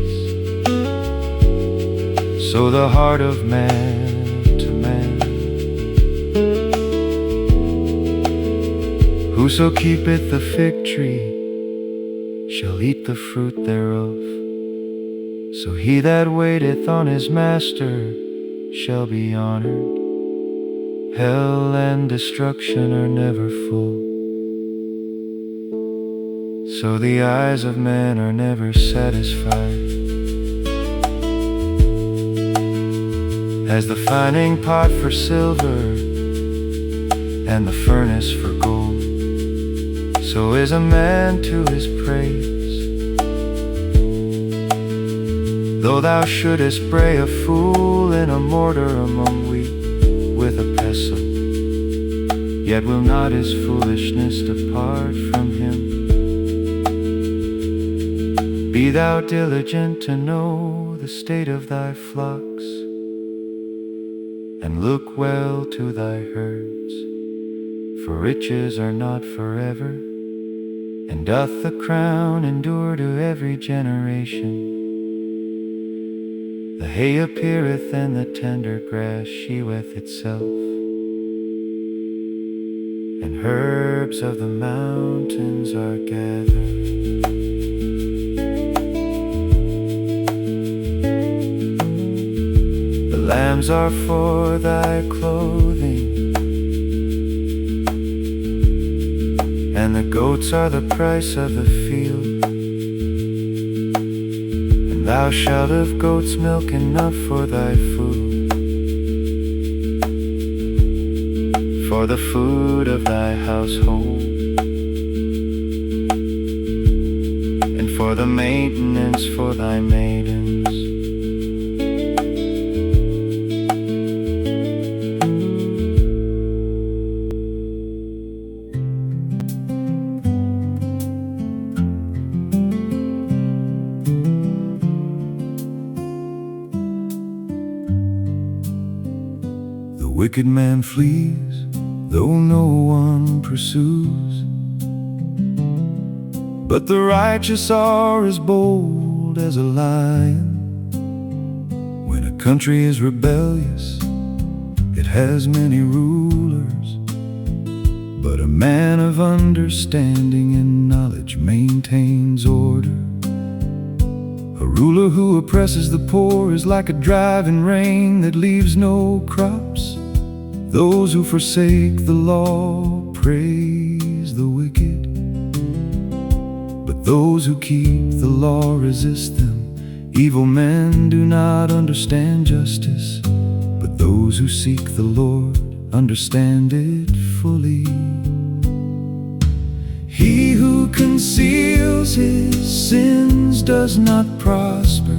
Speaker 1: so the heart of man to man. Whoso keepeth the fig tree shall eat the fruit thereof, so he that waiteth on his master shall be honored. Hell and destruction are never full, so the eyes of man are never satisfied. As the fining pot for silver and the furnace for gold, so is a man to his praise. Though thou shouldest bray a fool in a mortar among wheat with a pestle, yet will not his foolishness depart from him. Be thou diligent to know the state of thy flocks, and look well to thy herds, for riches are not forever, and doth the crown endure to every generation. The hay appeareth, and the tender grass sheweth itself, and herbs of the mountains are gathered. The lambs are for thy clothing, and the goats are the price of the field. And thou shalt have goat's milk enough for thy food, for the food of thy household, and for the maintenance for thy maidens.
Speaker 2: The wicked man flees, though no one pursues, but the righteous are as bold as a lion. When a country is rebellious, it has many rulers, but a man of understanding and knowledge maintains order. A ruler who oppresses the poor is like a driving rain that leaves no crops. Those who forsake the law praise the wicked, but those who keep the law resist them. Evil men do not understand justice, but those who seek the Lord understand it fully. He who conceals his sins does not prosper,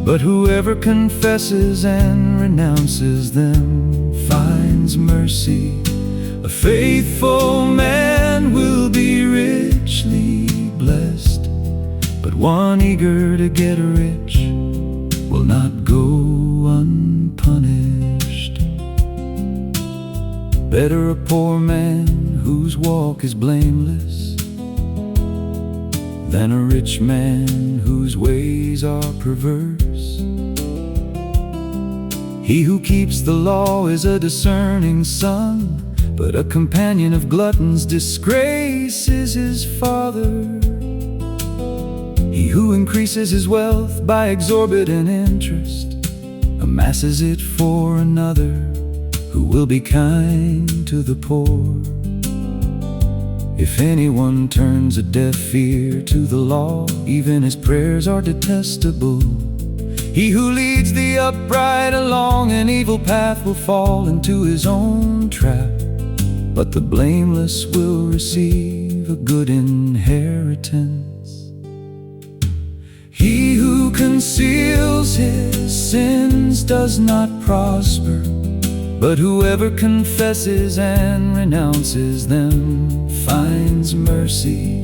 Speaker 2: but whoever confesses and renounces them finds mercy. A faithful man will be richly blessed, but one eager to get rich will not go unpunished. Better a poor man whose walk is blameless than a rich man whose ways are perverse. He who keeps the law is a discerning son, but a companion of gluttons disgraces his father. He who increases his wealth by exorbitant interest amasses it for another who will be kind to the poor. If anyone turns a deaf ear to the law, even his prayers are detestable. He who leads the upright along an evil path will fall into his own trap, but the blameless will receive a good inheritance. He who conceals his sins does not prosper, but whoever confesses and renounces them finds mercy.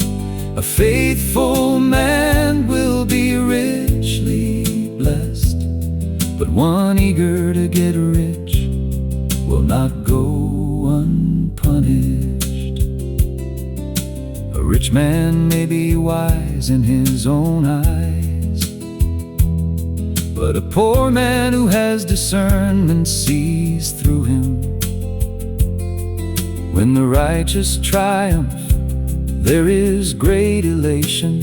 Speaker 2: A faithful man will be richly blessed, but one eager to get rich will not go unpunished. A rich man may be wise in his own eyes, but a poor man who has discernment sees through him. When the righteous triumph, there is great elation,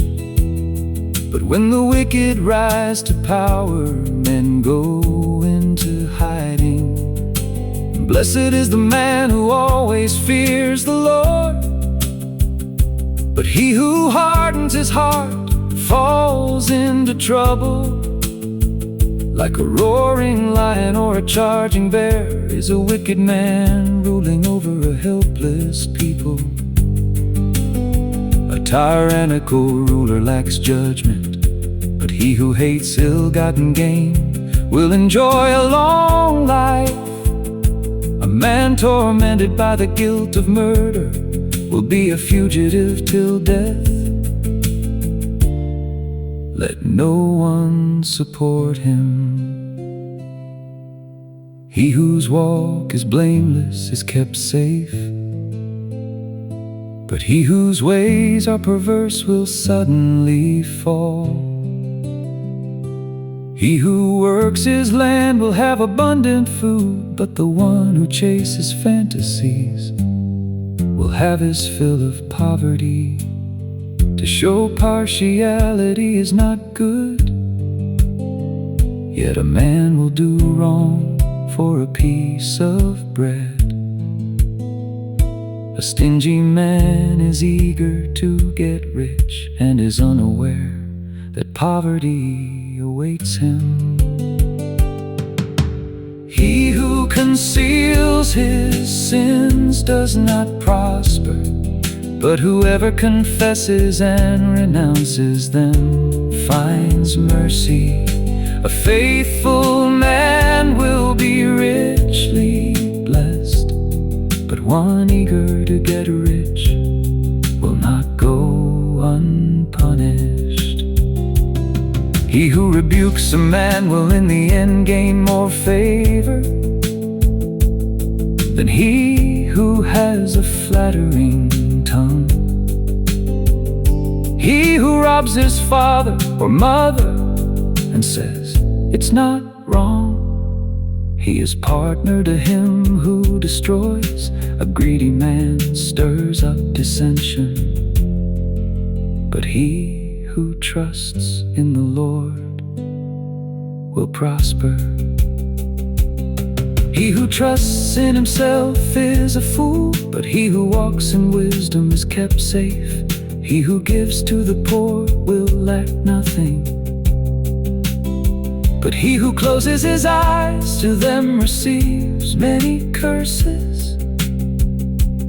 Speaker 2: but when the wicked rise to power, men go into hiding. Blessed is the man who always fears the Lord, but he who hardens his heart falls into trouble. Like a roaring lion or a charging bear is a wicked man ruling over a helpless people. A tyrannical ruler lacks judgment, but he who hates ill-gotten gain will enjoy a long life. A man tormented by the guilt of murder will be a fugitive till death. Let no one support him. He whose walk is blameless is kept safe, but he whose ways are perverse will suddenly fall. He who works his land will have abundant food, but the one who chases fantasies will have his fill of poverty. To show partiality is not good, yet a man will do wrong for a piece of bread. A stingy man is eager to get rich and is unaware that poverty awaits him. He who conceals his sins does not prosper, but whoever confesses and renounces them finds mercy. A faithful man will be richly blessed, but one eager to get rich will not go unpunished. He who rebukes a man will in the end gain more favor than he who has a flattering tongue. He who robs his father or mother and says, "It's not wrong," he is partner to him who destroys. A greedy man stirs up dissension, but he who trusts in the Lord will prosper. He who trusts in himself is a fool, but he who walks in wisdom is kept safe. He who gives to the poor will lack nothing, but he who closes his eyes to them receives many curses.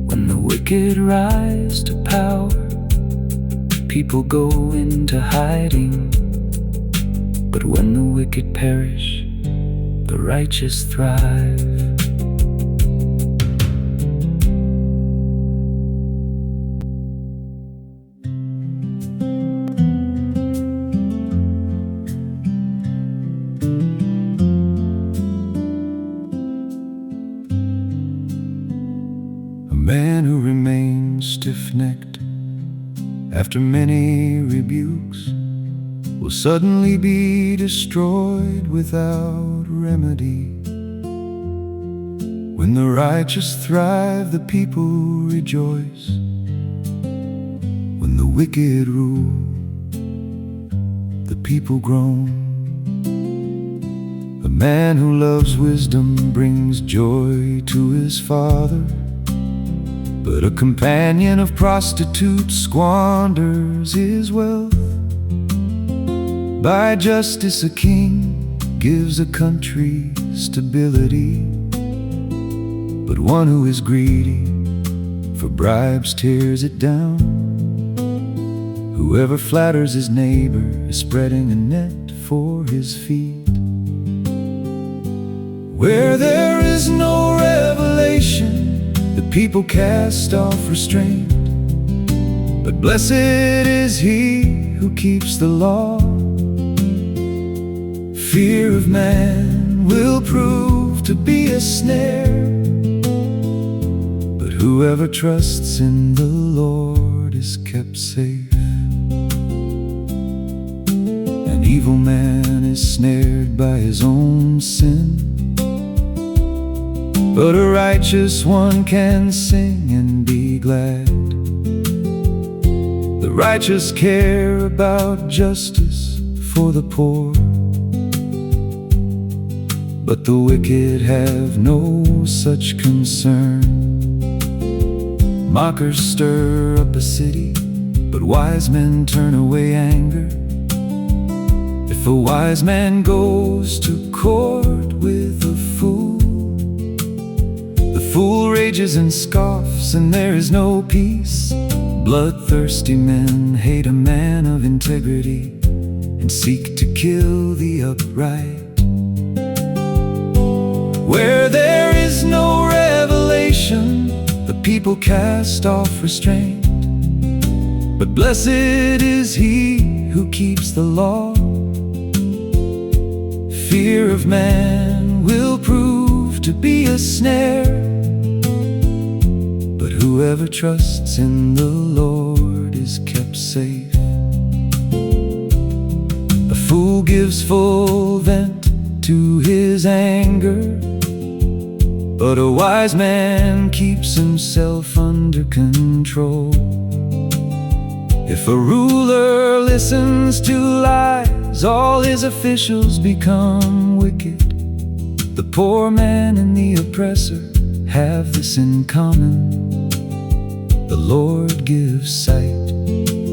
Speaker 2: When the wicked rise to power,
Speaker 1: people go into hiding. But when the wicked perish, the righteous thrive.
Speaker 2: A man who remains stiff-necked after many rebukes will suddenly be destroyed without remedy. When the righteous thrive, the people rejoice. When the wicked rule, the people groan. A man who loves wisdom brings joy to his father, but a companion of prostitutes squanders his wealth. By justice a king gives a country stability, but one who is greedy for bribes tears it down. Whoever flatters his neighbor is spreading a net for his feet. Where there is no revelation, the people cast off restraint. But blessed is he who keeps the law. Fear of man will prove to be a snare, but whoever trusts in the Lord is kept safe. An evil man is snared by his own sin, but a righteous one can sing and be glad. The righteous care about justice for the poor, but the wicked have no such concern. Mockers stir up a city, but wise men turn away anger. If a wise man goes to court with a fool, the fool rages and scoffs, and there is no peace. Bloodthirsty men hate a man of integrity and seek to kill the upright. Where there is no revelation, the people cast off restraint. But blessed is he who keeps the law. Fear of man will prove to be a snare, but whoever trusts in the Lord is kept safe. A fool gives full vent to his anger, but a wise man keeps himself under control. If a ruler listens to lies, all his officials become wicked. The poor man and the oppressor have this in common: the Lord gives sight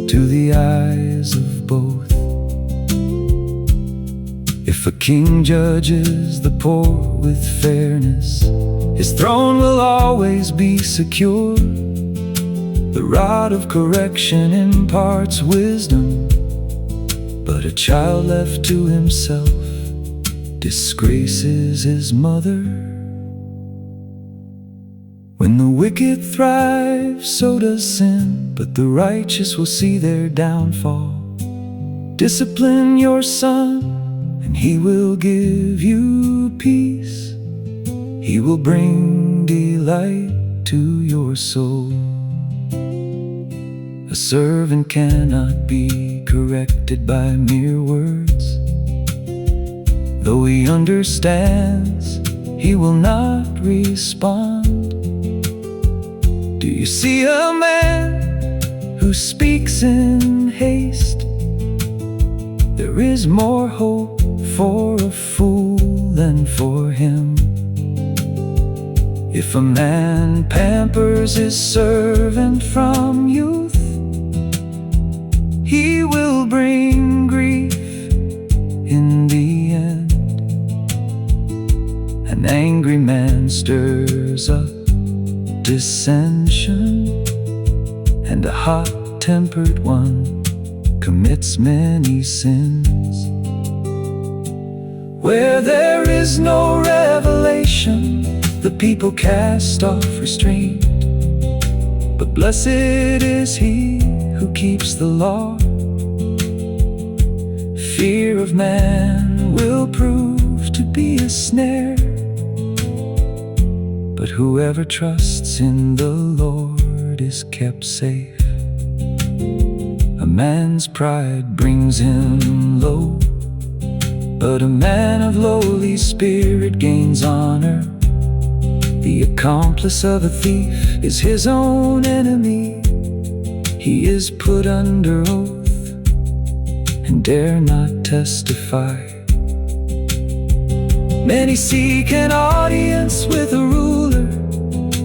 Speaker 2: to the eyes of both. If a king judges the poor with fairness, his throne will always be secure. The rod of correction imparts wisdom, but a child left to himself disgraces his mother. When the wicked thrive, so does sin, but the righteous will see their downfall. Discipline your son, and he will give you peace. He will bring delight to your soul. A servant cannot be corrected by mere words. Though he understands, he will not respond. Do you see a man who speaks in haste? There is more hope for a fool than for him. If a man pampers his servant from youth, he will bring grief in the end. An angry man stirs up dissension, and a hot-tempered one commits many sins. Where there is no revelation, the people cast off restraint. But blessed is he who keeps the law. Fear of man will prove to be a snare, but whoever trusts in the Lord is kept safe. A man's pride brings him low, but a man of lowly spirit gains honor. The accomplice of a thief is his own enemy. He is put under oath and dare not testify. Many seek an audience with a ruler,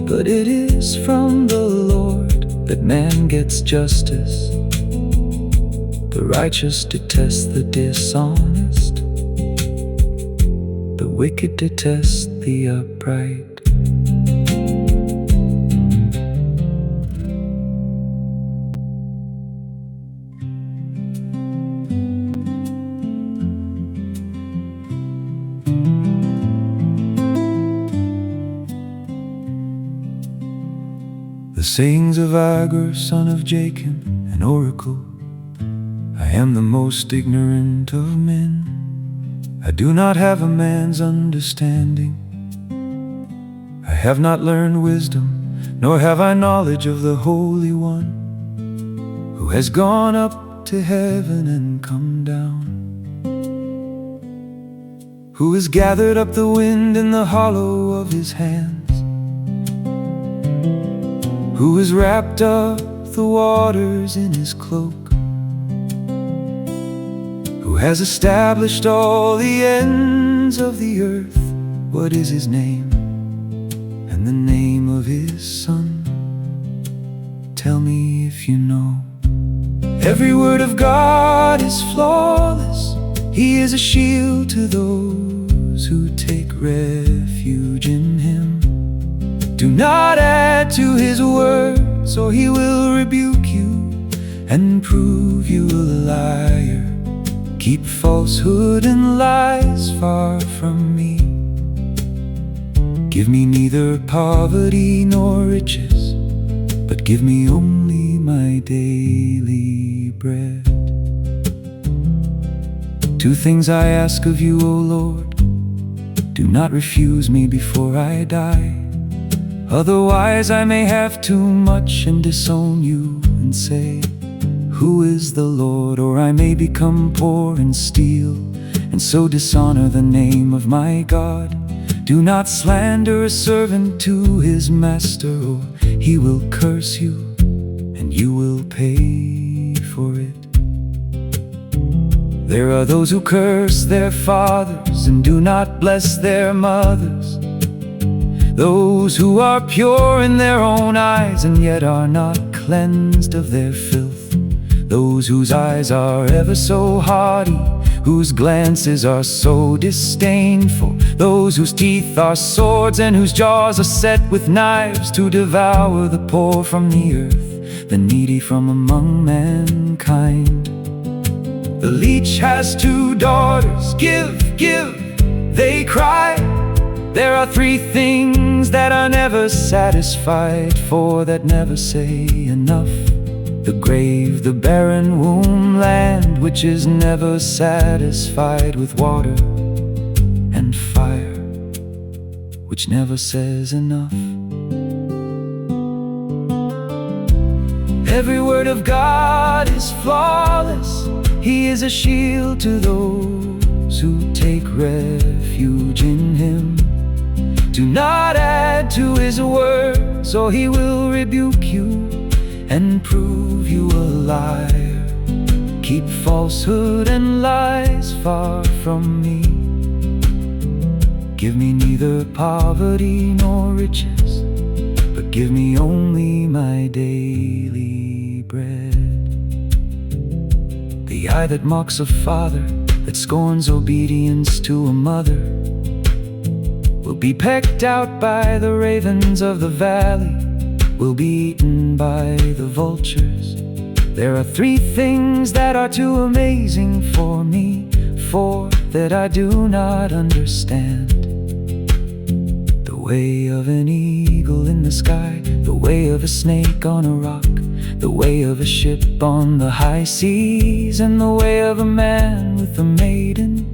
Speaker 2: but it is from the Lord that man gets justice. The righteous detest the dishonest, the wicked detest the upright.
Speaker 1: The sayings of Agur, son of Jacob, an oracle. I am the most ignorant of men. I do not have a man's understanding. I have not learned wisdom, nor have I knowledge of the Holy One, who has gone up to heaven and come down, who has gathered up the wind in the hollow of his hands, who has wrapped up the waters in his cloak, who has established all the ends of the earth. What is his name, and the name of his son? Tell me if you know. Every word of God is flawless. He is a shield to those who take refuge in him. Do not add to his words, or he will rebuke you and prove you a liar. Keep falsehood and lies far from me. Give me neither poverty nor riches, but give me only my daily bread. Two things I ask of you, O Lord. Do not refuse me before I die. Otherwise I may have too much and disown you and say, who is the Lord? Or I may become poor and steal, and so dishonor the name of my God. Do not slander a servant to his master, or he will curse you, and you will pay for it. There are those who curse their fathers and do not bless their mothers, those who are pure in their own eyes and yet are not cleansed of their filth, those whose eyes are ever so haughty, whose glances are so disdainful, those whose teeth are swords and whose jaws are set with knives, to devour the poor from the earth, the needy from among mankind. The leech has two daughters. Give, give, they cry. There are three things that are never satisfied, four that never say enough: the grave, the barren womb, land which is never satisfied with water, and fire which never says enough. Every word of God is flawless. He is a shield to those who take refuge in him. Do not add to his words, or he will rebuke you and prove you a liar. Keep falsehood and lies far from me. Give me neither poverty nor riches, but give me only my daily bread. The eye that mocks a father, that scorns obedience to a mother, will be pecked out by the ravens of the valley, will be eaten by the vultures. There are three things that are too amazing for me, four that I do not understand. The way of an eagle in the sky, the way of a snake on a rock, the way of a ship on the high seas, and the way of a man with a maiden.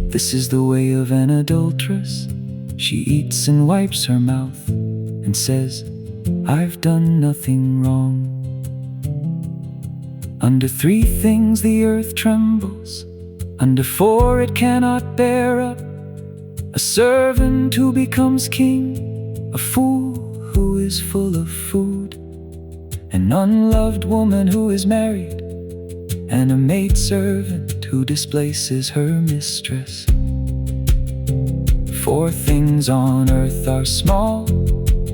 Speaker 1: This is the way of an adulteress. She eats and wipes her mouth and says, I've done nothing wrong. Under three things the earth trembles, under four it cannot bear up: a servant who becomes king, a fool who is full of food, an unloved woman who is married, and a maidservant who displaces her mistress. Four things on earth are small,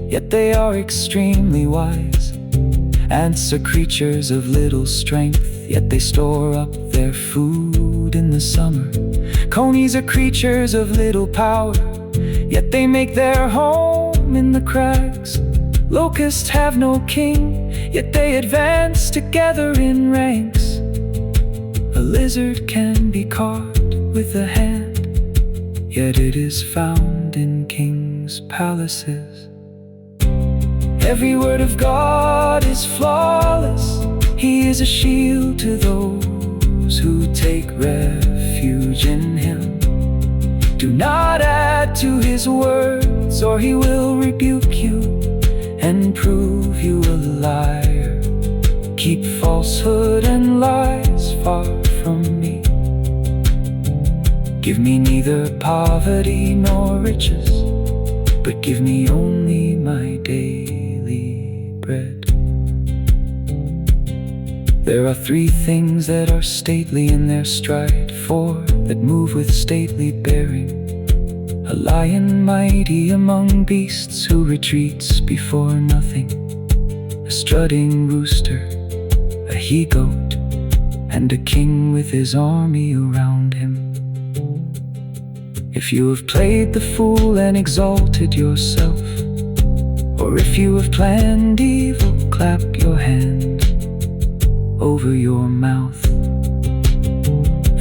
Speaker 1: yet they are extremely wise. Ants are creatures of little strength, yet they store up their food in the summer. Conies are creatures of little power, yet they make their home in the cracks. Locusts have no king, yet they advance together in ranks. A lizard can be caught with a hand, yet it is found in kings' palaces. Every word of God is flawless. He is a shield to those who take refuge in Him. Do not add to His words, or He will rebuke you and prove you a liar. Keep falsehood and lies far from me. Give me neither poverty nor riches, but give me only my daily bread. There are three things that are stately in their stride, four that move with stately bearing: a lion mighty among beasts who retreats before nothing, a strutting rooster, a he-goat, and a king with his army around him. If you have played the fool and exalted yourself, or if you have planned evil, clap your hand over your mouth.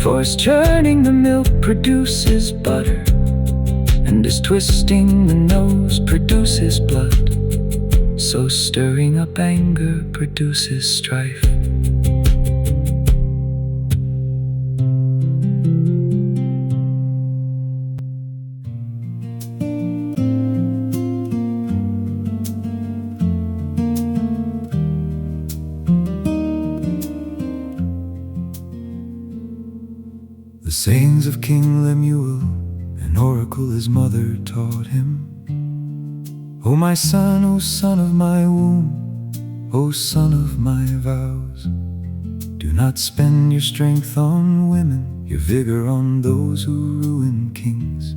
Speaker 1: For as churning the milk produces butter, and as twisting the nose produces blood, so stirring up anger produces strife.
Speaker 2: The sayings of King Lemuel, an oracle his mother taught him. O my son, O son of my womb, O son of my vows, do not spend your strength on women, your vigor on those who ruin kings.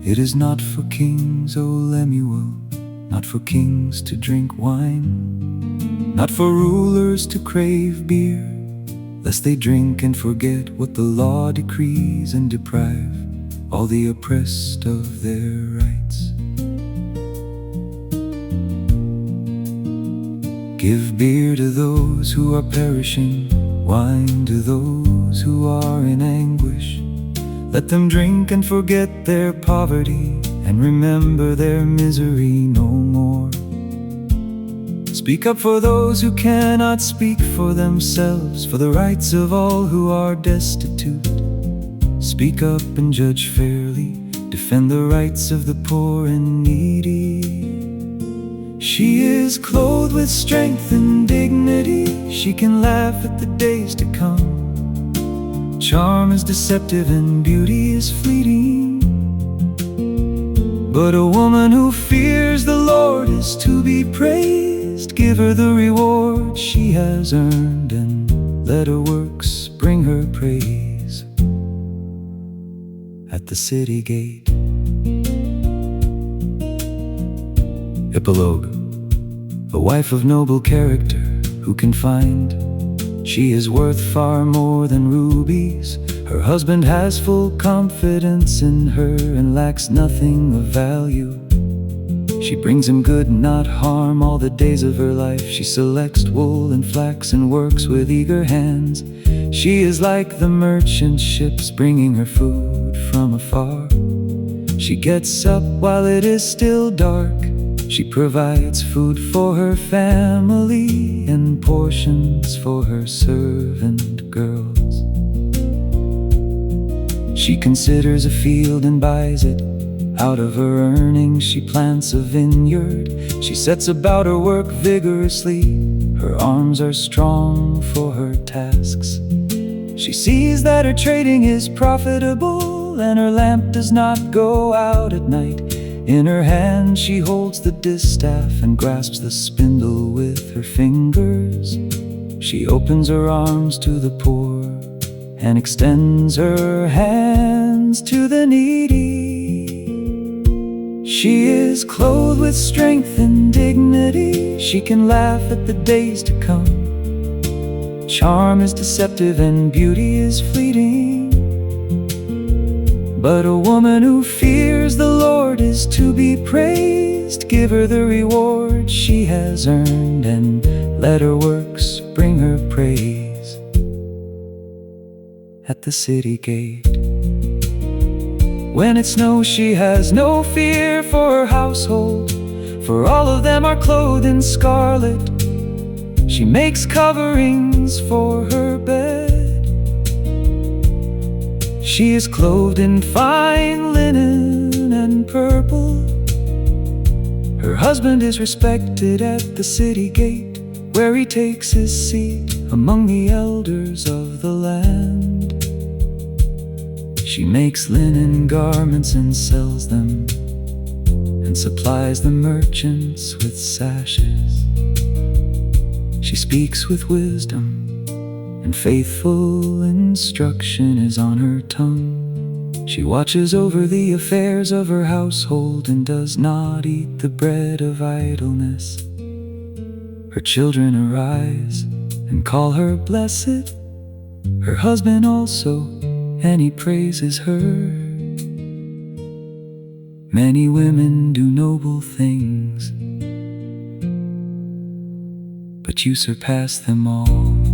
Speaker 2: It is not for kings, O Lemuel, not for kings to drink wine, not for rulers to crave beer, lest they drink and forget what the law decrees and deprive all the oppressed of their rights. Give beer to those who are perishing, wine to those who are in anguish. Let them drink and forget their poverty and remember their misery no more. Speak up for those who cannot speak for themselves, for the rights of all who are destitute. Speak up and judge fairly, defend the rights of the poor and needy. She is clothed with strength and dignity, she can laugh at the days to come. Charm is deceptive and beauty is fleeting, but a woman who fears the Lord is to be praised. Give her the reward she has earned, and let her works bring her praise. At the city gate. Epilogue. A wife of noble character, who can find? She is worth far more than rubies. Her husband has full confidence in her and lacks nothing of value. She brings him good, not harm, all the days of her life. She selects wool and flax and works with eager hands. She is like the merchant ships bringing her food from afar. She gets up while it is still dark. She provides food for her family and portions for her servant girls. She considers a field and buys it. Out of her earnings she plants a vineyard. She sets about her work vigorously. Her arms are strong for her tasks. She sees that her trading is profitable, and her lamp does not go out at night. In her hand she holds the distaff and grasps the spindle with her fingers. She opens her arms to the poor and extends her hands to the needy. She is clothed with strength and dignity. She can laugh at the days to come. Charm is deceptive and beauty is fleeting, but a woman who fears the Lord is to be praised. Give her the reward she has earned, and let her works bring her praise. At the city gate, when it snows, she has no fear for her household, for all of them are clothed in scarlet. She makes coverings for her bed. She is clothed in fine linen and purple. Her husband is respected at the city gate, where he takes his seat among the elders of the land. She makes linen garments and sells them, and supplies the merchants with sashes. She speaks with wisdom, and faithful instruction is on her tongue. She watches over the affairs of her household and does not eat the bread of idleness. Her children arise and call her blessed, her husband also, and he praises her. Many women do noble things, but you surpass them all.